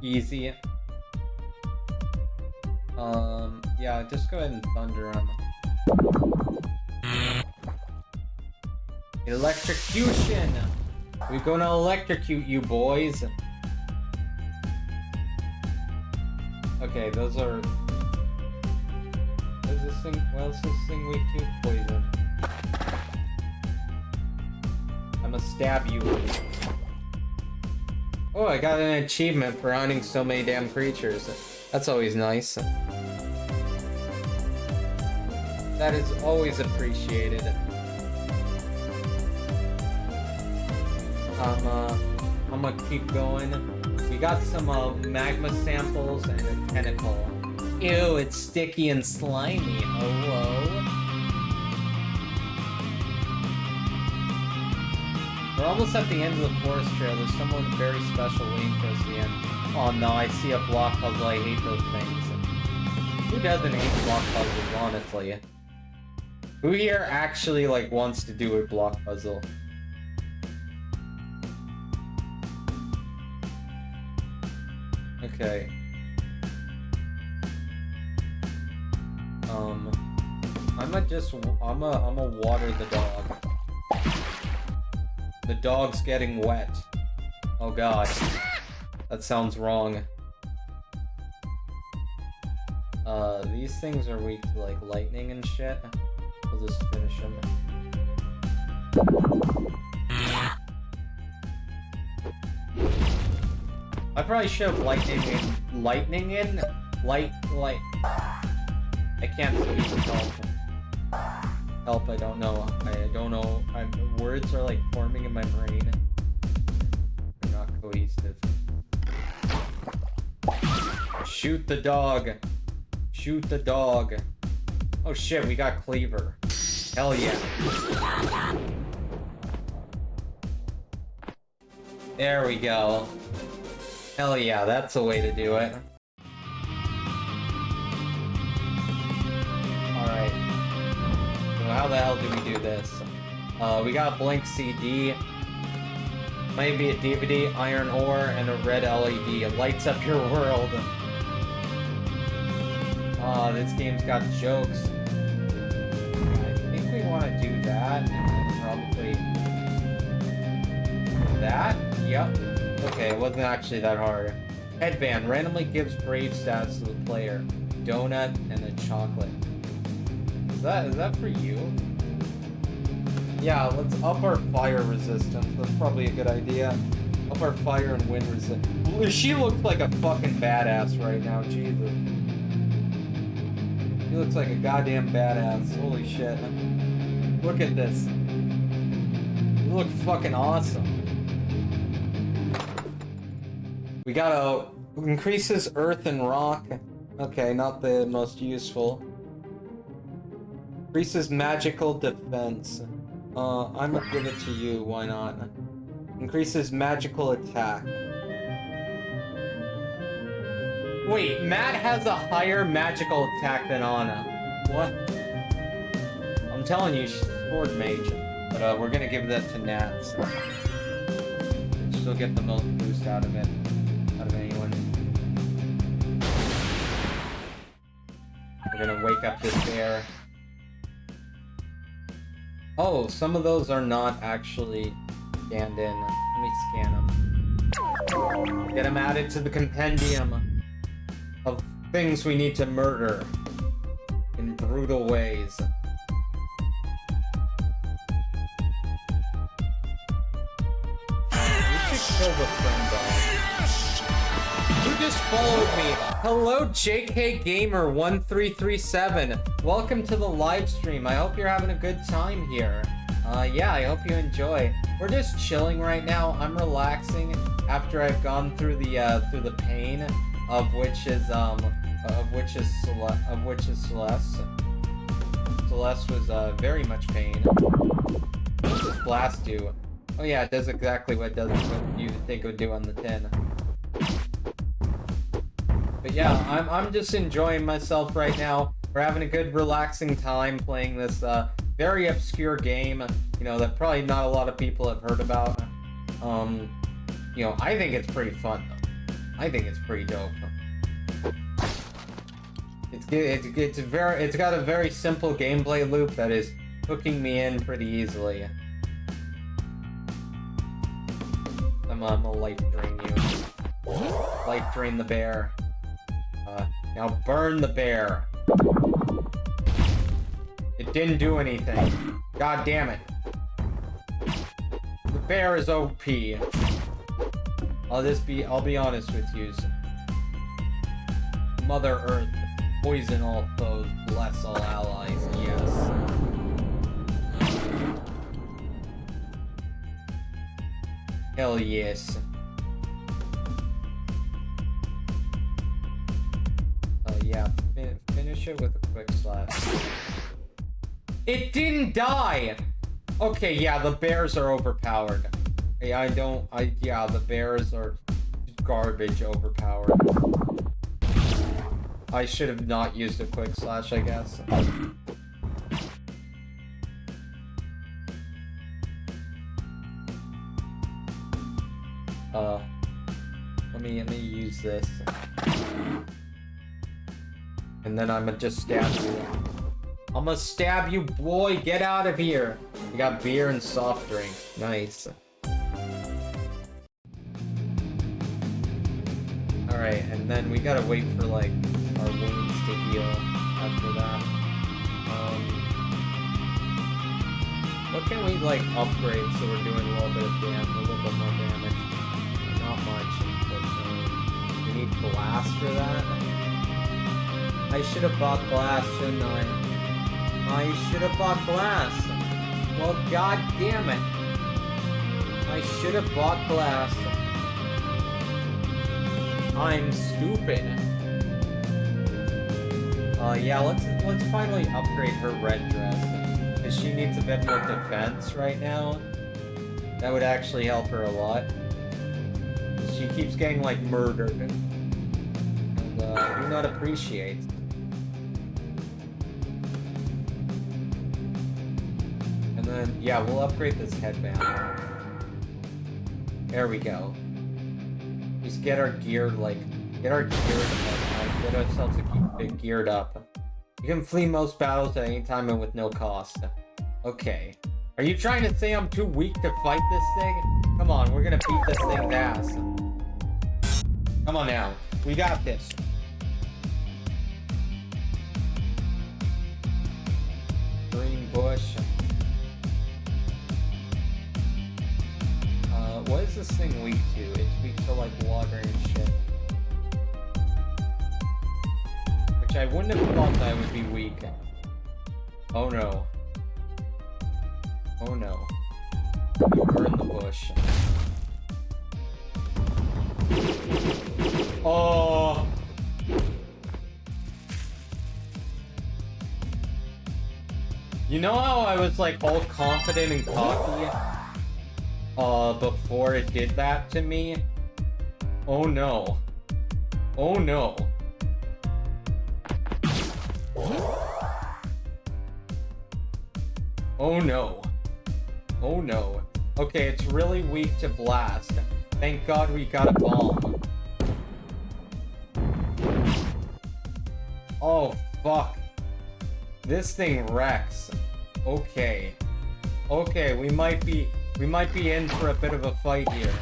Easy. Yeah, just go ahead and thunder him. Electrocution! We're gonna electrocute you, boys. Okay, those are... What is this thing? What else is this thing weak to? Poison. I'ma stab you. Oh, I got an achievement for hunting so many damn creatures. That's always nice. That is always appreciated. I'm gonna keep going. We got some magma samples and a tentacle. Ew, it's sticky and slimy. Hello. We're almost at the end of the forest trail. There's someone very special waiting for us at the end. Oh no, I see a block puzzle. I hate those things. Who doesn't hate block puzzles, honestly? Who here actually, like, wants to do a block puzzle? Okay. I'ma water the dog. The dog's getting wet. Oh god. That sounds wrong. These things are weak to, like, lightning and shit. We'll just finish them. I probably should have lightning in. Light. I can't speak. Help, I don't know. Words are, like, forming in my brain. They're not cohesive. Shoot the dog. Shoot the dog. Oh shit, we got Cleaver. Hell yeah. There we go. Hell yeah, that's the way to do it. Alright. So how the hell do we do this? We got a blank CD. Might be a DVD, iron ore, and a red LED. It lights up your world. This game's got jokes. I think we want to do that, and then probably... that? Yep. Okay, it wasn't actually that hard. Headband randomly gives brave stats to the player. Donut and a chocolate. Is that for you? Yeah, let's up our fire resistance. That's probably a good idea. Up our fire and wind resistance. She looks like a fucking badass right now, Jesus. She looks like a goddamn badass. Holy shit. Look at this. You look fucking awesome. We gotta increases earth and rock. Okay, not the most useful. Increases magical defense. I'm gonna give it to you, why not? Increases magical attack. Wait, Matt has a higher magical attack than Anna. What? I'm telling you, she's sword mage. But we're gonna give that to Nat. So she'll get the most boost out of it. Out of anyone. We're gonna wake up this bear. Oh, some of those are not actually scanned in. Let me scan them. Get them added to the compendium of things we need to murder in brutal ways. We should kill the friend dog. Who just followed me? Hello, JK Gamer 1337. Welcome to the live stream. I hope you're having a good time here. Yeah, I hope you enjoy. We're just chilling right now. I'm relaxing after I've gone through the pain of which is Celeste. Celeste was very much pain. What does this blast do? Oh yeah, it does exactly what you think it would do on the tin. But yeah, I'm just enjoying myself right now. We're having a good, relaxing time playing this very obscure game, you know, that probably not a lot of people have heard about. You know, I think it's pretty fun though. I think it's pretty dope. It's got a very simple gameplay loop that is hooking me in pretty easily. gonna life drain you. Life drain the bear. Now burn the bear. It didn't do anything. God damn it. The bear is OP. I'll be honest with you. Mother Earth, poison all foes, bless all allies, yes. Hell yes. Yeah, finish it with a quick slash. It didn't die! Okay, yeah, the bears are overpowered. Yeah, the bears are garbage overpowered. I should have not used a quick slash, I guess. Let me use this. And then I'ma just stab you. I'ma stab you, boy! Get out of here! We got beer and soft drink. Nice. Alright, and then we gotta wait for, like, our wounds to heal after that. What can we, like, upgrade so we're doing a little bit of damage, a little bit more damage? Not much, but we need blast for that. I should have bought glass, shouldn't I? I should have bought glass. Well, god damn it. I should have bought glass. I'm stupid. Yeah, let's finally upgrade her red dress. Because she needs a bit more defense right now. That would actually help her a lot. She keeps getting, like, murdered. And, do not appreciate. And then, yeah, we'll upgrade this headband. There we go. Just get our gear, like, get ourselves geared up. You can flee most battles at any time and with no cost. Okay. Are you trying to say I'm too weak to fight this thing? Come on, we're gonna beat this thing's ass. Come on now. We got this. Green bush. What is this thing weak to? It's weak to, like, water and shit. Which I wouldn't have thought that would be weak. Oh no. Oh no. You burn the bush. Oh! You know how I was, like, all confident and cocky? Before it did that to me? Oh no. Oh no. Oh no. Oh no. Okay, it's really weak to blast. Thank God we got a bomb. Oh, fuck. This thing wrecks. Okay. Okay, we might be in for a bit of a fight here.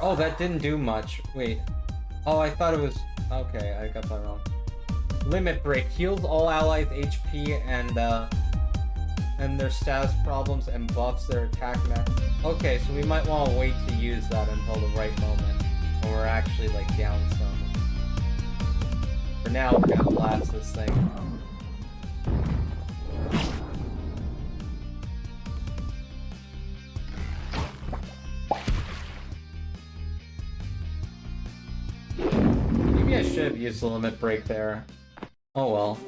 Oh, that didn't do much. Wait. Oh, I thought it was... Okay, I got that wrong. Limit Break. Heals all allies' HP and their status problems and buffs their attack max. Okay, so we might want to wait to use that until the right moment. When we're actually, like, down some. For now, we're gonna blast this thing. Maybe I should have used the limit break there. Oh well.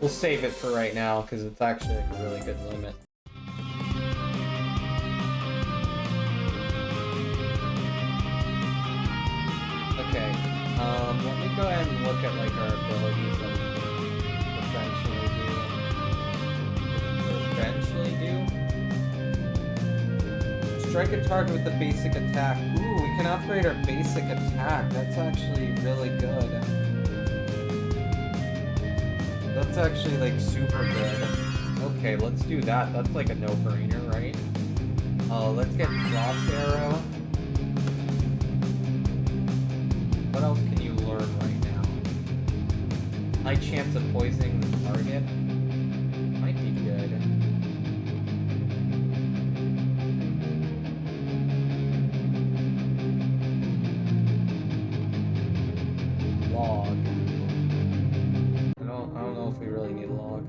We'll save it for right now, because it's actually a really good limit. Okay, let me go ahead and look at, like, our abilities that we can eventually do. Strike a target with the basic attack. Ooh, we can upgrade our basic attack. That's actually really good. That's actually, like, super good. Okay, let's do that. That's like a no-brainer, right? Let's get Frost Arrow. What else can you learn right now? High chance of poisoning the target. Might be good. Log. I don't know if we really need log.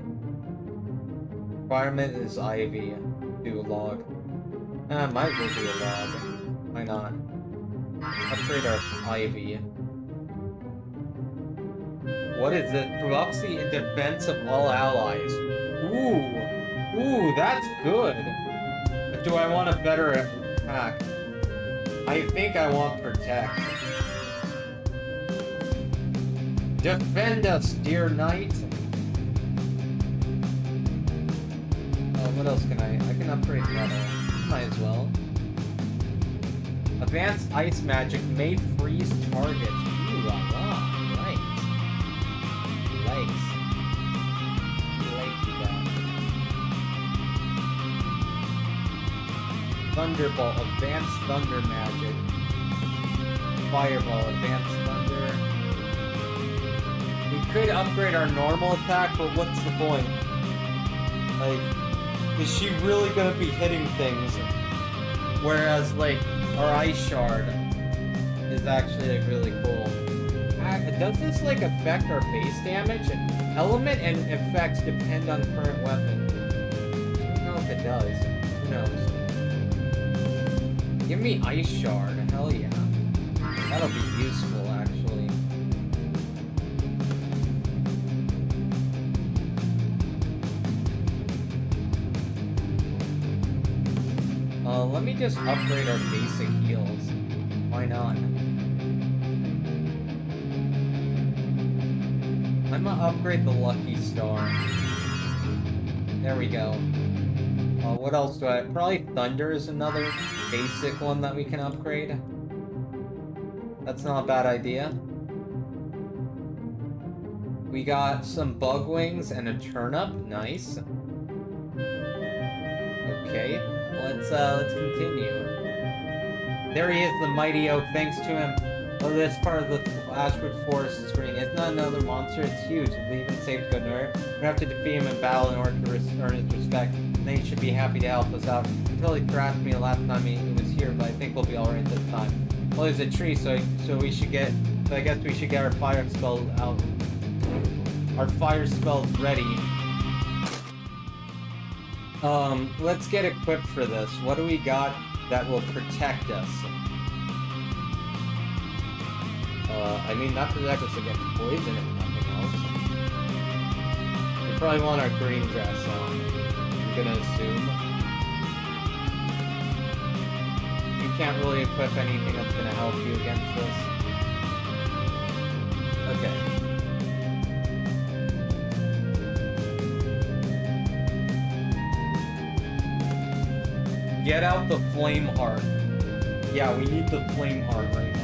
Requirement is Ivy. Do log. Might as well do a log. Why not? Upgrade our Ivy. What is it? Proxy in defense of all allies. Ooh, that's good. But do I want a better attack? I think I want protect. Defend us, dear knight. What else can I can upgrade metal. Might as well. Advanced ice magic may freeze targets. Ooh la la. Right. Likes. Likey that. Thunderbolt, advanced thunder magic. Fireball, advanced thunder. We could upgrade our normal attack, but what's the point? Like, is she really gonna be hitting things? Whereas, like, our Ice Shard is actually, like, really cool. Does this, like, affect our base damage? Element and effects depend on current weapon. I don't know if it does. Who knows? Give me Ice Shard. Hell yeah. That'll be useful, actually. Let me just upgrade our basic heals. Why not? I'm gonna upgrade the Lucky Star. There we go. What else do I... Probably Thunder is another basic one that we can upgrade. That's not a bad idea. We got some Bug Wings and a Turnip. Nice. Okay. Let's continue. There he is, the Mighty Oak. Thanks to him, this part of the Ashwood Forest is green. It's not another monster, it's huge. It's even safe to go near it. We have to defeat him in battle in order to earn his respect. And then he should be happy to help us out. Until he thrashed me the last time he was here, but I think we'll be alright this time. Well, there's a tree, so we should get... So I guess we should get our fire spells out. Our fire spells ready. Let's get equipped for this. What do we got that will protect us? I mean, not protect us against poison if nothing else. We probably want our green dress on, I'm gonna assume. You can't really equip anything that's gonna help you against this. Okay. Get out the Flame Heart. Yeah, we need the Flame Heart right now.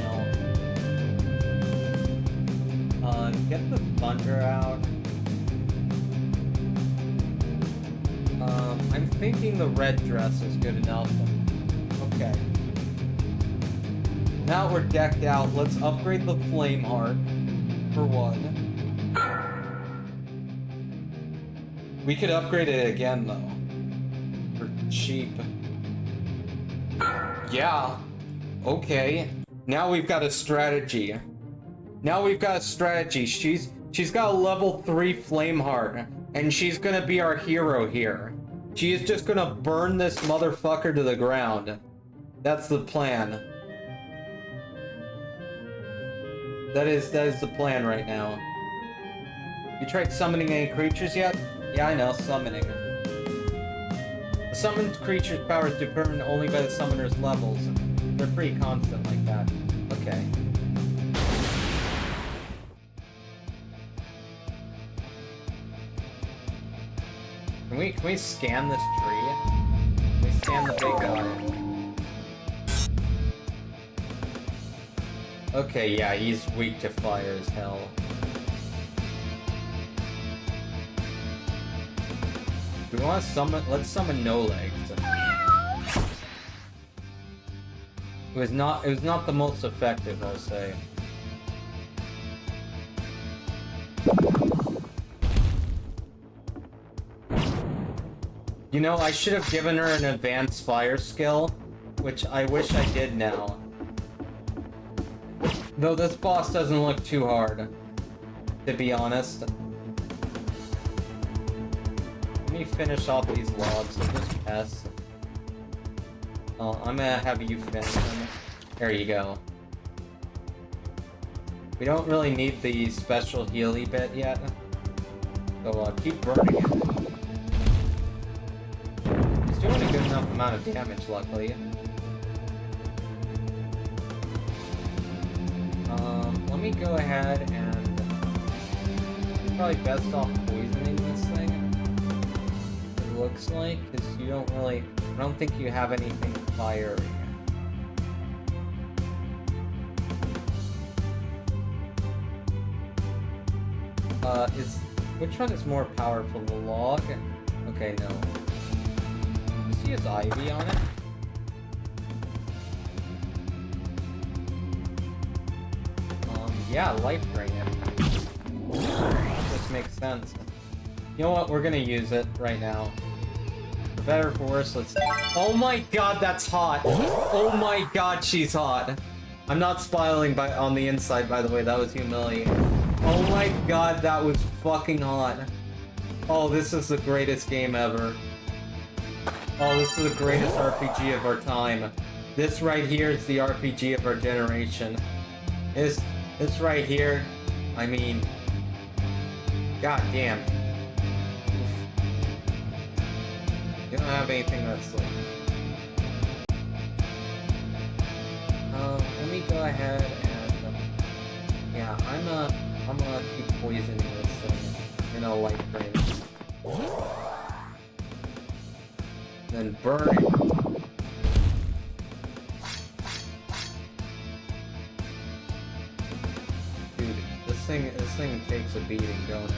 Get the Thunder out. I'm thinking the red dress is good enough. Okay. Now we're decked out. Let's upgrade the Flame Heart for one. We could upgrade it again though. For cheap. Yeah. Okay. Now we've got a strategy. Now we've got a strategy. She's got a level 3 Flame Heart, and she's gonna be our hero here. She is just gonna burn this motherfucker to the ground. That's the plan. That is the plan right now. You tried summoning any creatures yet? Yeah, I know, summoning. The summoned creature's power is determined only by the summoner's levels. They're pretty constant like that. Okay. Can we scan this tree? Can we scan the big guy? Okay, yeah, he's weak to fire as hell. We want to summon. Let's summon No Legs. It was not the most effective, I'll say. You know, I should have given her an advanced fire skill, which I wish I did now. Though this boss doesn't look too hard, to be honest. Let me finish off these logs with this pest. Oh, I'm gonna have you finish them. There you go. We don't really need the special healy bit yet. So keep burning it. It's doing a good enough amount of damage, luckily. Let me go ahead and... probably best off poisoning this thing. It looks like, because you don't really... I don't think you have anything fiery. Which one is more powerful, the log? Okay, no. You see his ivy on it? Yeah, life drain it. This makes sense. You know what? We're gonna use it right now. For better or for worse, let's... Oh my god, that's hot! Oh my god, she's hot! I'm not spoiling on the inside, by the way, that was humiliating. Oh my god, that was fucking hot. Oh, this is the greatest game ever. Oh, this is the greatest RPG of our time. This right here is the RPG of our generation. This right here, I mean... God damn. You don't have anything that's like... let me go ahead and... yeah, I'm gonna keep poisoning this thing. You know, light drain. Then burn it. Dude, this thing takes a beating, don't it?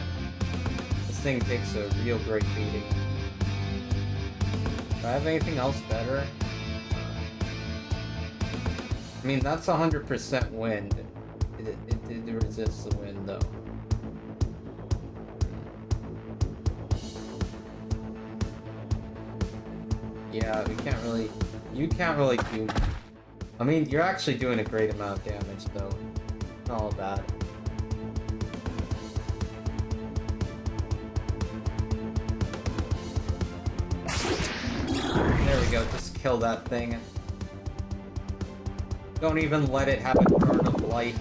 This thing takes a real great beating. Do I have anything else better? I mean, that's 100% wind. It resists the wind, though. Yeah, we can't really... You can't really do... I mean, you're actually doing a great amount of damage, though. Not all bad. There we go, just kill that thing. Don't even let it have a turn of life.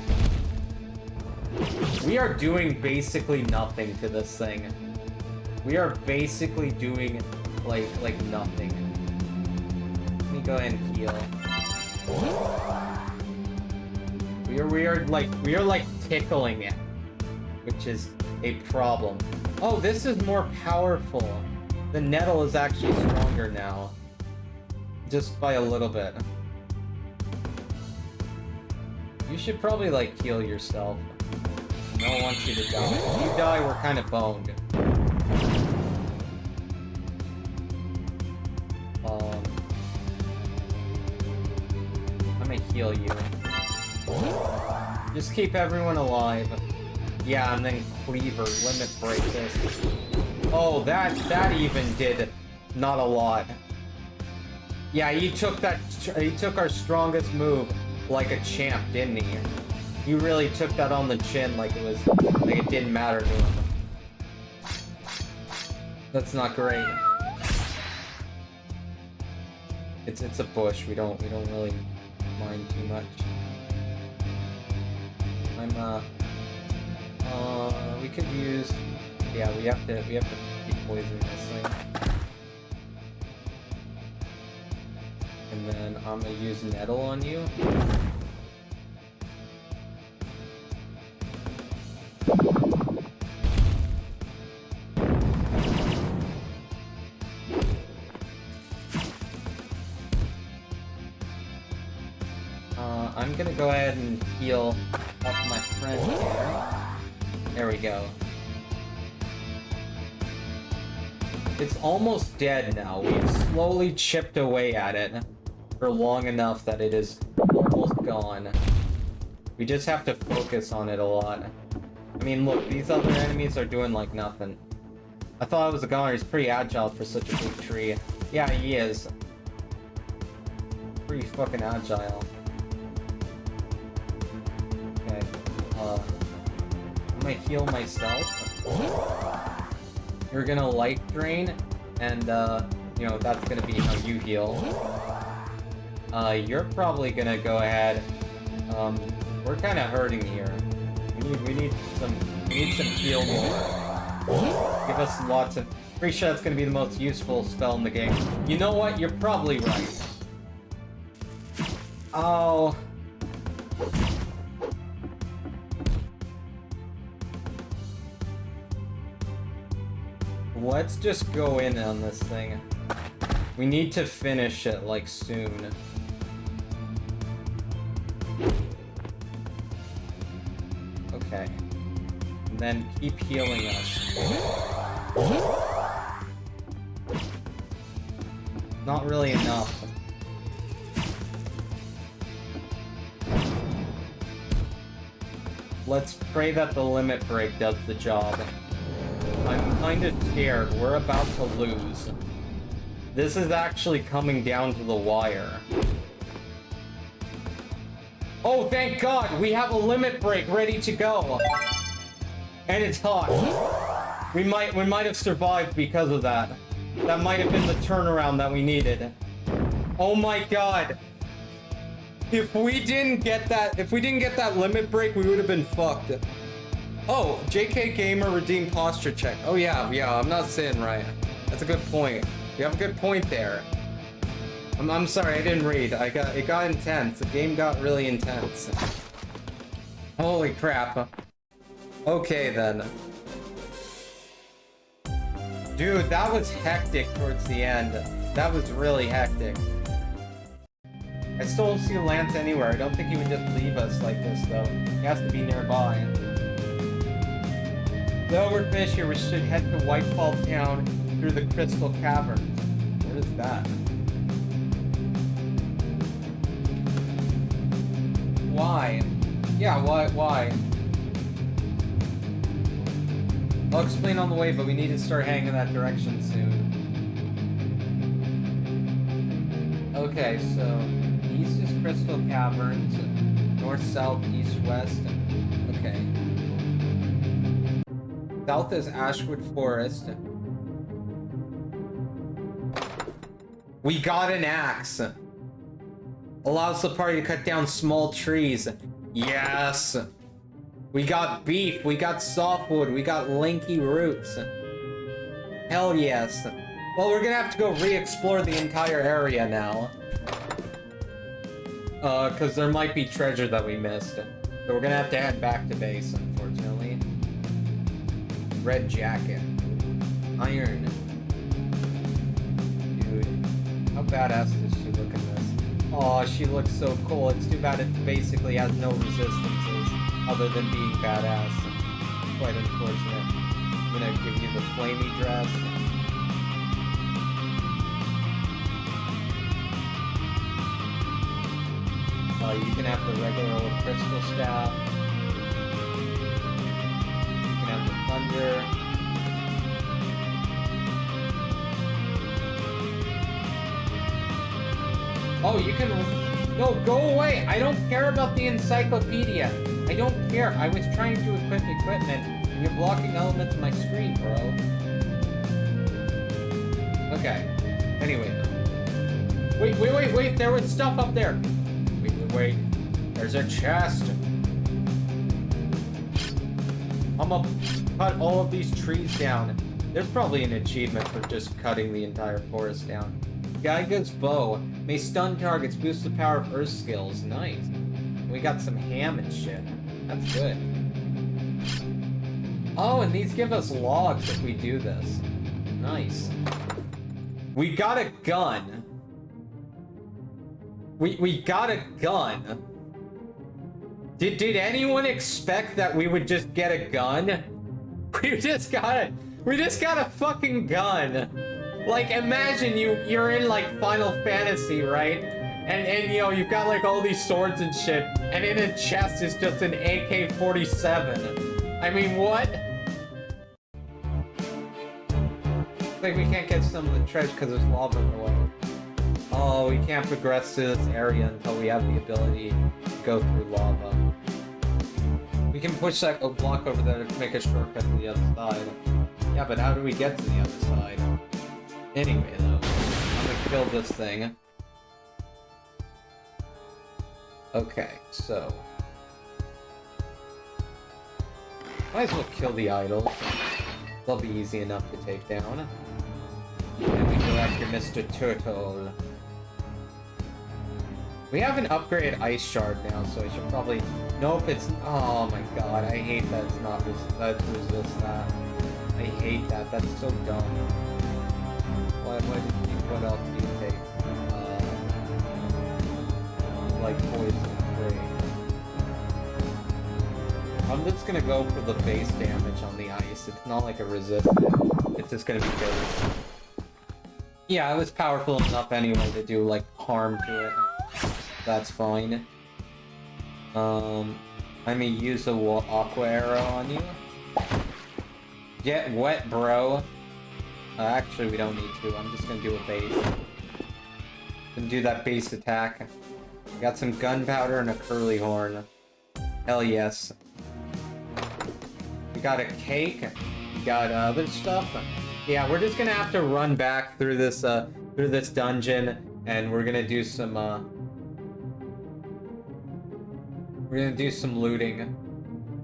We are doing basically nothing to this thing. We are basically doing, like nothing. Let me go ahead and heal. We are like tickling it, which is a problem. Oh, this is more powerful. The nettle is actually stronger now. Just by a little bit. You should probably, like, heal yourself. I don't want you to die. If you die, we're kind of boned. I'm gonna heal you. Just keep everyone alive. Yeah, and then Cleaver, limit break this. Oh, that even did not a lot. Yeah, he took our strongest move like a champ, didn't he? He really took that on the chin like it didn't matter to him. That's not great. It's a bush. We don't really mind too much. We could use... Yeah, we have to keep poisoning this thing. And then I'm gonna use Nettle on you. I'm gonna go ahead and heal up my friend here. There we go. It's almost dead now. We've slowly chipped away at it for long enough that it is almost gone. We just have to focus on it a lot. I mean, look, these other enemies are doing like nothing. I thought it was a goner. He's pretty agile for such a big tree. Yeah, he is. Pretty fucking agile. Okay. I'm gonna heal myself. You're gonna life drain, and you know, that's gonna be how you heal. You're probably gonna go ahead. We're kind of hurting here. We need some heal more. Give us lots of. Pretty sure that's gonna be the most useful spell in the game. You know what? You're probably right. Oh. Let's just go in on this thing. We need to finish it, like, soon. Okay. And then keep healing us. Not really enough. Let's pray that the limit break does the job. I'm kind of scared. We're about to lose. This is actually coming down to the wire. Oh, thank God! We have a limit break ready to go! And it's hot. We might have survived because of that. That might have been the turnaround that we needed. Oh my God! If we didn't get that limit break, we would have been fucked. Oh, JK Gamer redeemed posture check. Oh yeah, I'm not saying right. That's a good point. You have a good point there. I'm sorry, I didn't read. It got intense. The game got really intense. Holy crap. Okay then. Dude, that was hectic towards the end. That was really hectic. I still don't see Lance anywhere. I don't think he would just leave us like this though. He has to be nearby. Though we're finished here, we should head to Whitefall Town through the Crystal Caverns. What is that? Why? Yeah, why? I'll explain on the way, but we need to start heading in that direction soon. Okay, so east is Crystal Caverns, north, south, east, west. Okay. South is Ashwood Forest. We got an axe. Allows the party to cut down small trees. Yes. We got beef. We got softwood. We got lanky roots. Hell yes. Well, we're gonna have to go re-explore the entire area now. Cause there might be treasure that we missed. So we're gonna have to head back to base, unfortunately. Red jacket. Iron. Dude. How badass does she look in this? Aw, she looks so cool. It's too bad it basically has no resistances other than being badass. Quite unfortunate. I'm gonna give you the flamey dress. You can have the regular old crystal staff. You can have the thunder. Oh, you can... No, go away! I don't care about the encyclopedia! I don't care. I was trying to equip equipment, and you're blocking elements of my screen, bro. Okay. Anyway. Wait! There was stuff up there! Wait. There's a chest! I'm gonna cut all of these trees down. There's probably an achievement for just cutting the entire forest down. Gaiga's bow may stun targets, boost the power of Earth skills. Nice. We got some ham and shit. That's good. Oh, and these give us logs if we do this. Nice. We got a gun. We got a gun. Did anyone expect that we would just get a gun? We just got a fucking gun. Like, imagine you're in like Final Fantasy, right? And you know, you've got like all these swords and shit, and in a chest is just an AK-47. I mean, what? Like, we can't get some of the treasure because there's lava in the way. Oh, we can't progress to this area until we have the ability to go through lava. We can push that block over there to make a shortcut to the other side. Yeah, but how do we get to the other side? Anyway, though, I'm gonna kill this thing. Okay, so... might as well kill the idols. They'll be easy enough to take down. And we go after Mr. Turtle. We have an upgraded ice shard now, so I should probably... Nope, it's... Oh my god, I hate that it's not that resist that. I hate that, that's so dumb. What else do you take? Like poison, great. I'm just gonna go for the base damage on the ice. It's not like a resistant. It's just gonna be base. Yeah, it was powerful enough anyway to do like harm to it. That's fine. I may use a aqua arrow on you. Get wet, bro. Actually, we don't need to. I'm just gonna do a base. Gonna do that base attack. Got some gunpowder and a curly horn. Hell yes. We got a cake. We got other stuff. Yeah, we're just gonna have to run back through this dungeon, and we're gonna do some looting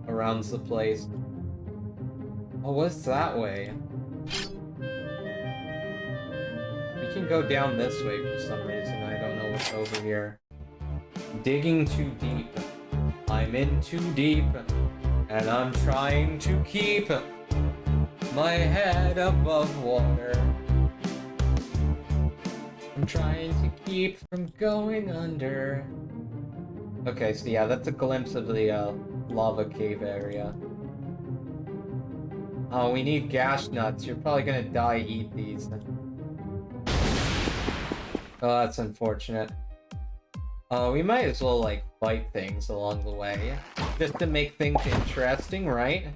around the place. Oh, what's that way? We can go down this way for some reason. I don't know what's over here. Digging too deep. I'm in too deep. And I'm trying to keep my head above water. I'm trying to keep from going under. Okay, so yeah, that's a glimpse of the lava cave area. Oh, we need gas nuts. You're probably gonna die, eat these. Oh, that's unfortunate. We might as well, like, fight things along the way. Just to make things interesting, right?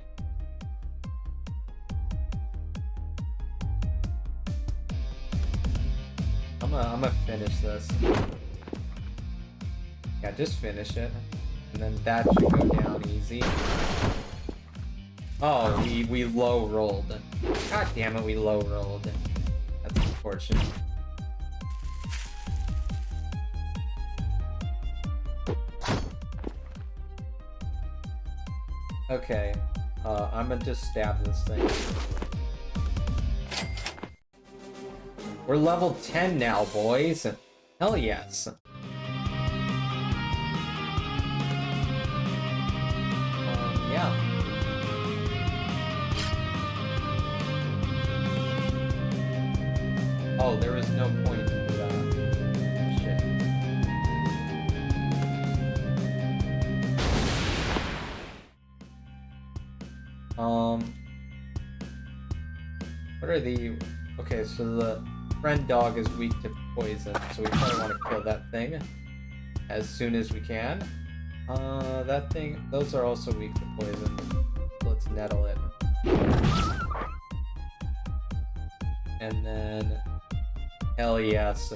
I'm gonna finish this. Yeah, just finish it. And then that should go down easy. Oh, we low rolled. God damn it, we low rolled. That's unfortunate. Okay, I'm gonna just stab this thing. We're level 10 now, boys. Hell yes. Yeah. Oh, there was no point to that. Shit. What are the... Okay, so the friend dog is weak to poison, so we probably want to kill that thing as soon as we can. That thing... Those are also weak to poison. So let's nettle it. And then... Hell yes.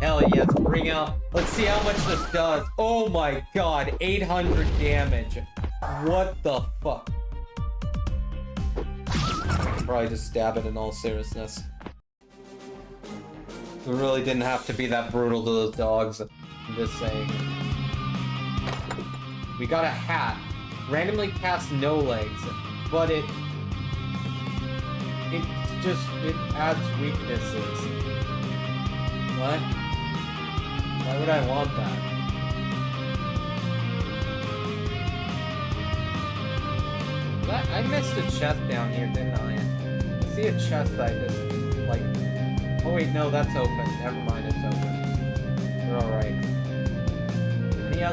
Hell yes, bring out... Let's see how much this does. Oh my god, 800 damage. What the fuck? Probably just stab it in all seriousness. We really didn't have to be that brutal to those dogs. I'm just saying. We got a hat. Randomly casts no legs, but it adds weaknesses. What? Why would I want that? I missed a chest down here, didn't I? I see a chest I just, like... Oh wait, no, that's open. Never mind, it's open. We're alright. Any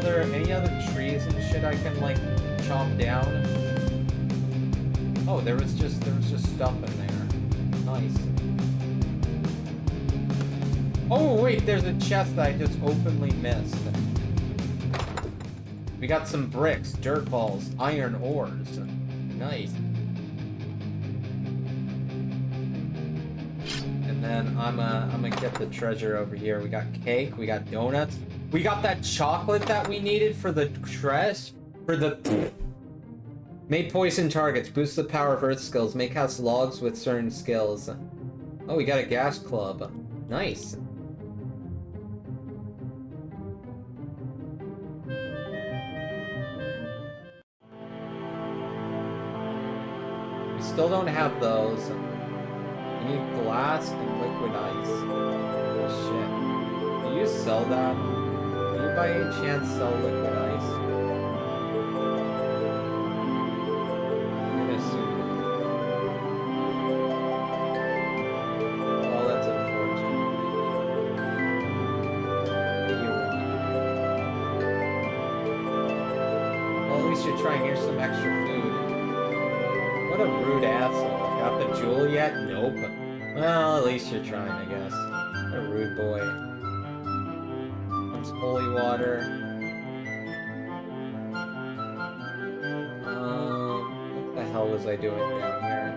other trees and shit I can, like, chop down? Oh, there was just stuff in there. Nice. Oh wait, there's a chest that I just openly missed. We got some bricks, dirt balls, iron ores. Nice. And then I'm gonna get the treasure over here. We got cake, we got donuts. We got that chocolate that we needed for the crest. For the... May poison targets, boost the power of earth skills, may cast logs with certain skills. Oh, we got a gas club. Nice. We still don't have those. We need glass and liquid ice. Oh shit. Do you sell that? Do you by any chance sell liquid ice? I'm gonna assume that. Well, that's unfortunate. What do you want? Well, at least you're trying. Here's some extra food. What a rude asshole. Got the jewel yet? Nope. Well, at least you're trying, I guess. What a rude boy. That's holy water. What the hell was I doing down here?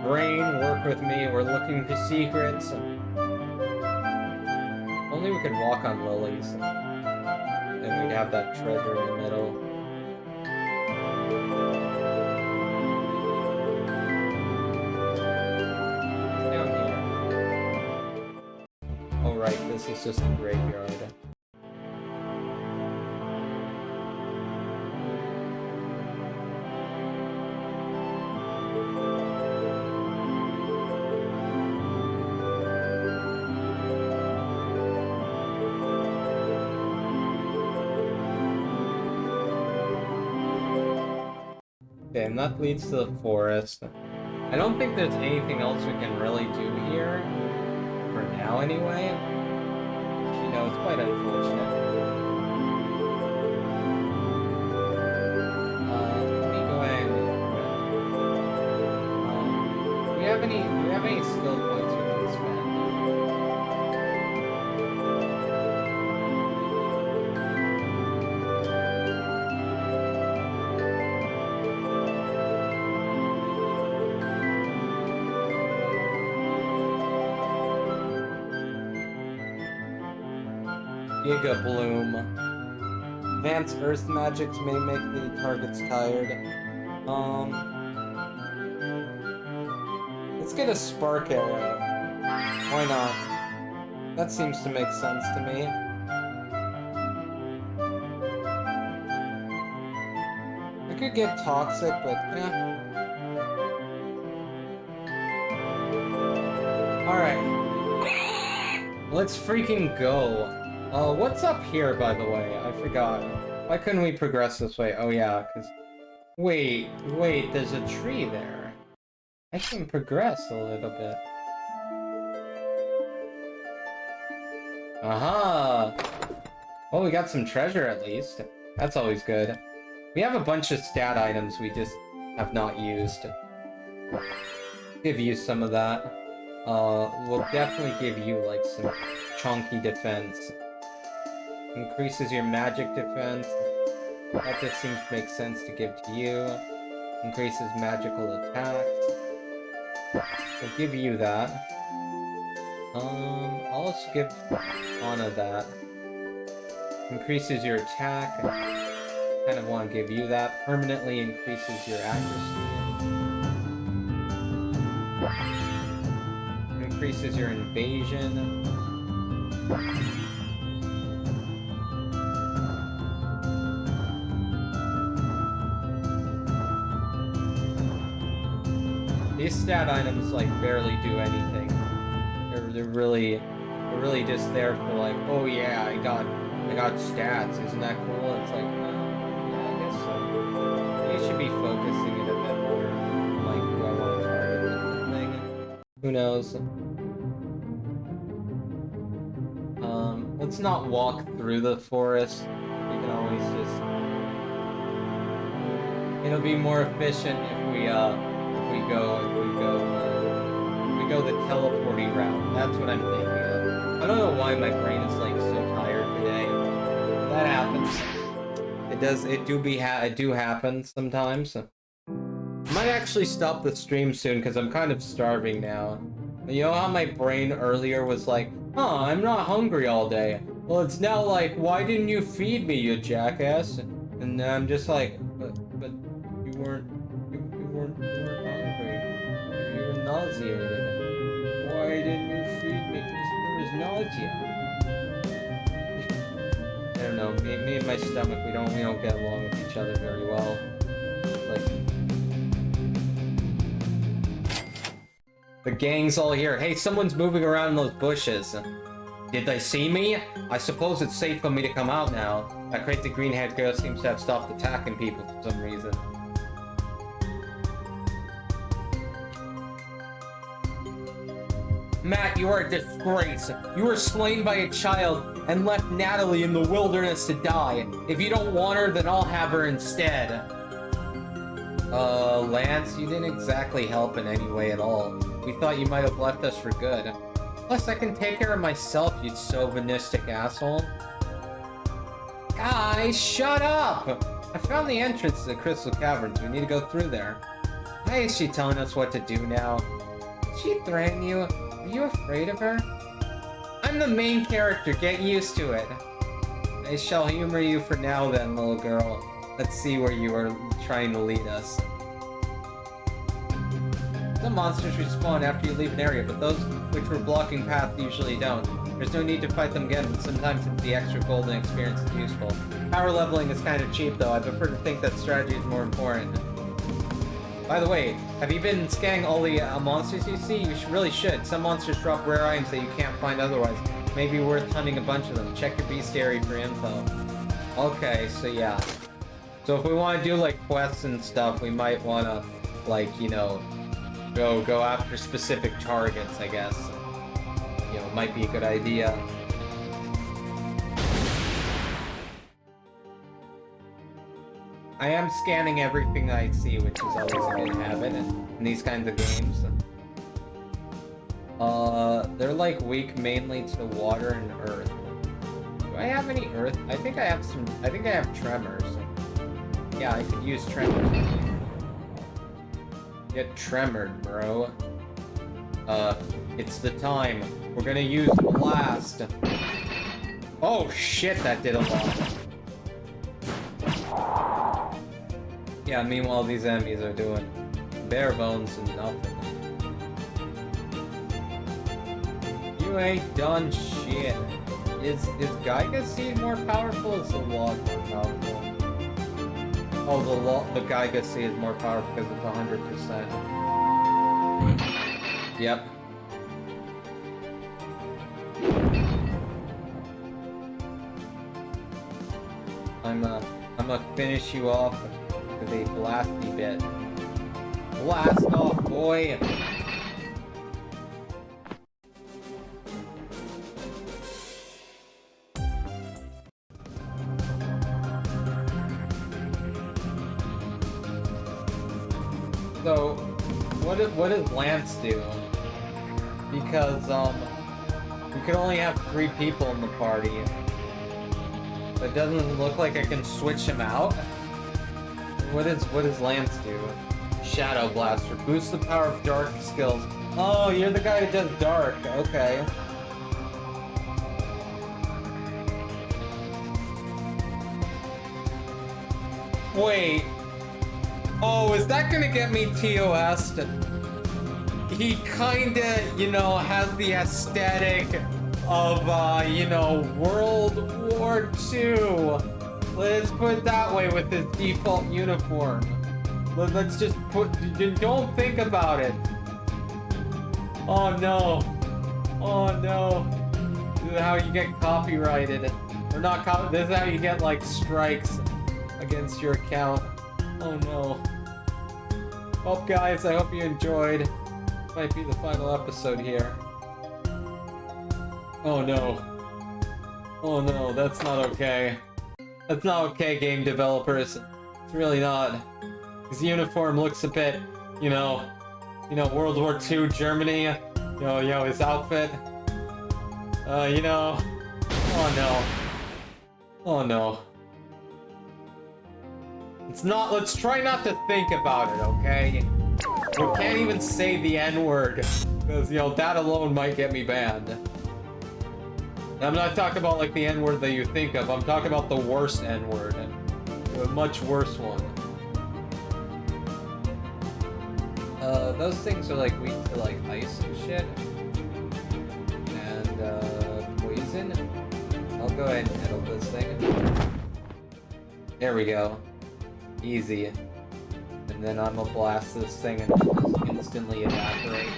Brain, work with me. We're looking for secrets. Only we could walk on lilies. Then we'd have that treasure in the middle. This is just a graveyard. Okay, and that leads to the forest. I don't think there's anything else we can really do here. For now, anyway. You know, it's quite unfortunate. Let me go ahead and do we have any skill points we can spend? Giga Bloom. Advanced Earth magics may make the targets tired. Let's get a Spark Arrow. Why not? That seems to make sense to me. I could get Toxic, but yeah. Alright. Let's freaking go. What's up here, by the way? I forgot. Why couldn't we progress this way? Oh yeah, because... Wait, there's a tree there. I can progress a little bit. Aha! Well, we got some treasure at least. That's always good. We have a bunch of stat items we just have not used. Give you some of that. We'll definitely give you, like, some chunky defense. Increases your magic defense. That just seems to make sense to give to you. Increases magical attacks. We'll give you that. I'll also give Anna that. Increases your attack. Kind of want to give you that. Permanently increases your accuracy. Increases your invasion. These stat items, like, barely do anything. They're really just there for, like, oh yeah, I got stats, isn't that cool? It's like, yeah, I guess so. You should be focusing it a bit more on, like, who I want to target with the thing. Who knows? Let's not walk through the forest. We can always just... It'll be more efficient if we go we go the teleporting route. That's what I'm thinking of. I don't know why my brain is like so tired today. That happens. It do happen sometimes. I might actually stop the stream soon because I'm kind of starving now. You know how my brain earlier was like, huh, I'm not hungry all day. Well, it's now like, why didn't you feed me, you jackass? And I'm just like, but you weren't hungry. You were nauseated. Why didn't you feed me? Because there was nausea. I don't know. Me and my stomach, we don't get along with each other very well. Like, the gang's all here. Hey, someone's moving around in those bushes. Did they see me? I suppose it's safe for me to come out now. That crazy green-haired girl seems to have stopped attacking people for some reason. Matt, you are a disgrace. You were slain by a child and left Natalie in the wilderness to die. If you don't want her, then I'll have her instead. Lance, you didn't exactly help in any way at all. We thought you might have left us for good. Plus, I can take care of myself, you chauvinistic asshole. Guys, shut up! I found the entrance to the Crystal Caverns. We need to go through there. Why is she telling us what to do now? Did she threaten you? Are you afraid of her? I'm the main character, get used to it. I shall humor you for now then, little girl. Let's see where you are trying to lead us. Some monsters respawn after you leave an area, but those which were blocking paths usually don't. There's no need to fight them again, but sometimes the extra golden experience is useful. Power leveling is kind of cheap though, I prefer to think that strategy is more important. By the way, have you been scanning all the monsters you see? You really should. Some monsters drop rare items that you can't find otherwise. Maybe worth hunting a bunch of them. Check your bestiary for info. Okay, so yeah. So if we want to do like quests and stuff, we might want to, like, you know, go after specific targets, I guess. You know, might be a good idea. I am scanning everything I see, which is always a good habit in these kinds of games. They're like weak mainly to water and earth. Do I have any earth? I think I have tremors. Yeah, I could use tremors. Get tremored, bro. It's the time. We're gonna use blast. Oh shit, that did a lot. Yeah, meanwhile these enemies are doing bare bones and nothing. You ain't done shit. Is Geiga Seed more powerful or is the log more powerful? Oh, the Geiga Seed is more powerful because it's 100%. Yep. I'm gonna finish you off with a blasty bit. Blast off, boy! So, what does Lance do? Because, we can only have 3 people in the party. It doesn't look like I can switch him out. What does Lance do? Shadow Blaster. Boosts the power of dark skills. Oh, you're the guy who does dark. Okay. Wait. Oh, is that gonna get me TOS? He kinda, you know, has the aesthetic of, you know, World War II. Let's put it that way with his default uniform. Let's just don't think about it. Oh no. Oh no. This is how you get copyrighted. Or not this is how you get, like, strikes against your account. Oh no. Well, guys, I hope you enjoyed. Might be the final episode here. Oh no. Oh no, that's not okay. That's not okay, game developers. It's really not. His uniform looks a bit, you know, World War II Germany. Yo, his outfit. You know. Oh no. Oh no. Let's try not to think about it, okay? We can't even say the N-word, because, you know, that alone might get me banned. And I'm not talking about, like, the N-word that you think of, I'm talking about the worst N-word. A much worse one. Those things are, like, weak to, like, ice and shit. And, poison. I'll go ahead and handle this thing. There we go. Easy. And then I'm gonna blast this thing and just instantly evaporate.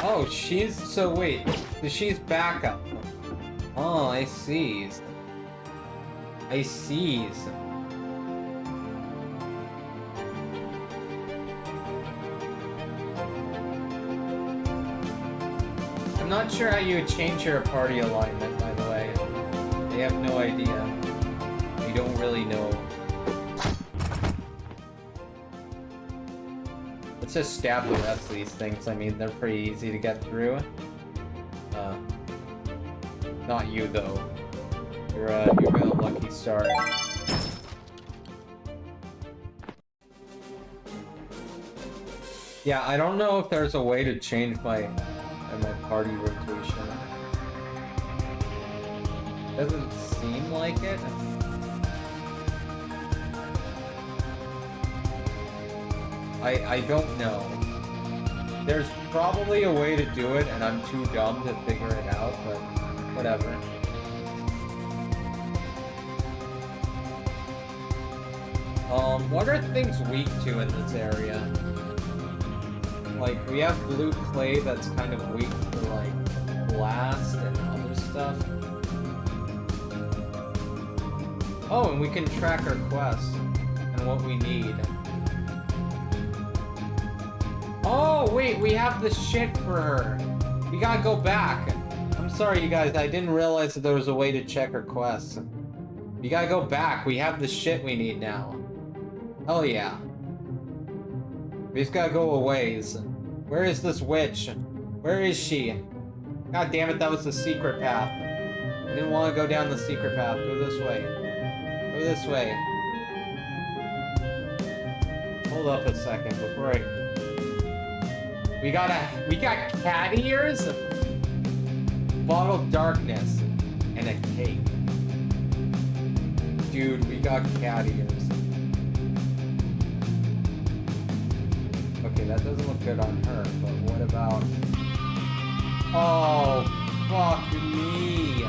Oh, so wait. She's backup. Oh, I see. I see. I'm not sure how you would change your party alignment, by the way. I have no idea. I don't really know. Let's just stab the rest of these things. I mean, they're pretty easy to get through. Not you, though. You're a lucky star. Yeah, I don't know if there's a way to change my party rotation. Doesn't seem like it. I don't know. There's probably a way to do it, and I'm too dumb to figure it out, but whatever. What are things weak to in this area? Like, we have blue clay that's kind of weak to, like, blast and other stuff. Oh, and we can track our quests and what we need. Oh, wait, we have the shit for her. We gotta go back. I'm sorry, you guys, I didn't realize that there was a way to check her quests. We gotta go back. We have the shit we need now. Hell yeah. We just gotta go a ways. Where is this witch? Where is she? God damn it, that was the secret path. I didn't want to go down the secret path. Go this way. Go this way. Hold up a second before I... We got cat ears, bottled darkness, and a cake. Dude, we got cat ears. Okay, that doesn't look good on her, but what about... Oh, fuck me.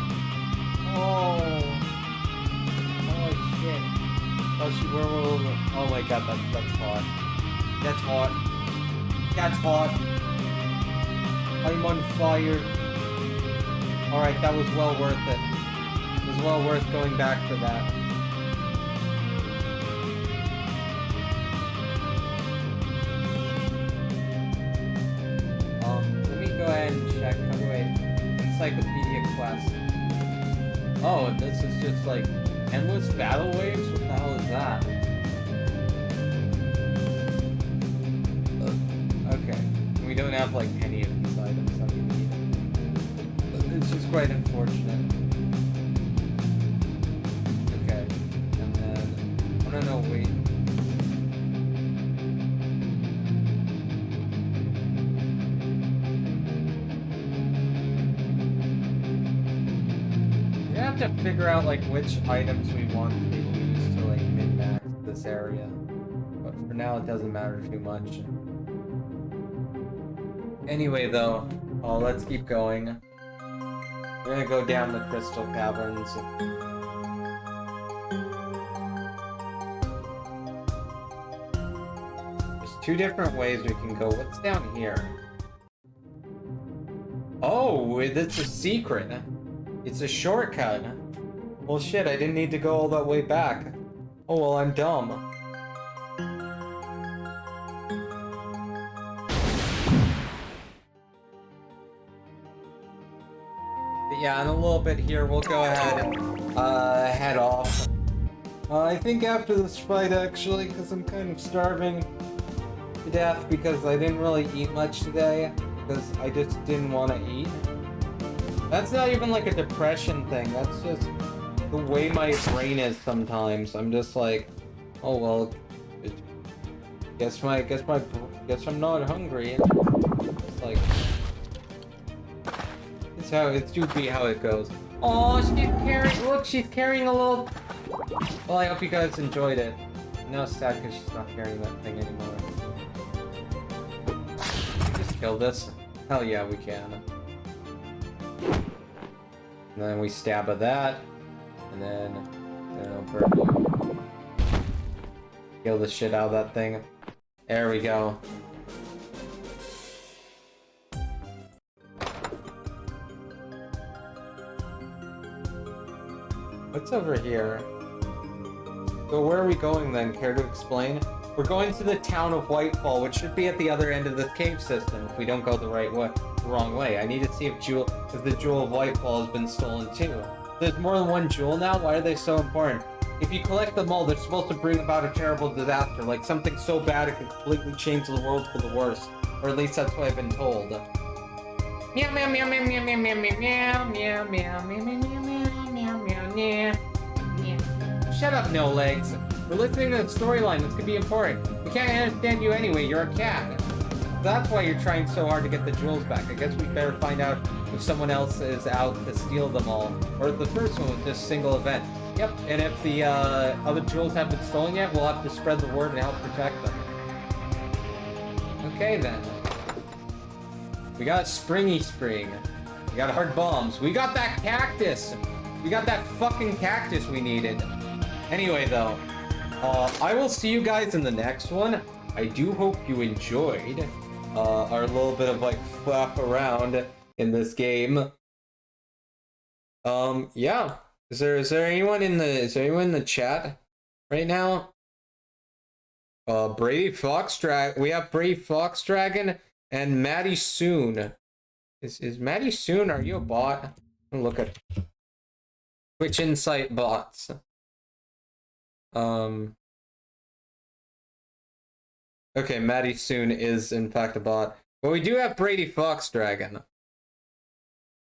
Oh. Oh, shit. Oh, my god, that's hot. That's hot. That's hot. I'm on fire. Alright, that was well worth it. It was well worth going back for that. Let me go ahead and check. Oh, wait. Encyclopedia quest. Oh, this is just like endless battle waves? What the hell is that? Okay. We don't have like any of these items that we need. It's just quite unfortunate. Okay. And then... Oh, no, wait. We have to figure out like which items we want to use to like min-max this area. But for now it doesn't matter too much. Anyway though, let's keep going. We're gonna go down the crystal caverns. There's two different ways we can go. What's down here? Oh, it's a secret. It's a shortcut. Well shit, I didn't need to go all that way back. Oh well, I'm dumb. But yeah, in a little bit here, we'll go ahead and head off. I think after this fight, actually, because I'm kind of starving. to death because I didn't really eat much today because I just didn't want to eat. That's not even like a depression thing. That's just the way my brain is sometimes. I'm just like, oh well, guess I'm not hungry. It's like, it should be how it goes. Oh, she's carrying a little. Well, I hope you guys enjoyed it. No, it's sad because she's not carrying that thing anymore. Just kill this. Hell yeah, we can. And then we stab at that. And then, kill the shit out of that thing. There we go. What's over here? So where are we going then? Care to explain? We're going to the town of Whitefall, which should be at the other end of the cave system if we don't go the wrong way. I need to see if the Jewel of Whitefall has been stolen too. There's more than one jewel now? Why are they so important? If you collect them all, they're supposed to bring about a terrible disaster, like something so bad it could completely change the world for the worse. Or at least that's what I've been told. Meow meow meow meow meow meow meow meow meow meow meow meow meow meow meow meow. Shut up, No Legs. We're listening to the storyline. This could be important. We can't understand you anyway. You're a cat. That's why you're trying so hard to get the jewels back. I guess we better find out if someone else is out to steal them all. Or if the first one was just a single event. Yep, and if the other jewels haven't been stolen yet, we'll have to spread the word and help protect them. Okay, then. We got Springy Spring. We got hard bombs. We got that cactus! We got that fucking cactus we needed. Anyway, though, I will see you guys in the next one. I do hope you enjoyed our little bit of like flap around in this game. Yeah. Is there anyone in the chat right now? Brady Foxdragon. We have Brady Foxdragon and Maddie Soon. Is Maddie Soon? Are you a bot? Look at Twitch Insight bots. Okay, Maddie Soon is in fact a bot. But we do have Brady Foxdragon.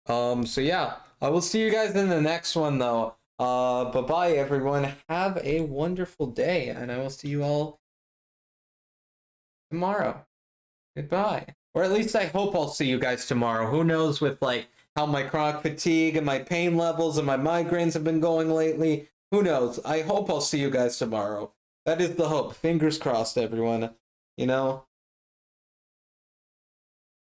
So yeah, I will see you guys in the next one though. Bye-bye everyone. Have a wonderful day, and I will see you all tomorrow. Goodbye. Or at least I hope I'll see you guys tomorrow. Who knows with like how my chronic fatigue and my pain levels and my migraines have been going lately. Who knows? I hope I'll see you guys tomorrow. That is the hope. Fingers crossed, everyone. You know?